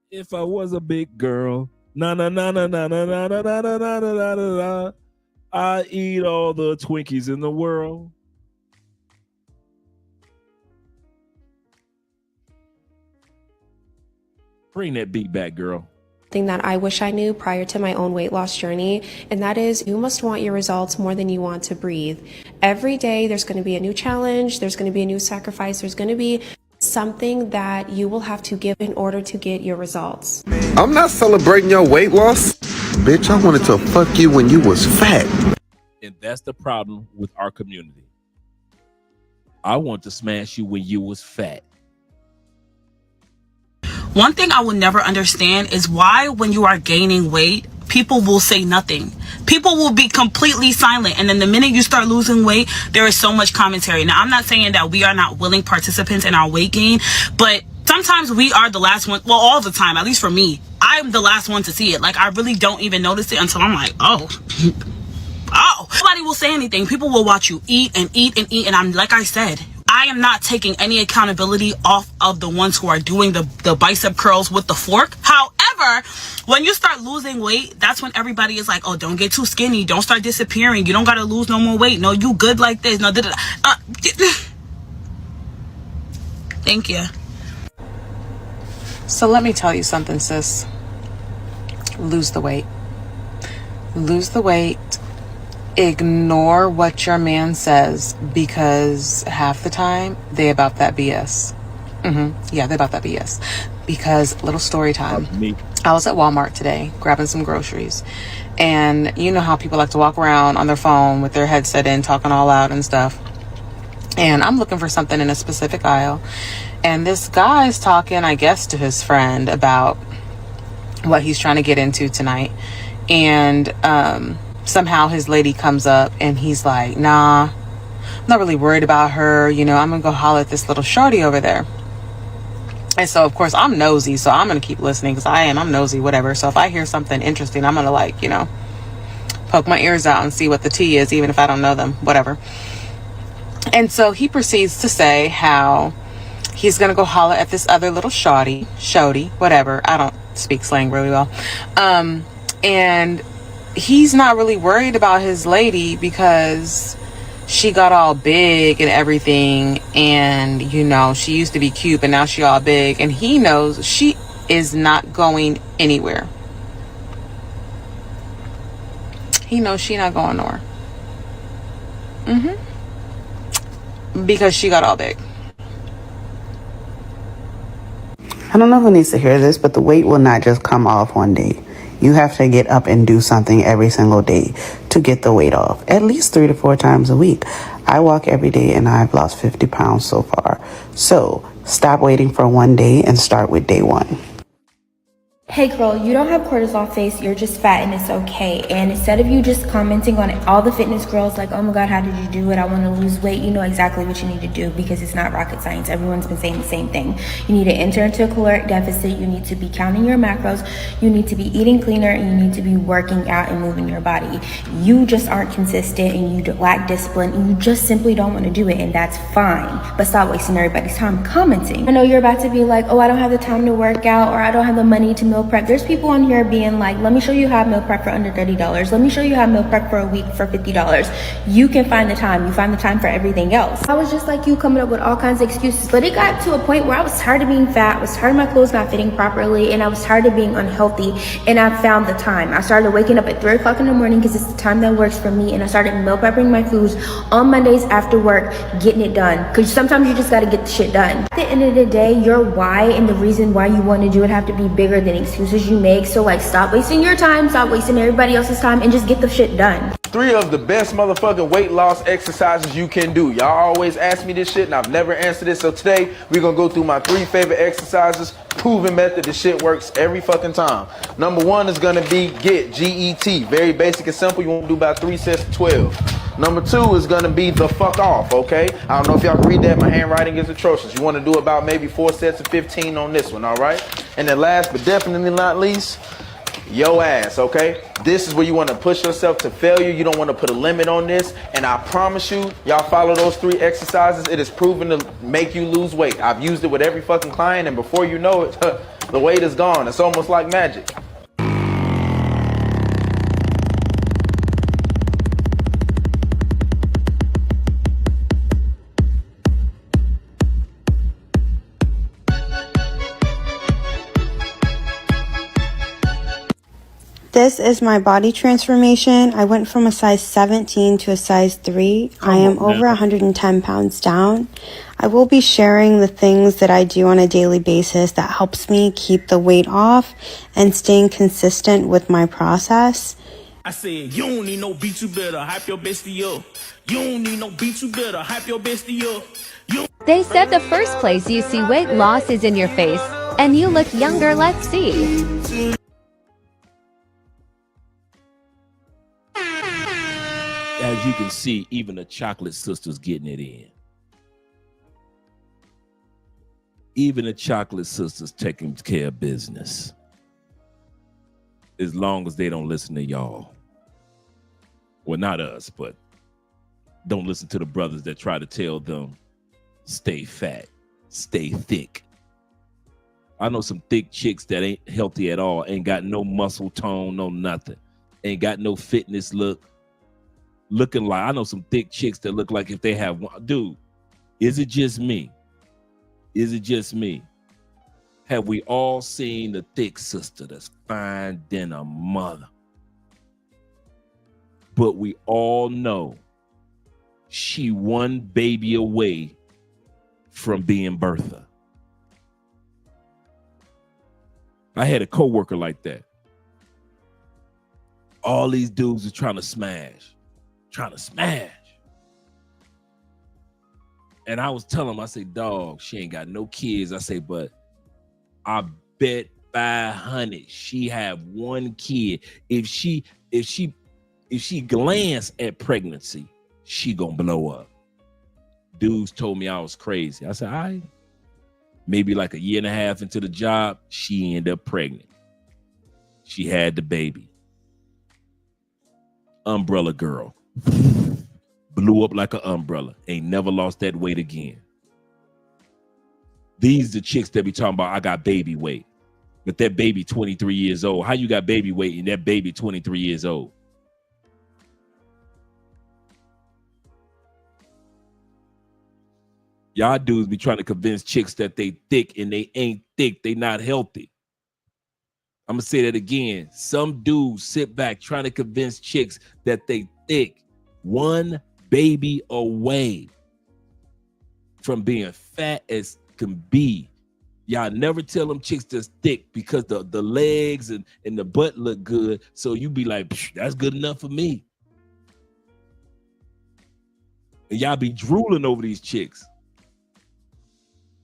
S3: If I was a big girl, I eat all the Twinkies in the world. Bring that beat back, girl.
S17: Thing that I wish I knew prior to my own weight loss journey, and that is you must want your results more than you want to breathe. Every day there's going to be a new challenge, there's going to be a new sacrifice, there's going to be something that you will have to give in order to get your results.
S18: I'm not celebrating your weight loss. Bitch, I wanted to fuck you when you was fat.
S3: And that's the problem with our community. I want to smash you when you was fat.
S19: One thing I will never understand is why when you are gaining weight, people will say nothing. People will be completely silent. And then the minute you start losing weight, there is so much commentary. Now, I'm not saying that we are not willing participants in our weight gain, but sometimes we are the last one. Well, all the time, at least for me, I'm the last one to see it. Like, I really don't even notice it until I'm like, oh. Nobody will say anything. People will watch you eat and eat and eat. And I'm, like I said, I am not taking any accountability off of the ones who are doing the bicep curls with the fork. However, when you start losing weight, that's when everybody is like, oh, don't get too skinny, don't start disappearing, you don't gotta lose no more weight, no, you good like this, no, thank you.
S15: So let me tell you something, sis. Lose the weight. Lose the weight. Ignore what your man says, because half the time they about that BS. Yeah, they about that BS. Because little story time. I was at Walmart today grabbing some groceries, and you know how people like to walk around on their phone with their headset in, talking all loud and stuff. And I'm looking for something in a specific aisle, and this guy's talking, I guess, to his friend about what he's trying to get into tonight. And somehow his lady comes up and he's like, nah, I'm not really worried about her, you know, I'm gonna go holler at this little shorty over there. And so of course I'm nosy, so I'm gonna keep listening, because I'm nosy, whatever. So if I hear something interesting, I'm gonna, like, you know, poke my ears out and see what the tea is, even if I don't know them, whatever. And so he proceeds to say how he's gonna go holler at this other little shorty, whatever. I don't speak slang really well. And he's not really worried about his lady because she got all big and everything, and you know, she used to be cute, but now she all big, and he knows she is not going anywhere. He knows she not going nowhere. Because she got all big.
S20: I don't know who needs to hear this, but the weight will not just come off one day. You have to get up and do something every single day to get the weight off, at least 3 to 4 times a week. I walk every day and I've lost 50 pounds so far. So stop waiting for one day and start with day 1.
S21: Hey girl, you don't have cortisol face, you're just fat and it's okay. And instead of you just commenting on it, all the fitness girls like, oh my god, how did you do it? I want to lose weight. You know exactly what you need to do, because it's not rocket science. Everyone's been saying the same thing. You need to enter into a caloric deficit. You need to be counting your macros. You need to be eating cleaner, and you need to be working out and moving your body. You just aren't consistent, and you lack discipline, and you just simply don't want to do it, and that's fine. But stop wasting everybody's time commenting. I know you're about to be like, oh, I don't have the time to work out, or I don't have the money to meal prep. There's people on here being like, let me show you how to meal prep for under $30. Let me show you how to meal prep for a week for $50. You can find the time. You find the time for everything else. I was just like you, coming up with all kinds of excuses, but it got to a point where I was tired of being fat, I was tired of my clothes not fitting properly, and I was tired of being unhealthy, and I found the time. I started waking up at 3 o'clock in the morning because it's the time that works for me, and I started meal prepping my foods on Mondays after work, getting it done, because sometimes you just got to get the shit done. At the end of the day, your why and the reason why you want to do it have to be bigger than excuses you make. So like, stop wasting your time, stop wasting everybody else's time, and just get the shit done.
S22: 3 of the best motherfucking weight loss exercises you can do. Y'all always ask me this shit and I've never answered it. So today we're gonna go through my 3 favorite exercises. Proven method. This shit works every fucking time. Number 1 is gonna be GET. Very basic and simple. You want to do about 3 sets of 12. Number 2 is gonna be the fuck off, okay? I don't know if y'all can read that. My handwriting is atrocious. You want to do about maybe 4 sets of 15 on this one, all right? And then last but definitely not least, yo ass, okay? This is where you want to push yourself to failure. You don't want to put a limit on this. And I promise you, y'all follow those 3 exercises. It is proven to make you lose weight. I've used it with every fucking client, and before you know it, the weight is gone. It's almost like magic.
S23: This is my body transformation. I went from a size 17 to a size 3. I am over 110 pounds down. I will be sharing the things that I do on a daily basis that helps me keep the weight off and staying consistent with my process.
S14: I said, you don't need no beat, you better hype your bestie up. You don't need no beat, you better hype your bestie up.
S24: They said the first place you see weight loss is in your face, and you look younger. Let's see.
S3: As you can see, even the chocolate sisters getting it in. Even the chocolate sisters taking care of business. As long as they don't listen to y'all. Well, not us, but don't listen to the brothers that try to tell them, stay fat, stay thick. I know some thick chicks that ain't healthy at all, ain't got no muscle tone, no nothing, ain't got no fitness looking like. I know some thick chicks that look like if they have one. Dude, is it just me? Is it just me? Have we all seen the thick sister that's fine than a mother? But we all know she one baby away from being Bertha. I had a coworker like that. All these dudes are trying to smash. And I was telling him, I say, dog, she ain't got no kids. I say, but I bet 500 she have one kid. If she glance at pregnancy, she gonna blow up. Dudes told me I was crazy. I said, all right. Maybe like a year and a half into the job, she ended up pregnant. She had the baby. Umbrella girl. Blew up like an umbrella. Ain't never lost that weight again. These the chicks that be talking about, I got baby weight. But that baby 23 years old. How you got baby weight and that baby 23 years old? Y'all dudes be trying to convince chicks that they thick and they ain't thick. They not healthy. I'm going to say that again. Some dudes sit back trying to convince chicks that they thick. One baby away from being fat as can be. Y'all never tell them chicks that's thick because the legs and the butt look good. So you be like, that's good enough for me. And y'all be drooling over these chicks.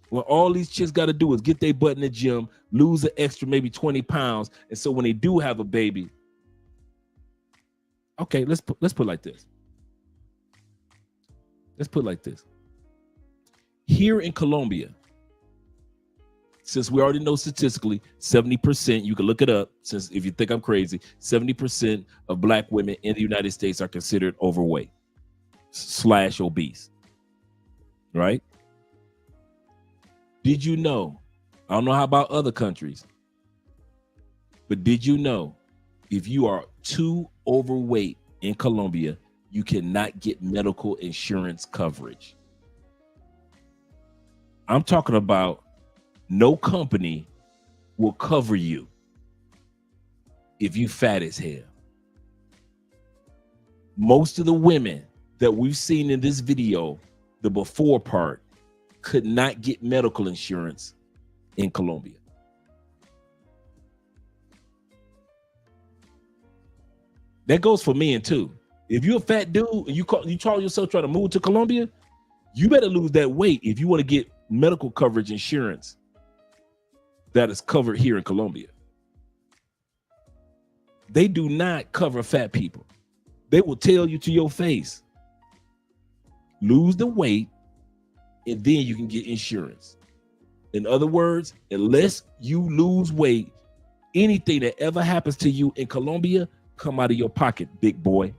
S3: When all these chicks got to do is get their butt in the gym, lose an extra maybe 20 pounds. And so when they do have a baby, okay, let's put it like this. Let's put it like this. Here in Colombia, since we already know statistically, 70%, you can look it up, since if you think I'm crazy, 70% of black women in the United States are considered overweight / obese, right? Did you know, I don't know how about other countries, but did you know if you are too overweight in Colombia, you cannot get medical insurance coverage? I'm talking about no company will cover you if you fat as hell. Most of the women that we've seen in this video, the before part, could not get medical insurance in Colombia. That goes for men too. If you're a fat dude and you call yourself trying to move to Colombia, you better lose that weight if you want to get medical coverage insurance that is covered here in Colombia. They do not cover fat people. They will tell you to your face, lose the weight, and then you can get insurance. In other words, unless you lose weight, anything that ever happens to you in Colombia come out of your pocket, big boy.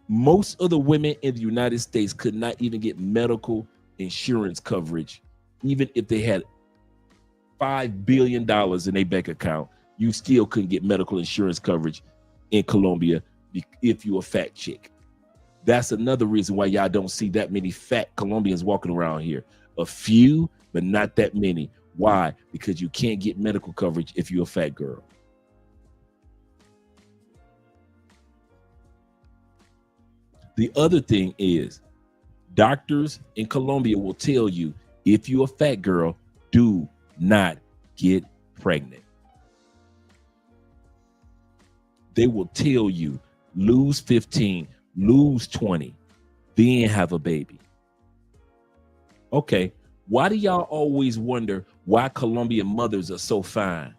S3: Most of the women in the United States could not even get medical insurance coverage, even if they had $5 billion in their bank account. You still couldn't get medical insurance coverage in Colombia if you're a fat chick. That's another reason why y'all don't see that many fat Colombians walking around here. A few, but not that many. Why? Because you can't get medical coverage if you're a fat girl. The other thing is, doctors in Colombia will tell you, if you're a fat girl, do not get pregnant. They will tell you, lose 15, lose 20, then have a baby. Okay, why do y'all always wonder why Colombian mothers are so fine?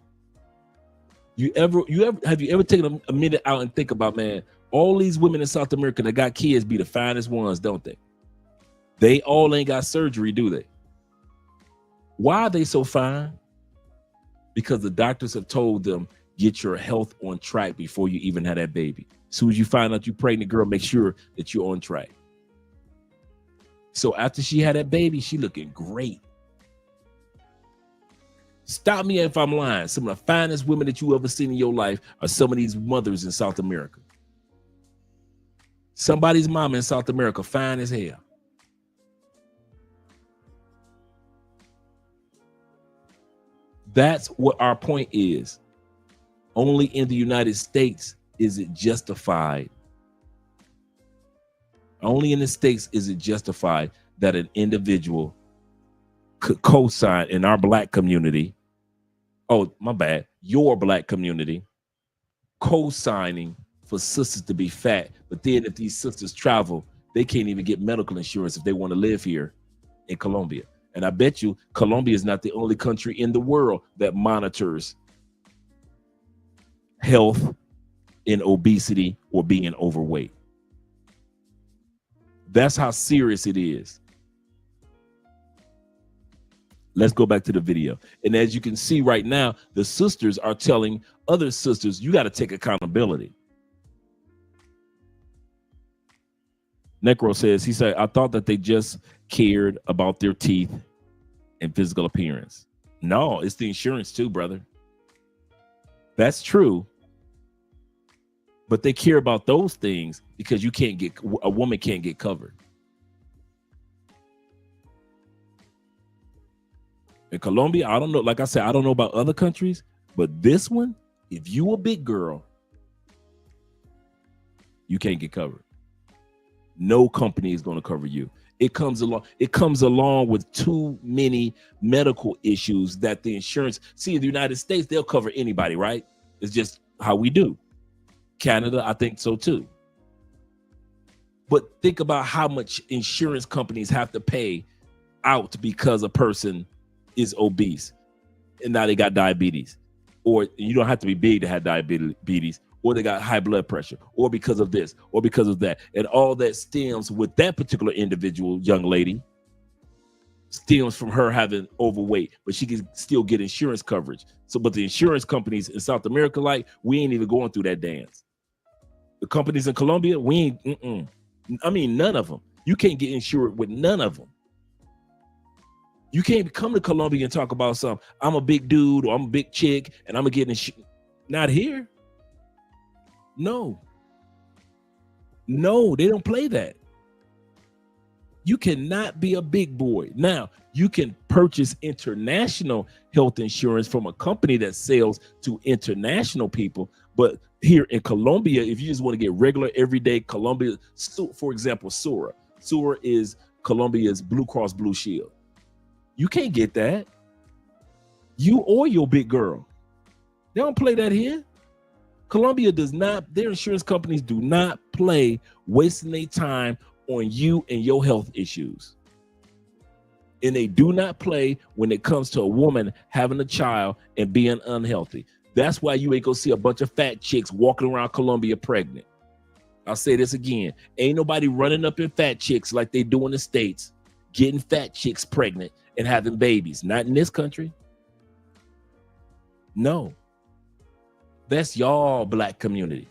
S3: Have you ever taken a minute out and think about, man, all these women in South America that got kids be the finest ones, don't they? They all ain't got surgery, do they? Why are they so fine? Because the doctors have told them, get your health on track before you even have that baby. As soon as you find out you're pregnant, girl, make sure that you're on track. So after she had that baby, she looking great. Stop me if I'm lying. Some of the finest women that you ever seen in your life are some of these mothers in South America. Somebody's mama in South America, fine as hell. That's what our point is. Only in the United States is it justified. Only in the States is it justified that an individual could co-sign in our black community. Oh, my bad. Your black community co-signing for sisters to be fat. But then if these sisters travel, they can't even get medical insurance if they want to live here in Colombia. And I bet you Colombia is not the only country in the world that monitors health in obesity or being overweight. That's how serious it is. Let's go back to the video. And as you can see right now, the sisters are telling other sisters, you got to take accountability. Necro says, he said, I thought that they just cared about their teeth and physical appearance. No, it's the insurance too, brother. That's true. But they care about those things because a woman can't get covered. In Colombia, I don't know. Like I said, I don't know about other countries, but this one, if you a big girl, you can't get covered. No company is going to cover you. It comes along with too many medical issues that the insurance. See, in the United States, they'll cover anybody, right? It's just how we do. Canada, I think so too. But think about how much insurance companies have to pay out because a person is obese and now they got diabetes, or you don't have to be big to have diabetes, or they got high blood pressure, or because of this, or because of that. And all that stems with that particular individual young lady, stems from her having overweight, but she can still get insurance coverage. So, but the insurance companies in South America, like, we ain't even going through that dance. The companies in Colombia, we ain't, I mean, none of them. You can't get insured with none of them. You can't come to Colombia and talk about something. I'm a big dude or I'm a big chick and I'm gonna get insured. Not here. No, they don't play that. You cannot be a big boy. Now, you can purchase international health insurance from a company that sells to international people. But here in Colombia, if you just want to get regular, everyday Colombia, for example, SURA. SURA is Colombia's Blue Cross Blue Shield. You can't get that. You or your big girl. They don't play that here. Colombia does not, their insurance companies do not play wasting their time on you and your health issues. And they do not play when it comes to a woman having a child and being unhealthy. That's why you ain't gonna see a bunch of fat chicks walking around Colombia pregnant. I'll say this again. Ain't nobody running up in fat chicks like they do in the States, getting fat chicks pregnant and having babies. Not in this country. No. That's y'all black community.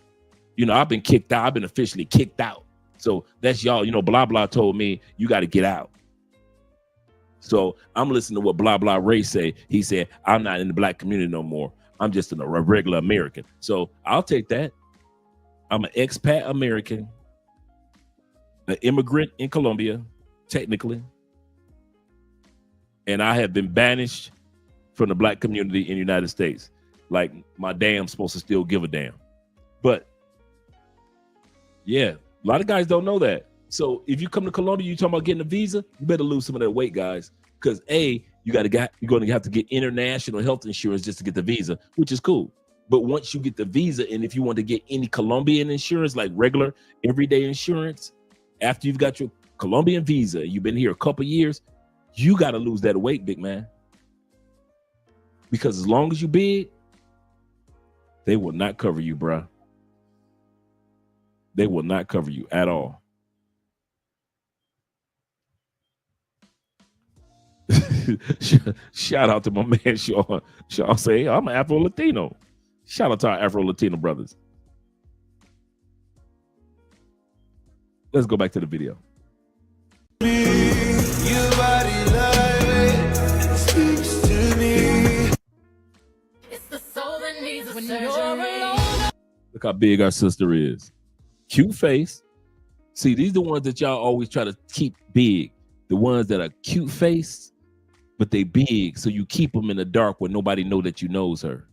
S3: You know, I've been kicked out. I've been officially kicked out. So that's y'all. You know, blah, blah told me you got to get out. So I'm listening to what blah, blah Ray say. He said, I'm not in the black community no more. I'm just a regular American. So I'll take that. I'm an expat American, an immigrant in Colombia, technically. And I have been banished from the black community in the United States. Like, my damn's supposed to still give a damn. But yeah, a lot of guys don't know that. So if you come to Colombia, you talking about getting a visa, you better lose some of that weight, guys. Because you're going to have to get international health insurance just to get the visa, which is cool. But once you get the visa, and if you want to get any Colombian insurance, like regular everyday insurance, after you've got your Colombian visa, you've been here a couple years, you got to lose that weight, big man. Because as long as you big, they will not cover you, bruh. They will not cover you at all. Shout out to my man, Sean. Sean say, I'm an Afro-Latino. Shout out to our Afro-Latino brothers. Let's go back to the video. Look how big our sister is. Cute face. See, these are the ones that y'all always try to keep big. The ones that are cute face, but they big, so you keep them in the dark where nobody know that you knows her.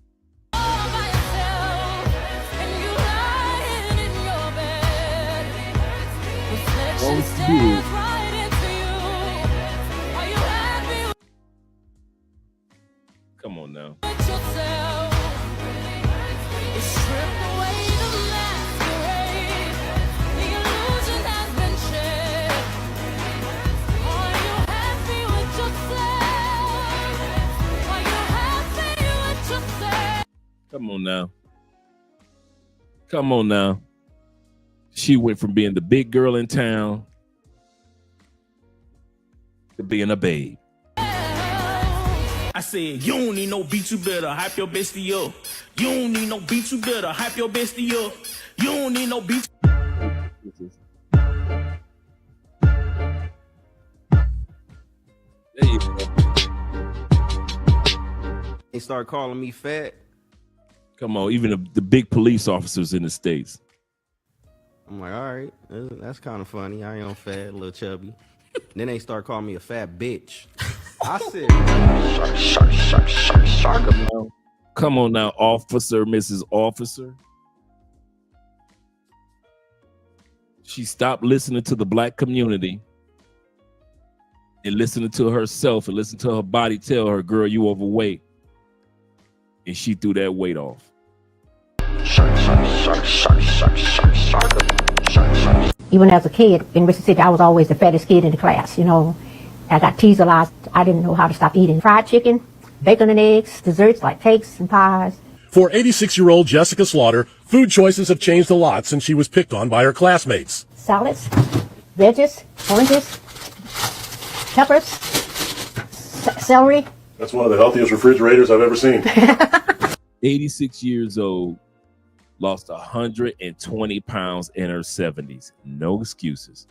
S3: Come on now. Come on now. Come on now. She went from being the big girl in town to being a babe.
S14: I said, you don't need no beat, you better hype your bestie up. You don't need no beat, you better hype your bestie up. You don't need no beat.
S3: There you go.
S2: They start calling me fat.
S3: Come on, even the big police officers in the States.
S2: I'm like, all right, that's kind of funny. I am fat, a little chubby. Then they start calling me a fat bitch. I said,
S3: Come on now, officer, Mrs. Officer. She stopped listening to the black community and listening to herself and listening to her body tell her, girl, you overweight. And she threw that weight off.
S4: Even as a kid in Mississippi, I was always the fattest kid in the class. You know, I got teased a lot. I didn't know how to stop eating fried chicken, bacon and eggs, desserts like cakes and pies.
S5: For 86-year-old Jessica Slaughter, food choices have changed a lot since she was picked on by her classmates.
S4: Salads, veggies, oranges, peppers, celery.
S5: That's one of the healthiest refrigerators I've ever seen.
S3: 86 years old, lost 120 pounds in her 70s. No excuses.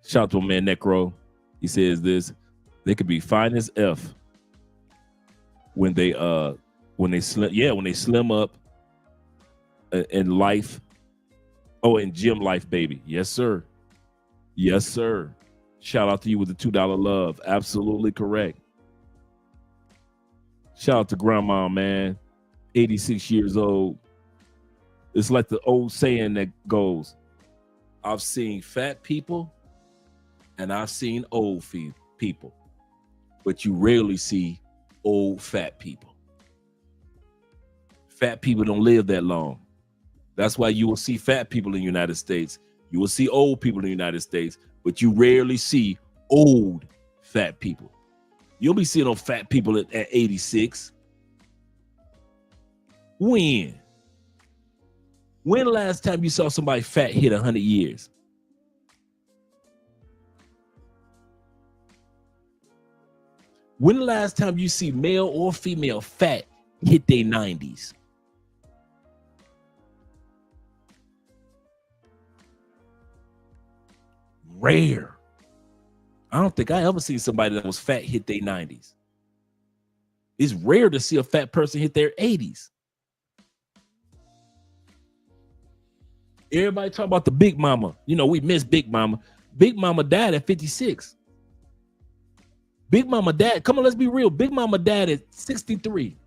S3: Shout out to my man Necro. He says this: they could be fine as F when they slim up in life. Oh, in gym life, baby. Yes, sir. Yes, sir. Shout out to you with the $2 love. Absolutely correct. Shout out to grandma, man. 86 years old. It's like the old saying that goes, I've seen fat people and I've seen old people, but you rarely see old fat people. Fat people don't live that long. That's why you will see fat people in the United States. You will see old people in the United States, but you rarely see old fat people. You'll be seeing those fat people at 86. When the last time you saw somebody fat hit 100 years? When the last time you see male or female fat hit their 90s? Rare. I don't think I ever seen somebody that was fat hit their 90s. It's rare to see a fat person hit their 80s. Everybody talk about the big mama. You know, we miss big mama. Big mama died at 56. Big mama died. Come on, let's be real. Big mama died at 63.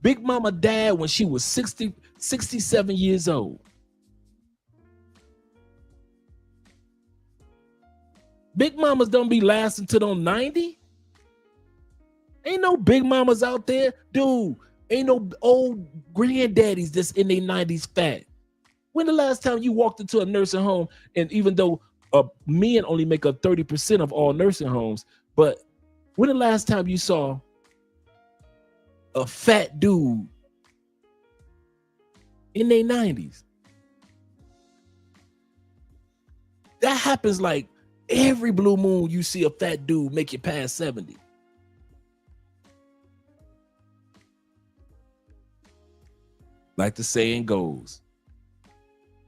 S3: Big mama died when she was 67 years old. Big mamas don't be lasting till they're 90. Ain't no big mamas out there. Dude, ain't no old granddaddies that's in their 90s fat. When the last time you walked into a nursing home, and even though men only make up 30% of all nursing homes, but when the last time you saw a fat dude in their 90s? That happens like every blue moon. You see a fat dude make it past 70. Like the saying goes,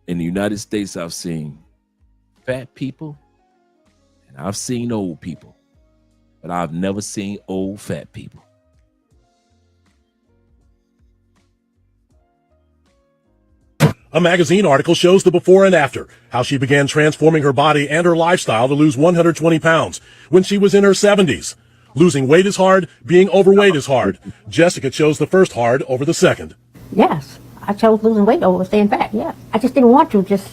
S3: in the United States, I've seen fat people and I've seen old people, but I've never seen old fat people.
S5: A magazine article shows the before and after, how she began transforming her body and her lifestyle to lose 120 pounds when she was in her 70s. Losing weight is hard, being overweight is hard. Jessica chose the first hard over the second.
S4: Yes, I chose losing weight over staying fat, yeah. I just didn't want to just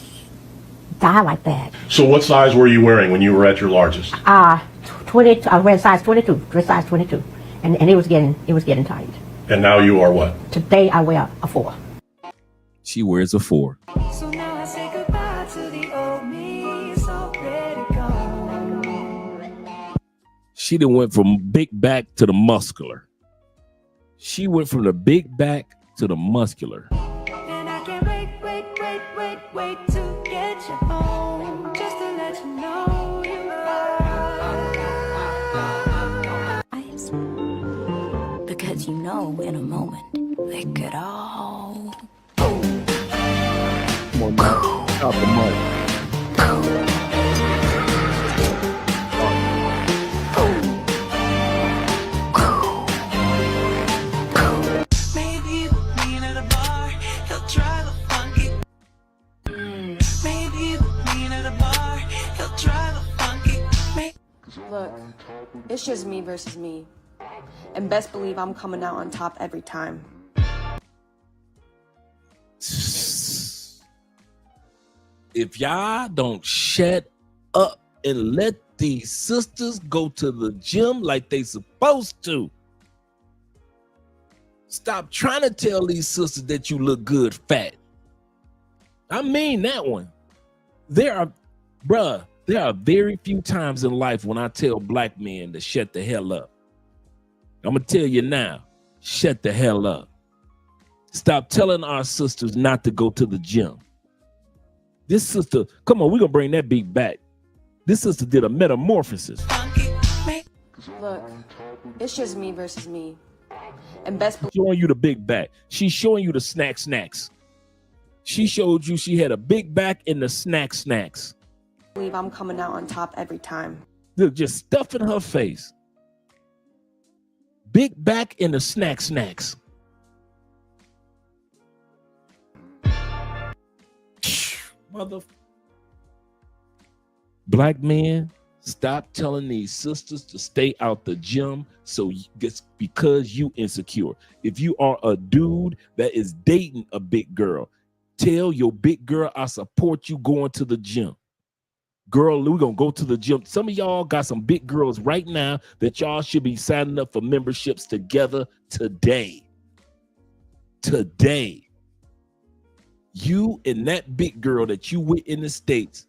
S4: die like that.
S5: So what size were you wearing when you were at your largest?
S4: 22, I wear size 22, dress size 22. And it was getting tight.
S5: And now you are what?
S4: Today I wear a 4.
S3: She wears a 4.
S14: So now I say goodbye to the old me. It's already gone.
S3: She done went from big back to the muscular. She went from the big back to the muscular.
S14: And I can't wait to get you home. Just to let you know you are.
S6: Because you know in a moment they could all
S3: Come on, man. Top of money.
S14: Maybe we'll meet at a bar. He'll try the funky. Maybe we'll meet at a bar. He'll try the funky.
S7: Look, it's just me versus me. And best believe I'm coming out on top every time.
S3: If y'all don't shut up and let these sisters go to the gym like they supposed to. Stop trying to tell these sisters that you look good fat. I mean that one. There are very few times in life when I tell black men to shut the hell up. I'm gonna tell you now, shut the hell up. Stop telling our sisters not to go to the gym. This sister, come on, we're gonna bring that beat back. This sister did a metamorphosis.
S7: Look, it's just me versus me. And best believe
S3: Showing you the big back. She's showing you the snacks. She showed you she had a big back in the snacks.
S7: I'm coming out on top every time.
S3: Look, just stuff in her face. Big back in the snacks. Mother. Black men, stop telling these sisters to stay out the gym because you insecure. If you are a dude that is dating a big girl, tell your big girl I support you going to the gym. Girl, we're going to go to the gym. Some of y'all got some big girls right now that y'all should be signing up for memberships together today. Today. You and that big girl that you with in the States.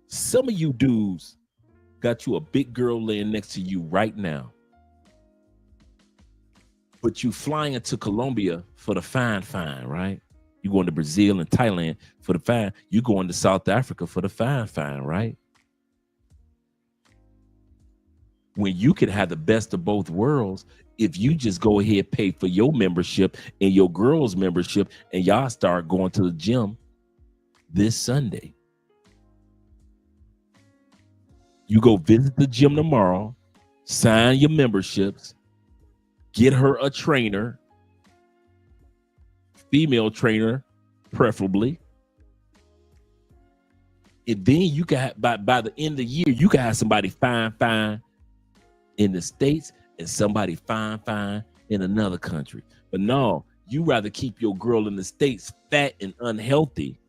S3: Some of you dudes got you a big girl laying next to you right now. But you flying into Colombia for the fine, right? You going to Brazil and Thailand for the fine. You going to South Africa for the fine, right? When you could have the best of both worlds if you just go ahead, pay for your membership and your girl's membership, and y'all start going to the gym this Sunday. You go visit the gym tomorrow, sign your memberships, get her a trainer, female trainer, preferably. And then you got by the end of the year, you can have somebody fine in the States and somebody fine in another country. But no, you rather keep your girl in the States fat and unhealthy,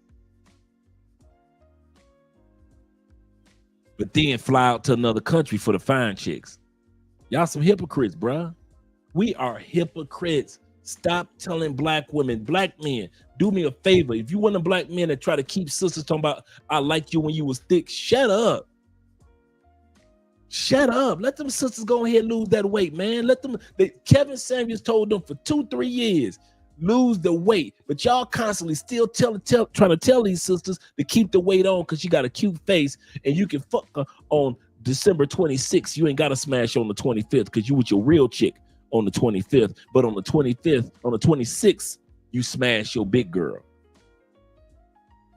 S3: but then fly out to another country for the fine chicks. Y'all some hypocrites, bruh. We are hypocrites. Stop telling black women, black men, do me a favor. If you want a black man that try to keep sisters talking about, I liked you when you was thick, shut up. Shut up. Let them sisters go ahead and lose that weight, man. Kevin Samuels told them for 2-3 years, lose the weight. But y'all constantly still trying to tell these sisters to keep the weight on because you got a cute face and you can fuck her on December 26th. You ain't got to smash on the 25th because you with your real chick on the 25th. But on the 25th, on the 26th, you smash your big girl.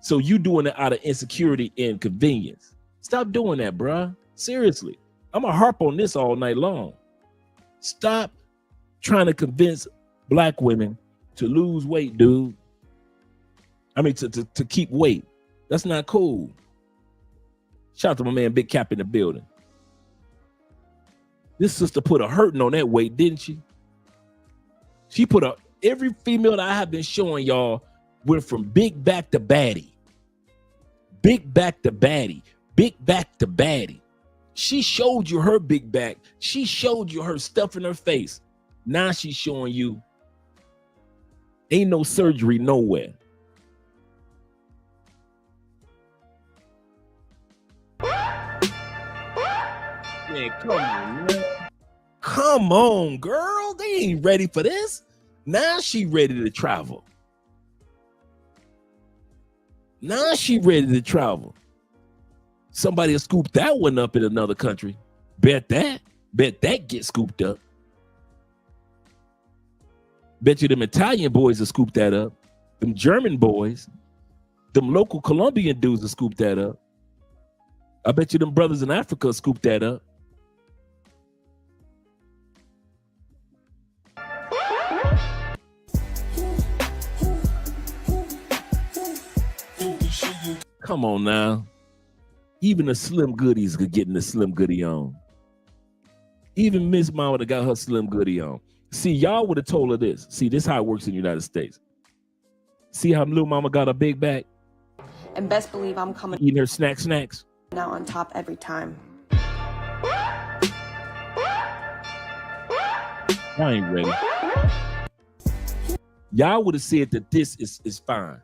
S3: So you doing it out of insecurity and convenience. Stop doing that, bruh. Seriously. I'm going to harp on this all night long. Stop trying to convince black women to lose weight, dude. I mean, to keep weight. That's not cool. Shout out to my man Big Cap in the building. This sister put a hurting on that weight, didn't she? She put every female that I have been showing y'all went from big back to baddie. Big back to baddie. Big back to baddie. She showed you her big back. She showed you her stuff in her face. Now she's showing you ain't no surgery nowhere. Man, come on, man. Come on, girl. They ain't ready for this. Now she ready to travel. Now she ready to travel. Somebody will scoop that one up in another country. Bet that gets scooped up. Bet you them Italian boys will scoop that up. Them German boys, them local Colombian dudes will scoop that up. I bet you them brothers in Africa will scoop that up. Come on now. Even the Slim Goodies could get in the Slim Goodie on. Even Miss Mama would have got her Slim Goodie on. See, y'all would have told her this. See, this is how it works in the United States. See how little mama got a big back?
S7: And best believe I'm coming
S3: eating her snacks.
S7: out on top every time.
S3: I ain't ready. Y'all would have said that this is fine.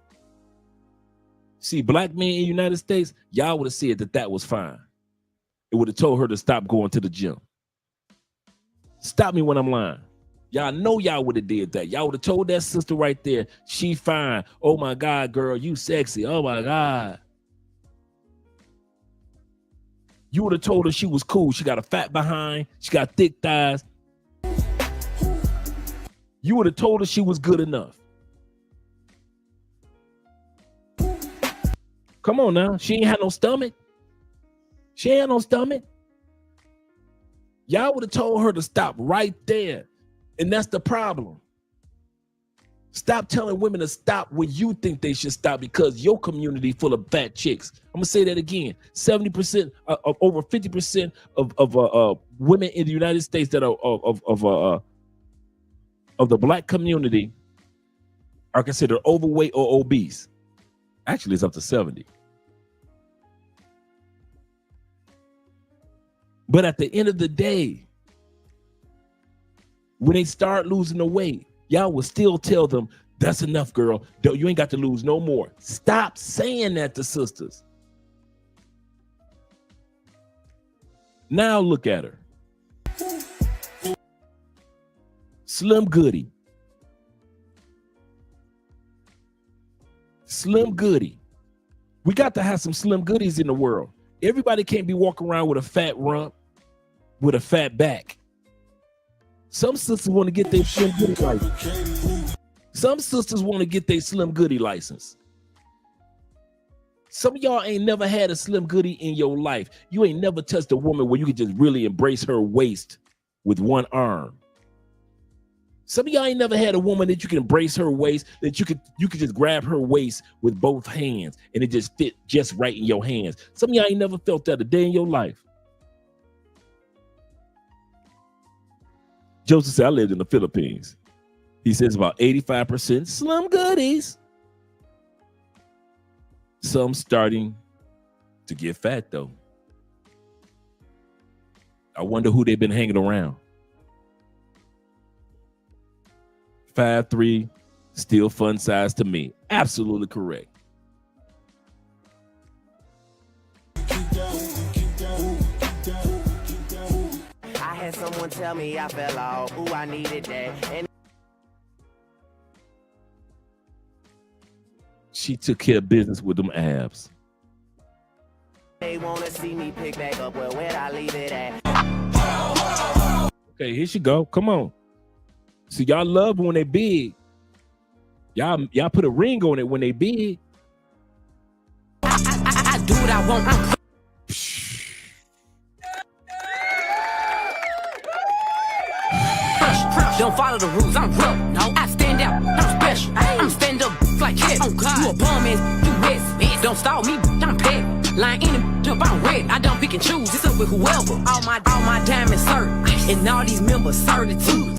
S3: See, black men in the United States, y'all would have said that was fine. It would have told her to stop going to the gym. Stop me when I'm lying. Y'all know y'all would have did that. Y'all would have told that sister right there, she fine. Oh my God, girl, you sexy. Oh my God. You would have told her she was cool. She got a fat behind. She got thick thighs. You would have told her she was good enough. Come on now. She ain't had no stomach. She ain't had no stomach. Y'all would have told her to stop right there. And that's the problem. Stop telling women to stop when you think they should stop because your community full of fat chicks. I'm going to say that again. 70%, over 50% of women in the United States that are of the black community are considered overweight or obese. Actually, it's up to 70. But at the end of the day, when they start losing the weight, y'all will still tell them, that's enough, girl. You ain't got to lose no more. Stop saying that to sisters. Now look at her. Slim Goody. Slim Goody. We got to have some Slim Goodies in the world. Everybody can't be walking around with a fat rump, with a fat back. Some sisters want to get their Slim Goody license. Some sisters want to get their Slim Goody license. Some of y'all ain't never had a Slim Goody in your life. You ain't never touched a woman where you could just really embrace her waist with one arm. Some of y'all ain't never had a woman that you can embrace her waist, that you could just grab her waist with both hands and it just fit just right in your hands. Some of y'all ain't never felt that a day in your life. Joseph said, I lived in the Philippines. He says about 85% Slim Goodies. Some starting to get fat though. I wonder who they've been hanging around. 5'3", still fun size to me. Absolutely correct.
S13: I had someone tell me I fell off. Ooh, I needed that. And
S3: she took care of business with them abs.
S13: they want to see me pick back up. Well, where'd I leave it at?
S3: Okay, here she go. Come on. See, y'all love when they big. Y'all put a ring on it when they big.
S13: I do what I want.
S8: Don't follow the rules, I'm real. No, I stand out, I'm special. I'm stand up like hell. Oh God, you a bum ass, you mess. Don't stall me, I'm pet. Lying in the I'm red. I don't pick and choose. It's up with whoever. All my diamonds hurt, and all these members certitude.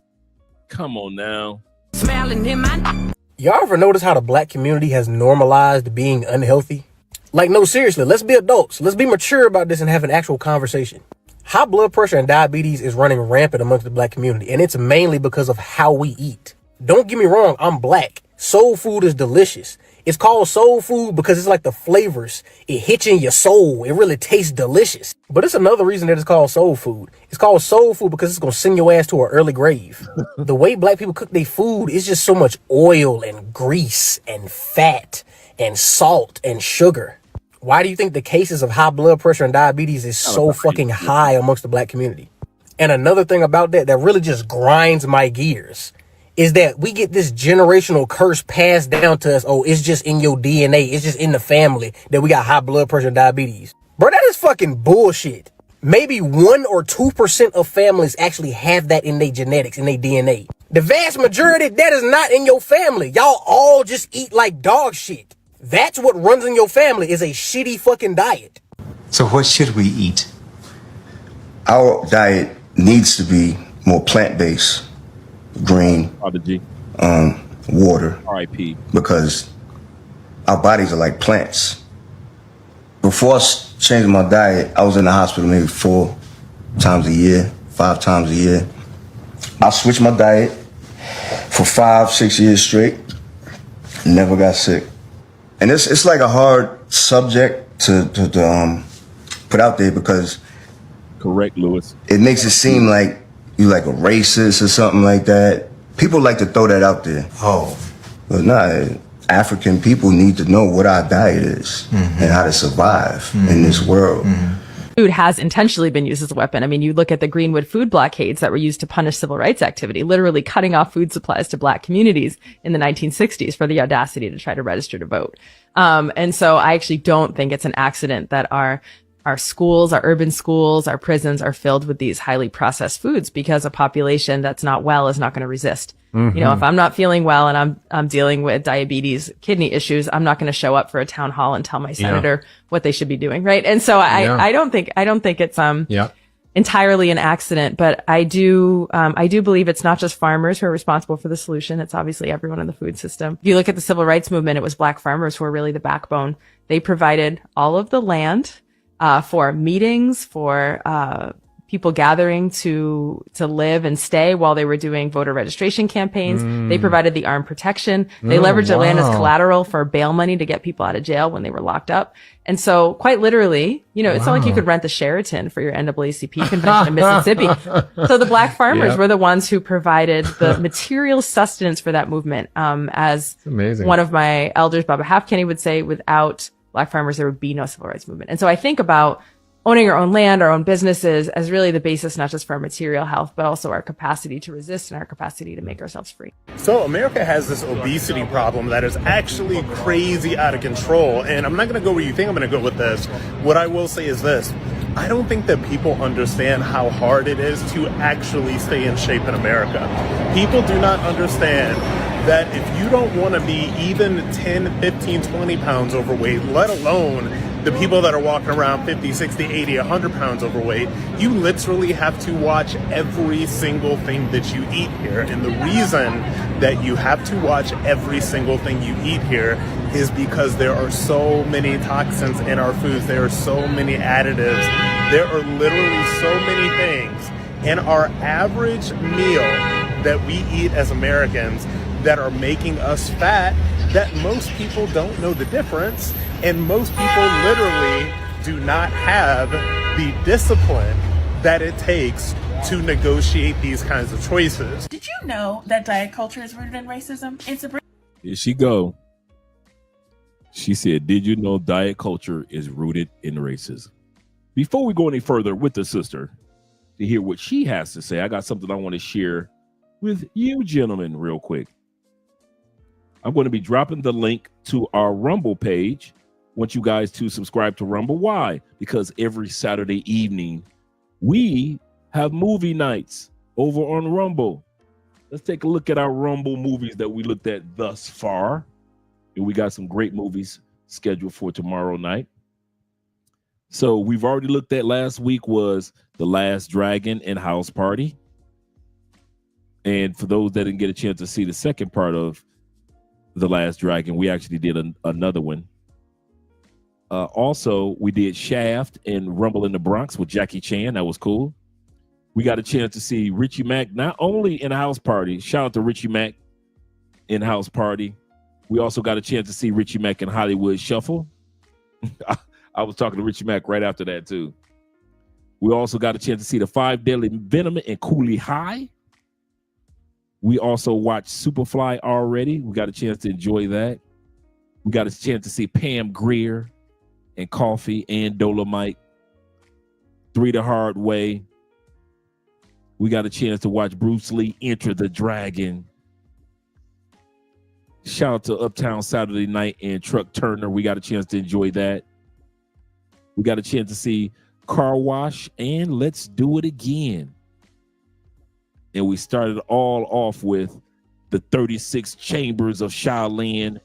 S3: Come on now.
S8: Smiling in my.
S9: Y'all ever notice how the black community has normalized being unhealthy? Like, no, seriously, let's be adults. Let's be mature about this and have an actual conversation. High blood pressure and diabetes is running rampant amongst the black community, and it's mainly because of how we eat. Don't get me wrong, I'm black. Soul food is delicious. It's called soul food because it's like the flavors. It hits in your soul. It really tastes delicious. But it's another reason that it's called soul food. It's called soul food because it's going to send your ass to an early grave. The way black people cook their food is just so much oil and grease and fat and salt and sugar. Why do you think the cases of high blood pressure and diabetes is so fucking high amongst the black community? And another thing about that really just grinds my gears is that we get this generational curse passed down to us. Oh, it's just in your DNA. It's just in the family that we got high blood pressure and diabetes. Bro, that is fucking bullshit. Maybe 1 or 2% of families actually have that in their genetics, in their DNA. The vast majority, that is not in your family. Y'all all just eat like dog shit. That's what runs in your family, is a shitty fucking diet.
S10: So what should we eat?
S12: Our diet needs to be more plant-based, green, water,
S3: R.I.P.
S12: because our bodies are like plants. Before changing my diet, I was in the hospital maybe 4 times a year, 5 times a year. I switched my diet for 5-6 years straight, never got sick. And it's like a hard subject to put out there because
S3: correct, Lewis.
S12: It makes it seem like you like a racist or something like that. People like to throw that out there.
S10: Oh.
S12: But nah, African people need to know what our diet is and how to survive in this world.
S25: Food has intentionally been used as a weapon. I mean, you look at the Greenwood food blockades that were used to punish civil rights activity, literally cutting off food supplies to black communities in the 1960s for the audacity to try to register to vote. And so I actually don't think it's an accident that our schools, our urban schools, our prisons are filled with these highly processed foods, because a population that's not well is not going to resist. You know, if I'm not feeling well and I'm dealing with diabetes, kidney issues, I'm not going to show up for a town hall and tell my senator what they should be doing. Right. And so I don't think it's entirely an accident, but I do believe it's not just farmers who are responsible for the solution. It's obviously everyone in the food system. If you look at the civil rights movement, it was black farmers who were really the backbone. They provided all of the land, for meetings, for, people gathering to live and stay while they were doing voter registration campaigns. They provided the armed protection. They leveraged their land as collateral for bail money to get people out of jail when they were locked up. And so quite literally, you know, it's not like you could rent the Sheraton for your NAACP convention in Mississippi. So the black farmers were the ones who provided the material sustenance for that movement. As one of my elders, Baba Halfkenny, would say, without black farmers, there would be no civil rights movement. And so I think about owning our own land, our own businesses, as really the basis, not just for our material health, but also our capacity to resist and our capacity to make ourselves free.
S5: So America has this obesity problem that is actually crazy out of control. And I'm not going to go where you think I'm going to go with this. What I will say is this. I don't think that people understand how hard it is to actually stay in shape in America. People do not understand that if you don't want to be even 10, 15, 20 pounds overweight, let alone the people that are walking around 50, 60, 80, 100 pounds overweight, you literally have to watch every single thing that you eat here. And the reason that you have to watch every single thing you eat here is because there are so many toxins in our foods. There are so many additives. There are literally so many things in our average meal that we eat as Americans that are making us fat, that most people don't know the difference. And most people literally do not have the discipline that it takes to negotiate these kinds of choices.
S19: Did you know that diet culture is rooted in racism?
S3: Here she go. She said, did you know diet culture is rooted in racism? Before we go any further with the sister, to hear what she has to say, I got something I want to share with you gentlemen real quick. I'm going to be dropping the link to our Rumble page. I want you guys to subscribe to Rumble. Why? Because every Saturday evening, we have movie nights over on Rumble. let's take a look at our Rumble movies that we looked at thus far. And we got some great movies scheduled for tomorrow night. So we've already looked at last week was The Last Dragon and House Party. And for those that didn't get a chance to see the second part of The Last Dragon, we actually did another one. Also, we did Shaft and Rumble in the Bronx with Jackie Chan. That was cool. We got a chance to see Richie Mack, not only in House Party. Shout out to Richie Mack in House Party. We also got a chance to see Richie Mack in Hollywood Shuffle. I was talking to Richie Mack right after that, too. We also got a chance to see The Five Deadly Venom and Cooley High. We also watched Superfly already. We got a chance to enjoy that. We got a chance to see Pam Grier and Coffee and Dolomite. 3 the Hard Way. We got a chance to watch Bruce Lee Enter the Dragon. Shout out to Uptown Saturday Night and Truck Turner. We got a chance to enjoy that. We got a chance to see Car Wash and Let's Do It Again. And we started all off with the 36 Chambers of Shaolin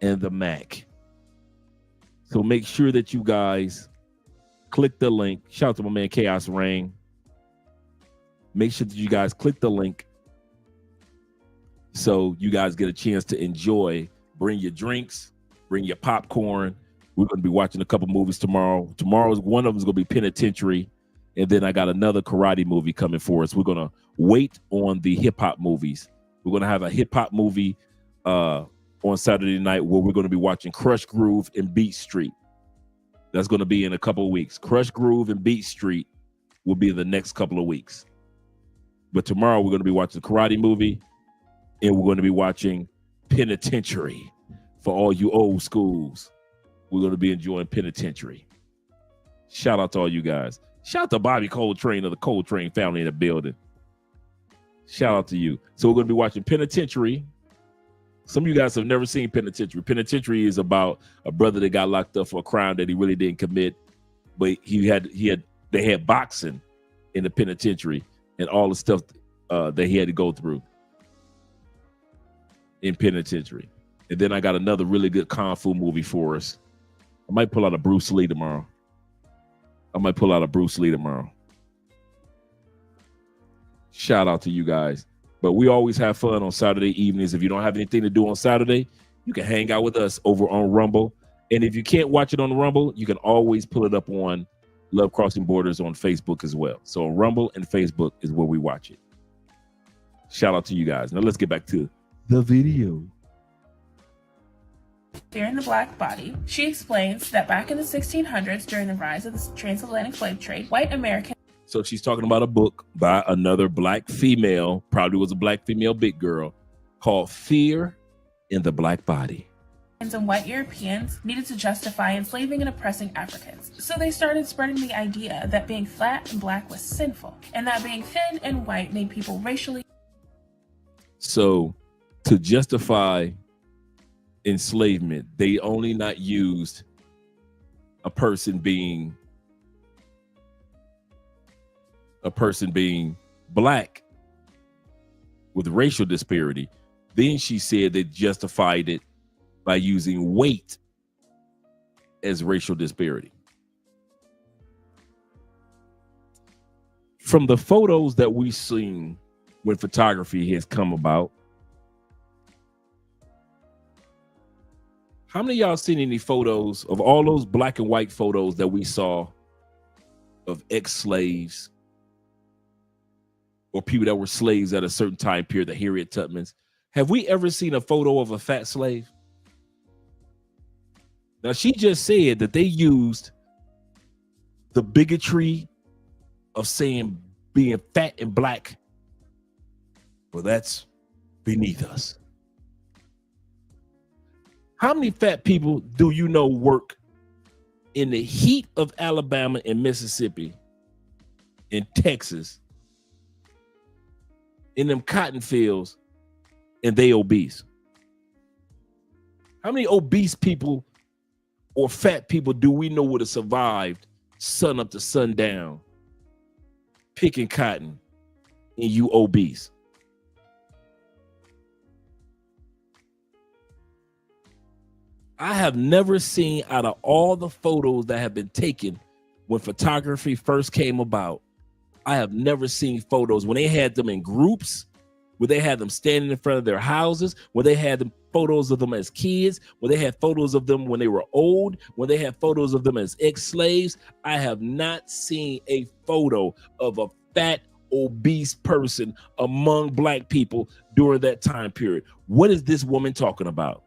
S3: and the Mac. So make sure that you guys click the link. Shout out to my man Chaos Rain. Make sure that you guys click the link so you guys get a chance to enjoy. Bring your drinks, bring your popcorn. We're going to be watching a couple movies tomorrow. Tomorrow's one of them is going to be Penitentiary. And then I got another karate movie coming for us. We're going to wait on the hip hop movies. We're going to have a hip hop movie on Saturday night where we're going to be watching Crush Groove and Beat Street. That's going to be in a couple of weeks. Crush Groove and Beat Street will be the next couple of weeks. But tomorrow we're going to be watching the karate movie and we're going to be watching Penitentiary for all you old schools. We're going to be enjoying Penitentiary. Shout out to all you guys. Shout out to Bobby Coltrane of the Coltrane family in the building. Shout out to you. So we're going to be watching Penitentiary. Some of you guys have never seen Penitentiary. Penitentiary is about a brother that got locked up for a crime that he really didn't commit, but they had boxing in the penitentiary and all the stuff that he had to go through in penitentiary. And then I got another really good Kung Fu movie for us. I might pull out a Bruce Lee tomorrow. Shout out to you guys. But we always have fun on Saturday evenings. If you don't have anything to do on Saturday, you can hang out with us over on Rumble. And if you can't watch it on Rumble, you can always pull it up on Love Crossing Borders on Facebook as well. So on Rumble and Facebook is where we watch it. Shout out to you guys. Now let's get back to the video.
S1: Fear in the Black Body, she explains that back in the 1600s, during the rise of the transatlantic slave trade, white Americans.
S3: So she's talking about a book by another black female, probably was a black female big girl, called Fear in the Black Body.
S1: And white Europeans needed to justify enslaving and oppressing Africans. So they started spreading the idea that being flat and black was sinful, and that being thin and white made people racially.
S3: So to justify enslavement, they only not used a person being black with racial disparity. Then she said they justified it by using weight as racial disparity. From the photos that we've seen when photography has come about, how many of y'all seen any photos of all those black and white photos that we saw of ex-slaves or people that were slaves at a certain time period, the Harriet Tubmans? Have we ever seen a photo of a fat slave? Now, she just said that they used the bigotry of saying being fat and black. Well, that's beneath us. How many fat people do you know work in the heat of Alabama and Mississippi, in Texas, in them cotton fields, and they obese? How many obese people or fat people do we know would have survived sun up to sundown, picking cotton, and you obese? I have never seen, out of all the photos that have been taken when photography first came about, I have never seen photos when they had them in groups, where they had them standing in front of their houses, where they had them photos of them as kids, where they had photos of them when they were old, where they had photos of them as ex-slaves. I have not seen a photo of a fat, obese person among black people during that time period. What is this woman talking about?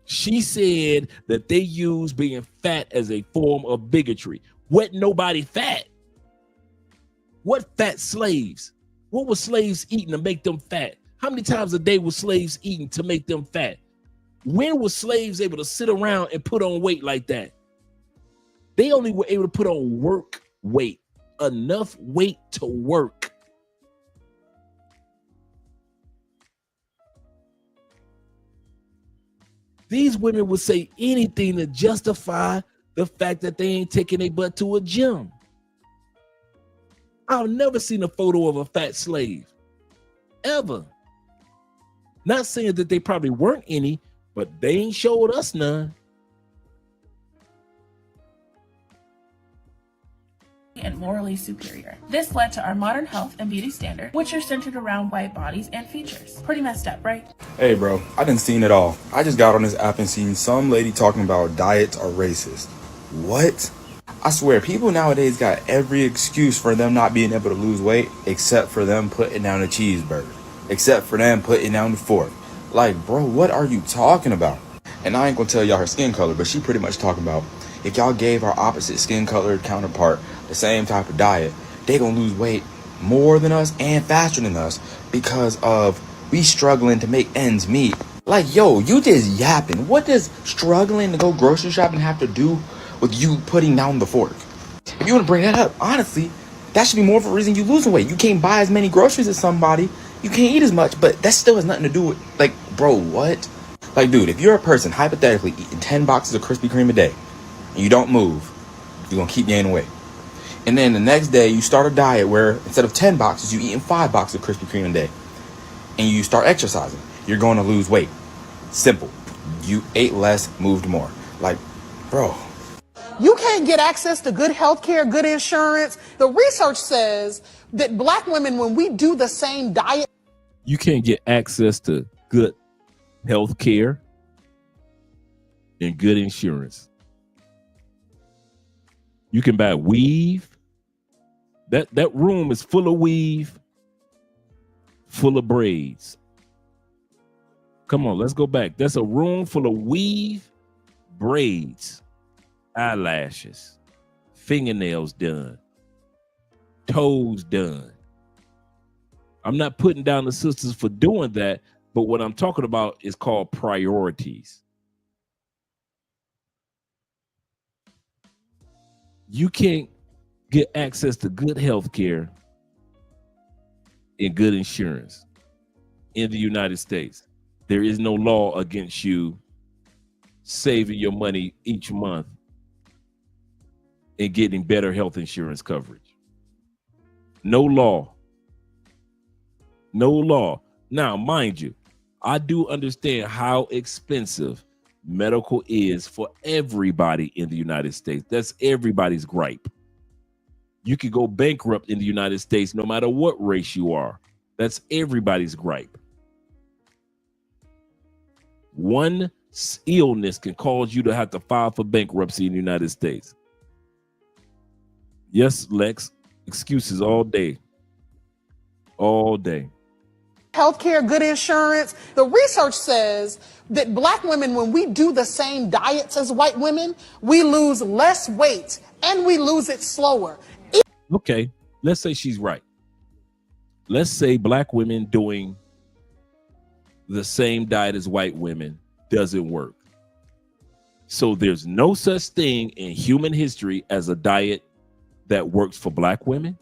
S3: She said that they use being fat as a form of bigotry. What? Nobody fat? What fat slaves? What were slaves eating to make them fat? How many times a day were slaves eating to make them fat? When were slaves able to sit around and put on weight like that? They only were able to put on work weight, enough weight to work. These women would say anything to justify the fact that they ain't taking their butt to a gym. I've never seen a photo of a fat slave, ever. Not saying that they probably weren't any, but they ain't showed us none.
S1: And morally superior. This led to our modern health and beauty standard, which are centered around white bodies and features. Pretty messed up, right?
S11: Hey bro, I done seen it all. I just got on this app and seen some lady talking about diets are racist. What? I swear, people nowadays got every excuse for them not being able to lose weight, except for them putting down a cheeseburger, except for them putting down the fork. Like, bro, what are you talking about? And I ain't gonna tell y'all her skin color, but she pretty much talking about if y'all gave our opposite skin colored counterpart the same type of diet, they gonna lose weight more than us and faster than us because of we struggling to make ends meet. Like, yo, you just yapping. What does struggling to go grocery shopping have to do with you putting down the fork? If you want to bring that up, honestly, that should be more of a reason you losing weight. You can't buy as many groceries as somebody. You can't eat as much, but that still has nothing to do with, like, bro, what? Like, dude, if you're a person hypothetically eating 10 boxes of Krispy Kreme a day and you don't move, you're going to keep gaining weight. And then the next day you start a diet where instead of 10 boxes, you eating 5 boxes of Krispy Kreme a day. And you start exercising, you're going to lose weight. Simple. You ate less, moved more. Like, bro.
S15: You can't get access to good health care, good insurance. The research says that black women, when we do the same diet.
S3: You can't get access to good health care and good insurance. You can buy weave. That room is full of weave, full of braids. Come on, let's go back. That's a room full of weave, braids, eyelashes, fingernails done, toes done. I'm not putting down the sisters for doing that, but what I'm talking about is called priorities. You can't get access to good health care and good insurance in the United States. There is no law against you saving your money each month and getting better health insurance coverage. No law. No law. Now, mind you, I do understand how expensive medical is for everybody in the United States. That's everybody's gripe. You could go bankrupt in the United States no matter what race you are. That's everybody's gripe. One illness can cause you to have to file for bankruptcy in the United States. Yes, Lex, excuses all day. All day.
S15: Healthcare, good insurance. The research says that black women, when we do the same diets as white women, we lose less weight and we lose it slower.
S3: Okay, let's say she's right. Let's say black women doing the same diet as white women doesn't work. So there's no such thing in human history as a diet that works for black women.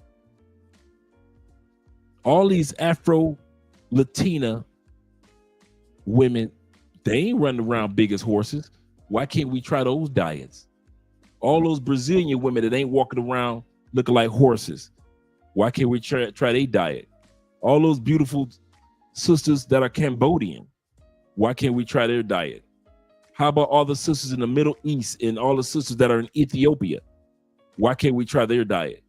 S3: All these Afro-Latina women, they ain't running around big as horses. Why can't we try those diets? All those Brazilian women that ain't walking around looking like horses, why can't we try their diet? All those beautiful sisters that are Cambodian, Why can't we try their diet? How about all the sisters in the Middle East and all the sisters that are in Ethiopia? Why can't we try their diet?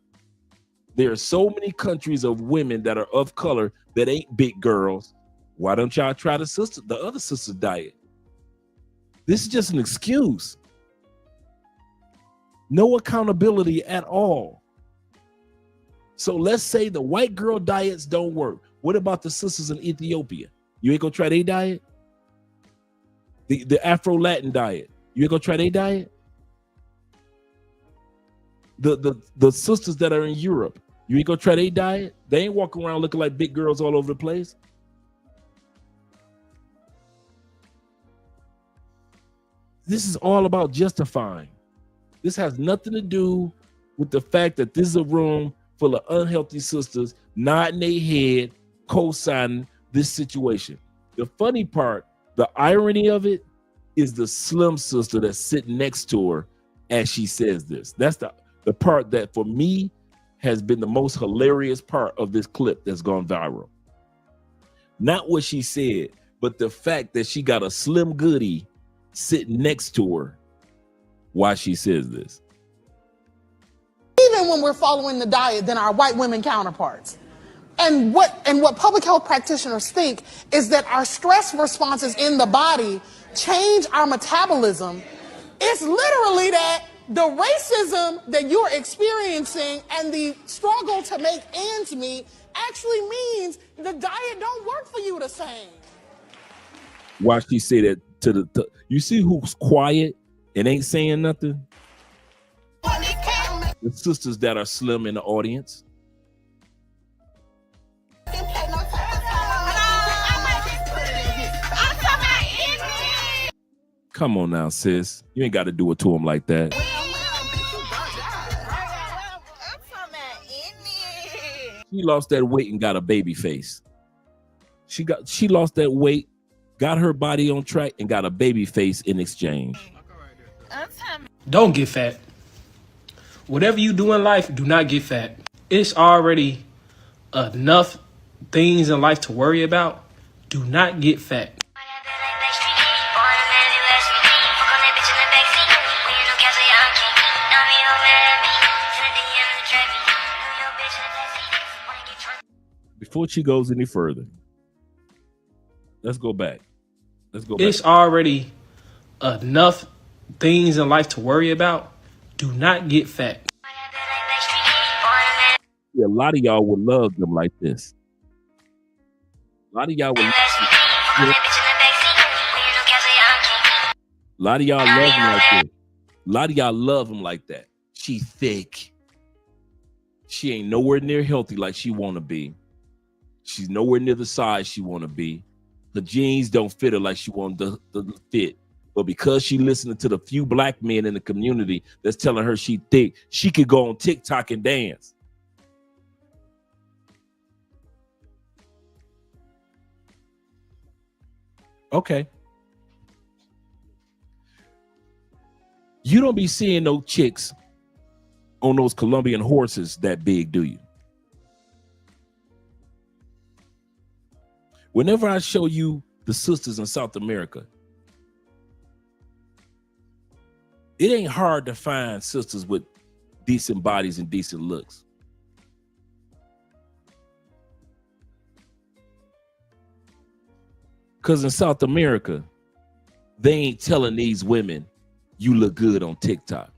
S3: There are so many countries of women that are of color that ain't big girls. Why don't y'all try the other sisters' diet? This is just an excuse. No accountability at all. So let's say the white girl diets don't work. What about the sisters in Ethiopia? You ain't gonna try their diet? The Afro-Latin diet. You ain't gonna try their diet? The sisters that are in Europe, you ain't gonna try their diet? They ain't walking around looking like big girls all over the place. This is all about justifying. This has nothing to do with the fact that this is a room full of unhealthy sisters nodding their head, co-signing this situation. The funny part, the irony of it, is the slim sister that's sitting next to her as she says this. That's the part that for me has been the most hilarious part of this clip that's gone viral. Not what she said, but the fact that she got a slim goodie sitting next to her while she says this.
S15: Even when we're following the diet than our white women counterparts. And what public health practitioners think is that our stress responses in the body change our metabolism. It's literally that the racism that you're experiencing and the struggle to make ends meet actually means the diet don't work for you the same.
S3: Why she say that to the you see who's quiet and ain't saying nothing? The sisters that are slim in the audience. Come on now, sis. You ain't got to do it to them like that. She lost that weight and got a baby face. She lost that weight, got her body on track, and got a baby face in exchange.
S9: Don't get fat. Whatever you do in life, do not get fat. It's already enough things in life to worry about. Do not get fat.
S3: Before she goes any further, let's go back.
S9: It's already enough things in life to worry about. Do not get fat.
S3: Yeah, a lot of y'all would love them like this. A lot of y'all would. A lot of y'all love him like this. A lot of y'all love him like that. She thick. She ain't nowhere near healthy like she want to be. She's nowhere near the size she want to be. The jeans don't fit her like she want to fit. But because she listening to the few black men in the community that's telling her she thick, she could go on TikTok and dance. Okay. You don't be seeing no chicks on those Colombian horses that big, do you? Whenever I show you the sisters in South America, it ain't hard to find sisters with decent bodies and decent looks. Because in South America, they ain't telling these women, you look good on TikTok.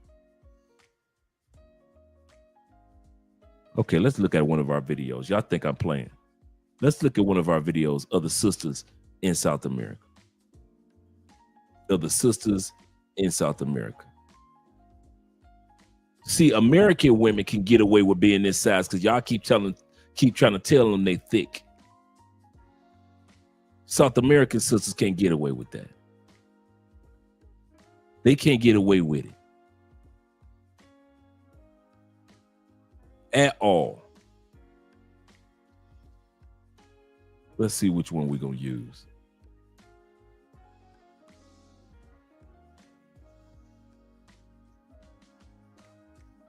S3: Okay, let's look at one of our videos. Y'all think I'm playing. Let's look at one of our videos of the sisters in South America. Of the sisters in South America. See, American women can get away with being this size because y'all keep trying to tell them they thick. South American sisters can't get away with that. They can't get away with it. At all. Let's see which one we're going to use.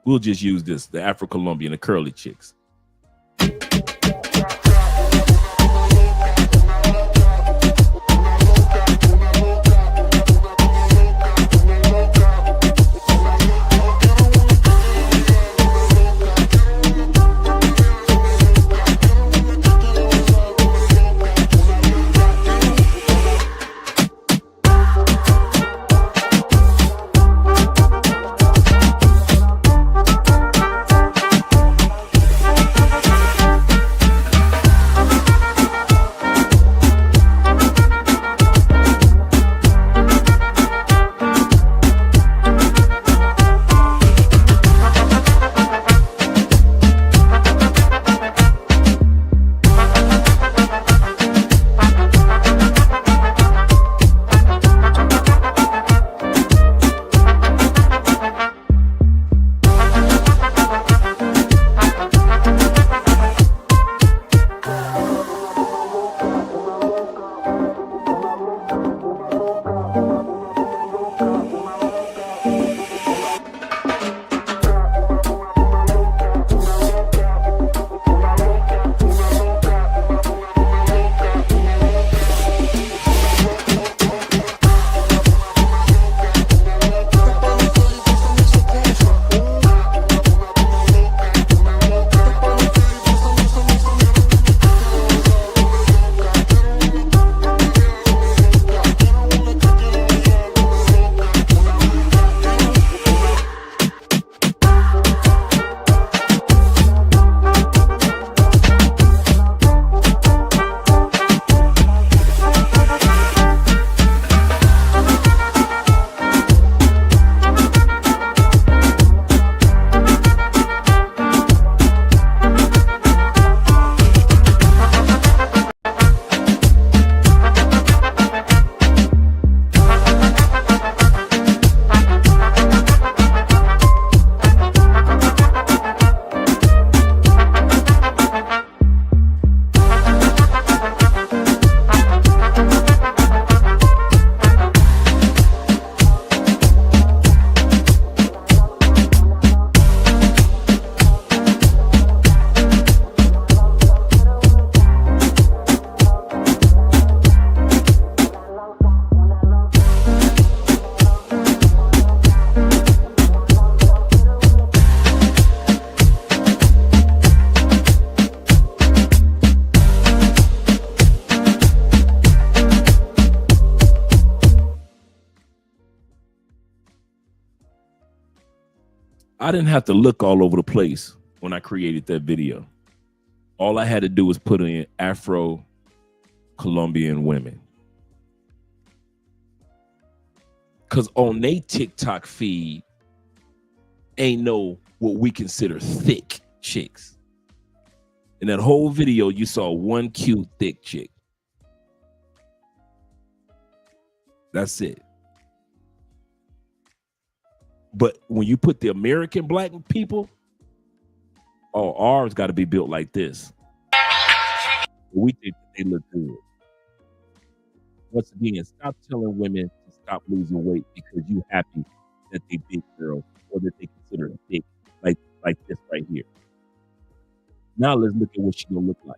S3: We'll just use this, the Afro-Colombian, the curly chicks. I didn't have to look all over the place when I created that video. All I had to do was put in Afro-Colombian women. Because on they TikTok feed, ain't no what we consider thick chicks. In that whole video, you saw one cute, thick chick. That's it. But when you put the American black people, oh, ours got to be built like this. We think they look good. Once again, stop telling women to stop losing weight because you happy that they big girl or that they consider it big, like this right here. Now let's look at what she gonna look like.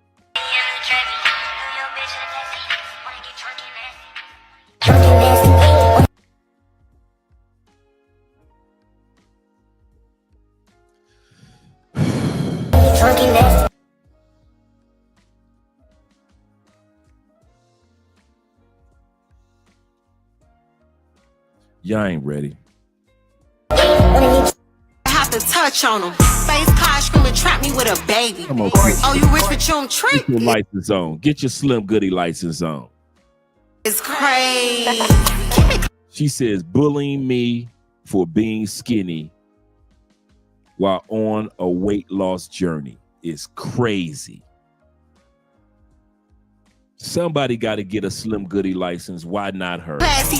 S3: Y'all ain't ready.
S16: I have to touch on them. Face card screaming, trap me with a baby.
S3: Come on,
S16: Oh, you rich but you don't trick.
S3: Get your license on. Get your Slim Goody license on.
S16: It's crazy.
S3: She says bullying me for being skinny while on a weight loss journey is crazy. Somebody got to get a Slim Goody license. Why not her?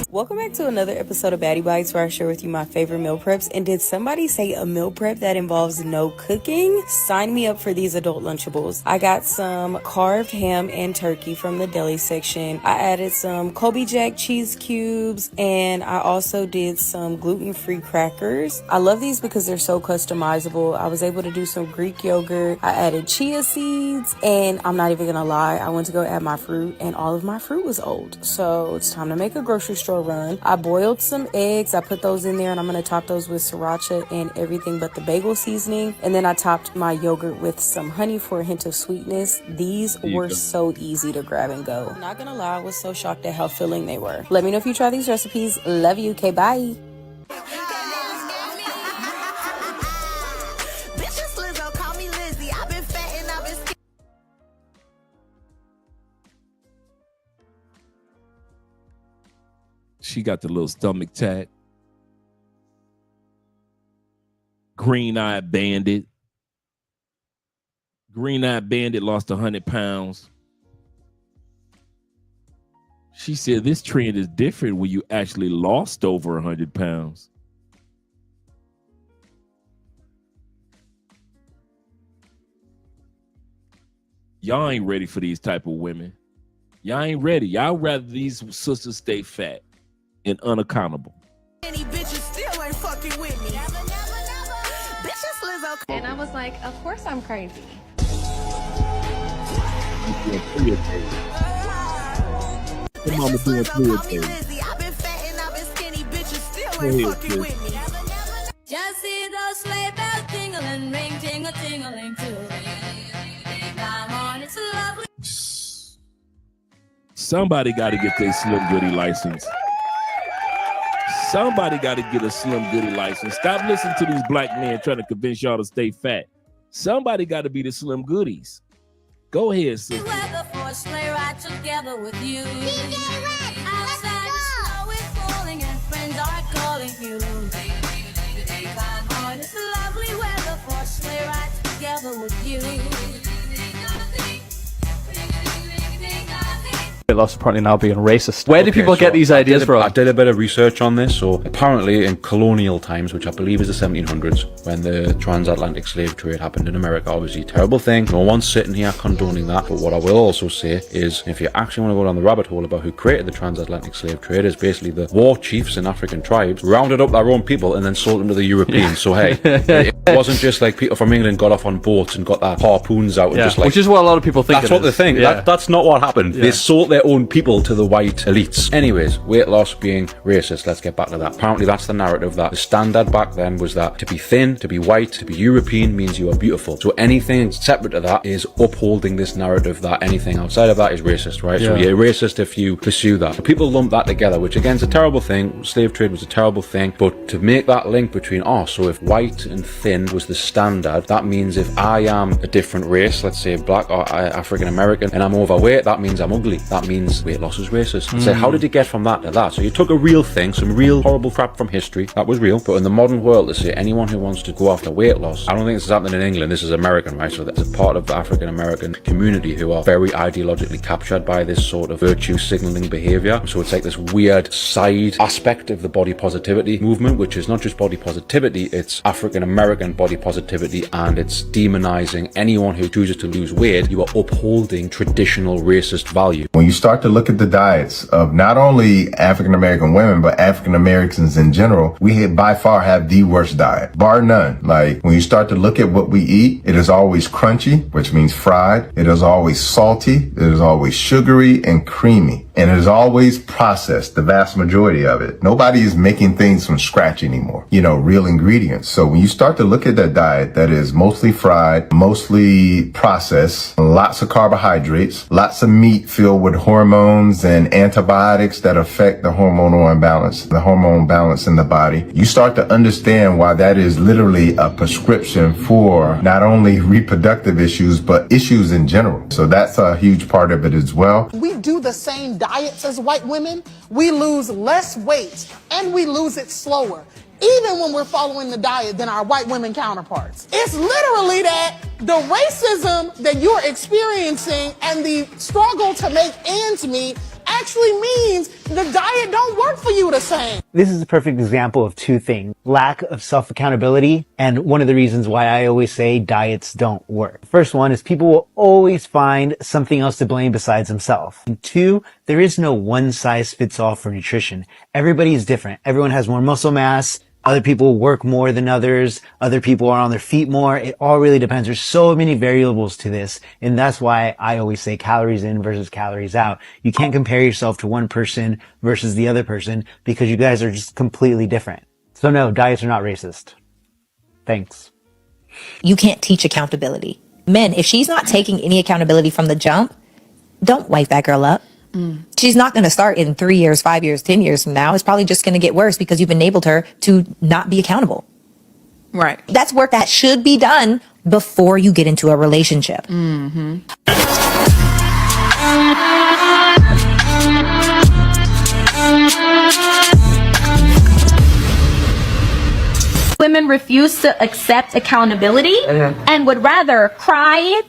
S17: Welcome back to another episode of Baddie Bites, where I share with you my favorite meal preps. And did somebody say a meal prep that involves no cooking? Sign me up for these adult Lunchables. I got some carved ham and turkey from the deli section. I added some Colby Jack cheese cubes, and I also did some gluten-free crackers. I love these because they're so customizable. I was able to do some Greek yogurt. I added chia seeds, and I'm not even gonna lie, I went to go add my fruit, and all of my fruit was old. So it's time to make a grocery store run. I boiled some eggs. I put those in there, and I'm going to top those with sriracha and everything but the bagel seasoning. And then I topped my yogurt with some honey for a hint of sweetness. These were so easy to grab and go. Not going to lie, I was so shocked at how filling they were. Let me know if you try these recipes. Love you. Okay, bye.
S3: She got the little stomach tat. Green-eyed bandit. Green-eyed bandit lost 100 pounds. She said this trend is different when you actually lost over 100 pounds. Y'all ain't ready for these type of women. Y'all ain't ready. Y'all rather these sisters stay fat and unaccountable.
S16: Any bitches still ain't fucking with me. Never. Bitches Lizzo.
S18: And I was like, of course I'm crazy.
S3: Your mama doing good things.
S16: I've been fat and I've been skinny. Bitches still ain't fucking with me.
S18: Just see those sleigh bells tingling, ring, tingle, tingling too. Come on, it's lovely.
S3: Somebody got to get their Slim Goody license. Somebody got to get a Slim Goody license. Stop listening to these black men trying to convince y'all to stay fat. Somebody got to be the Slim Goodies. Go ahead, sister.
S18: Weather for a sleigh ride together with you. Outside the snow is falling and friends are calling you. Come on, it's lovely weather for a sleigh ride together with you.
S20: Loss apparently now being racist. Where do people get these ideas from?
S21: I did a bit of research on this. So apparently in colonial times, which I believe is the 1700s, when the transatlantic slave trade happened in America, obviously terrible thing. No one's sitting here condoning that. But what I will also say is, if you actually want to go down the rabbit hole about who created the transatlantic slave trade, is basically the war chiefs in African tribes rounded up their own people and then sold them to the Europeans. So hey. It wasn't just like people from England got off on boats and got their harpoons out and just like...
S20: Which is what a lot of people think.
S21: That's what they think.
S20: Yeah.
S21: That's not what happened. They sold their own people to the white elites. Anyways, weight loss being racist. Let's get back to that. Apparently that's the narrative, that the standard back then was that to be thin, to be white, to be European means you are beautiful. So anything separate to that is upholding this narrative that anything outside of that is racist, right? So you're racist if you pursue that. So people lump that together, which again is a terrible thing. Slave trade was a terrible thing, but to make that link between, so if white and thin was the standard, that means if I am a different race, let's say black or African American, and I'm overweight, that means I'm ugly. That means weight loss is racist. So how did you get from that to that? So you took a real thing, some real horrible crap from history, that was real, but in the modern world, to say anyone who wants to go after weight loss, I don't think this is happening in England, this is American, right? So that's a part of the African American community who are very ideologically captured by this sort of virtue signaling behavior. So it's like this weird side aspect of the body positivity movement, which is not just body positivity, it's African American body positivity, and it's demonizing anyone who chooses to lose weight. You are upholding traditional racist value.
S2: When you start to look at the diets of not only African American women, but African Americans in general, we by far have the worst diet, bar none. Like when you start to look at what we eat, it is always crunchy, which means fried. It is always salty. It is always sugary and creamy. And it is always processed, the vast majority of it. Nobody is making things from scratch anymore, real ingredients. So when you start to look at that diet that is mostly fried, mostly processed, lots of carbohydrates, lots of meat filled with hormones and antibiotics that affect the hormonal imbalance, the hormone balance in the body, you start to understand why that is literally a prescription for not only reproductive issues, but issues in general. So that's a huge part of it as well.
S15: We do the same diets as white women, we lose less weight and we lose it slower, even when we're following the diet, than our white women counterparts. It's literally that the racism that you're experiencing and the struggle to make ends meet actually means the diet don't work for you the same.
S4: This is a perfect example of two things: lack of self-accountability, and one of the reasons why I always say diets don't work. First one is people will always find something else to blame besides themselves. And two, there is no one size fits all for nutrition. Everybody is different. Everyone has more muscle mass. Other people work more than others. Other people are on their feet more. It all really depends. There's so many variables to this. And that's why I always say calories in versus calories out. You can't compare yourself to one person versus the other person because you guys are just completely different. So no, diets are not racist. Thanks.
S22: You can't teach accountability. Men, if she's not taking any accountability from the jump, don't wipe that girl up. She's not going to start in 3 years, 5 years, 10 years from now. It's probably just going to get worse because you've enabled her to not be accountable.
S23: Right.
S22: That's work that should be done before you get into a relationship.
S23: Mm-hmm.
S24: Women refuse to accept accountability and would rather cry,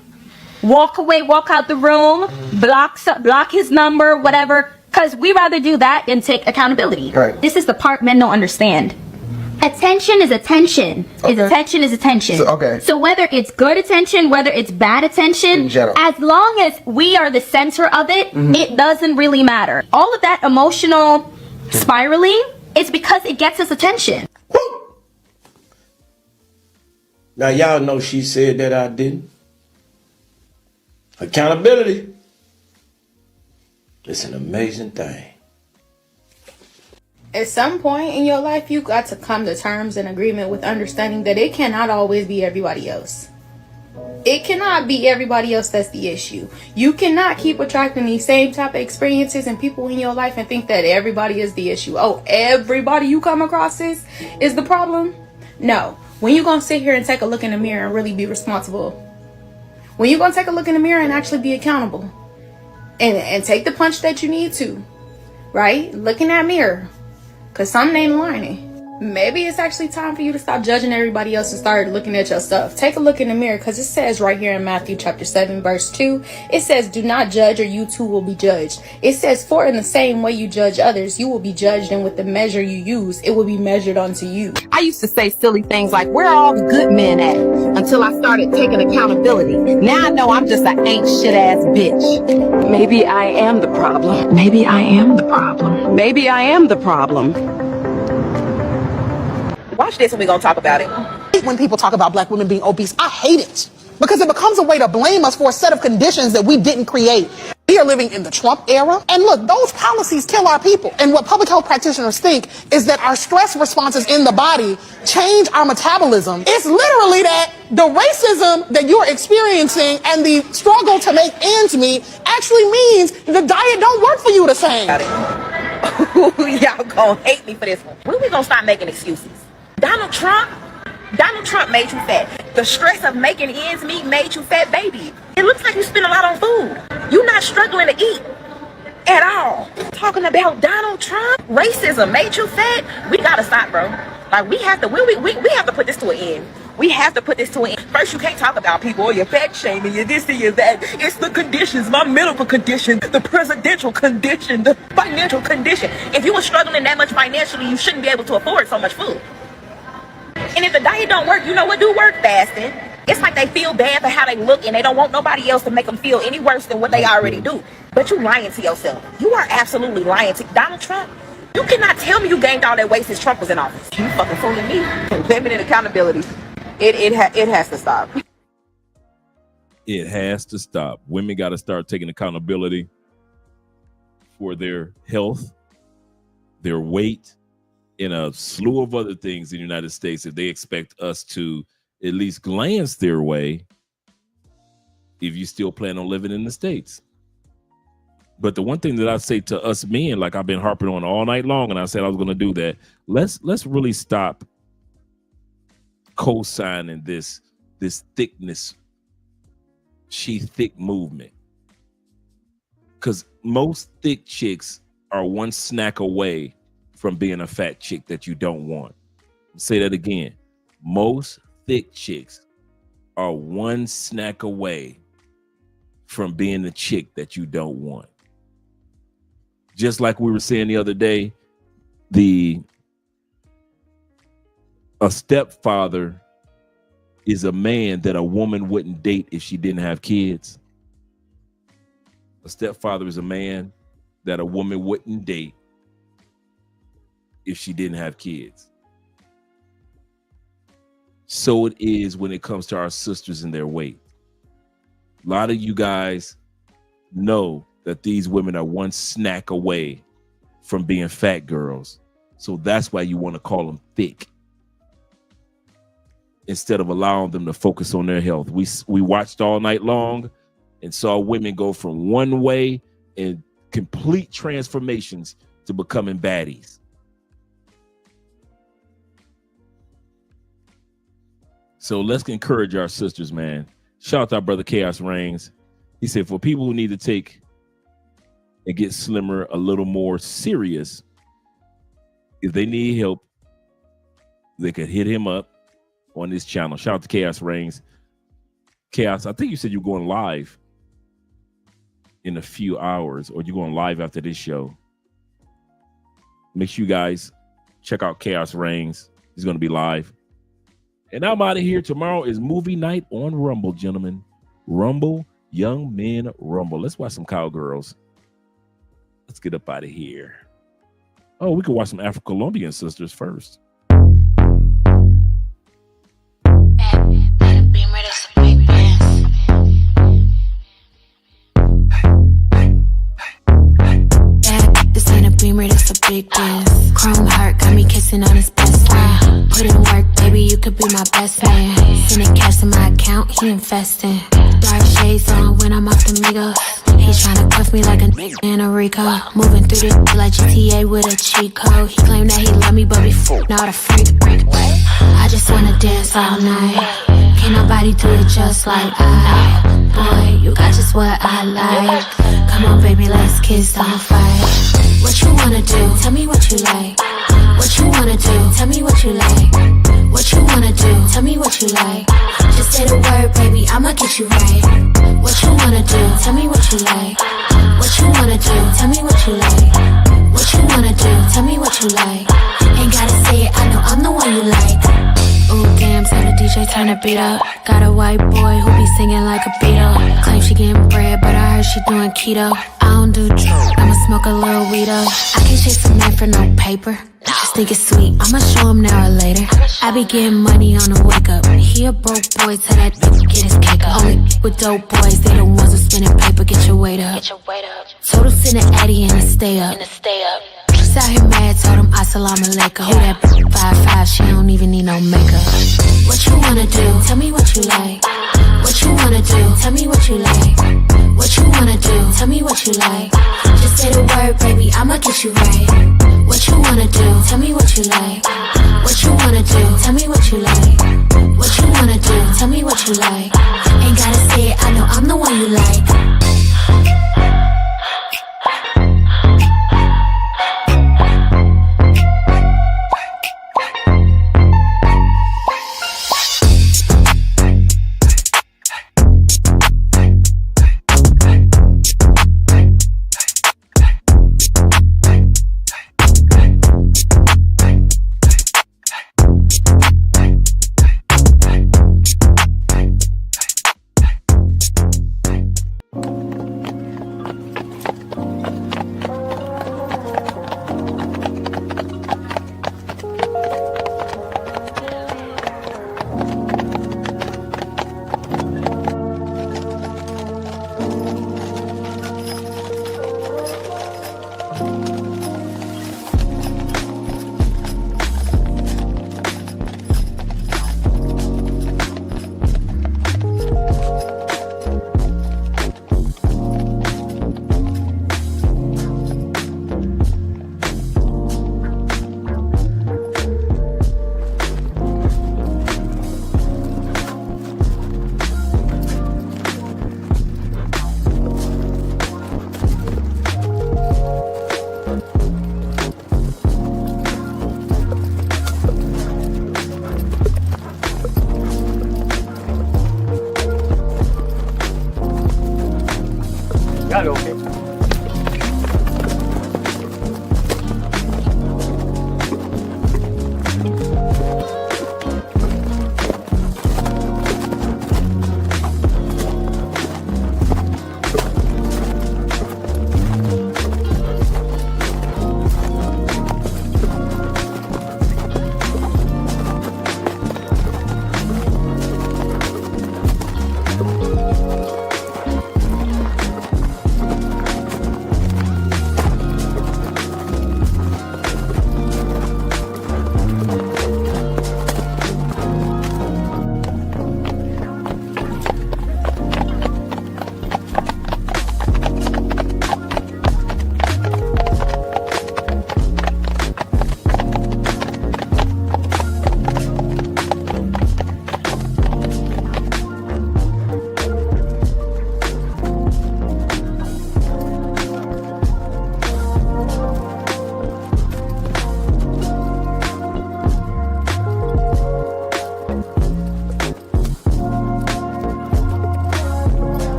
S24: walk away, walk out the room, block his number, whatever, because we rather do that than take accountability.
S26: Right.
S24: This is the part men don't understand. Attention is attention. Attention is attention. So whether it's good attention, whether it's bad attention, as long as we are the center of it, it doesn't really matter. All of that emotional spiraling is because it gets us attention.
S26: Now y'all know she said that I didn't. Accountability. It's an amazing thing.
S27: At some point in your life, you got to come to terms and agreement with understanding that it cannot always be everybody else. It cannot be everybody else that's the issue. You cannot keep attracting these same type of experiences and people in your life and think that everybody is the issue. Oh, everybody you come across is the problem? No. When you gonna sit here and take a look in the mirror and really be responsible? When you gonna take a look in the mirror and actually be accountable? And take the punch that you need to, right? Look in that mirror, because something ain't lining. Maybe it's actually time for you to stop judging everybody else and start looking at yourself. Take a look in the mirror, because it says right here in Matthew chapter 7 verse 2, it says, do not judge or you too will be judged. It says, for in the same way you judge others, you will be judged, and with the measure you use, it will be measured unto you.
S28: I used to say silly things like, where are all the good men at? Until I started taking accountability. Now I know I'm just an ain't shit ass bitch.
S29: Maybe I am the problem. Maybe I am the problem. Maybe I am the problem.
S28: Watch this and we're gonna talk about it.
S15: hate when people talk about black women being obese. I hate it. Because it becomes a way to blame us for a set of conditions that we didn't create. We are living in the Trump era. And look, those policies kill our people. And what public health practitioners think is that our stress responses in the body change our metabolism. It's literally that the racism that you're experiencing and the struggle to make ends meet actually means the diet don't work for you the same.
S28: Y'all gonna hate me for this one. When we gonna stop making excuses? Donald Trump made you fat. The stress of making ends meet made you fat, baby. It looks like you spend a lot on food. You're not struggling to eat at all. Talking about Donald Trump, racism made you fat. We gotta stop, bro. Like we have to put this to an end. We have to put this to an end. First, you can't talk about people or you're fat shaming, you're this and you're that. It's the conditions, my medical condition, the presidential condition, the financial condition. If you were struggling that much financially, you shouldn't be able to afford so much food. And if the diet don't work, you know what do work? Fasting. It's like they feel bad for how they look and they don't want nobody else to make them feel any worse than what they already do. But you lying to yourself. You are absolutely lying to Donald Trump. You cannot tell me you gained all that weight since Trump was in office. You fucking fooling me. Limited accountability. It has to stop.
S3: It has to stop. Women got to start taking accountability for their health, their weight, and a slew of other things in the United States that they expect us to at least glance their way if you still plan on living in the States. But the one thing that I say to us men, like I've been harping on all night long, and I said I was going to do that, let's really stop co-signing this thickness, she thick movement. Because most thick chicks are one snack away from being a fat chick that you don't want. I'll say that again. Most thick chicks are one snack away from being the chick that you don't want. Just like we were saying the other day, a stepfather is a man that a woman wouldn't date if she didn't have kids. A stepfather is a man that a woman wouldn't date if she didn't have kids. So it is when it comes to our sisters and their weight. A lot of you guys know that these women are one snack away from being fat girls. So that's why you want to call them thick, instead of allowing them to focus on their health. We watched all night long and saw women go from one way and complete transformations to becoming baddies. So let's encourage our sisters, man. Shout out to our brother Chaos Reigns. He said, for people who need to take and get slimmer a little more serious, if they need help, they could hit him up on this channel. Shout out to Chaos Reigns. Chaos, I think you said you're going live in a few hours, or you're going live after this show. Make sure you guys check out Chaos Reigns. He's going to be live. And I'm out of here. Tomorrow is movie night on Rumble, gentlemen. Rumble, Young Men Rumble. Let's watch some cowgirls. Let's get up out of here. Oh, we could watch some Afro-Colombian sisters first.
S5: This ain't a Beamer, that's a big dance. Chrome heart got me kissing on his best friend. Put in work, baby, you could be my best man. Sending cash to my account, he investing. Dark shades on when I'm off the Migos. He tryna cuff me like a in a Rico. Moving through this like GTA with a cheat code. He claimed that he love me, but before not a freak. I just wanna dance all night. Can't nobody do it just like I. Boy, you got just what I like. Come on, baby, let's kiss, don't fight. What you wanna do? Tell me what you like. What you wanna do? Tell me what you like. What you wanna do? Tell me what you like. Just say the word, baby, I'ma get you right. What you wanna do? Tell me what you like. What you wanna do? Tell me what you like. What you wanna do? Tell me what you like. Ain't gotta say it, I know I'm the one you like. Ooh, damn, tell the DJ turn the beat up. Got a white boy who be singing like a Beatle. Claim she getting bread, but I heard she doing keto. I don't do drugs. I'ma smoke a little weed up. I can chase a man for no paper. Just think it's sweet, I'ma show him now or later. I be getting money on the wake up. He a broke boy, tell that bitch get his cake up. Only with dope boys, they the ones who spinning paper, get your weight up. Total send an Addy and a stay up. She's out here mad, told him assalamu alaikum. Who that 5'5", she don't even need no makeup. What you wanna do? Tell me what you like. What you wanna do? Tell me what you like. What you wanna do? Tell me what you like. Just say the word, baby, I'ma get you right. What you wanna do? Tell me what you like. What you wanna do? Tell me what you like. What you wanna do? Tell me what you like. Ain't gotta say it, I know I'm the one you like.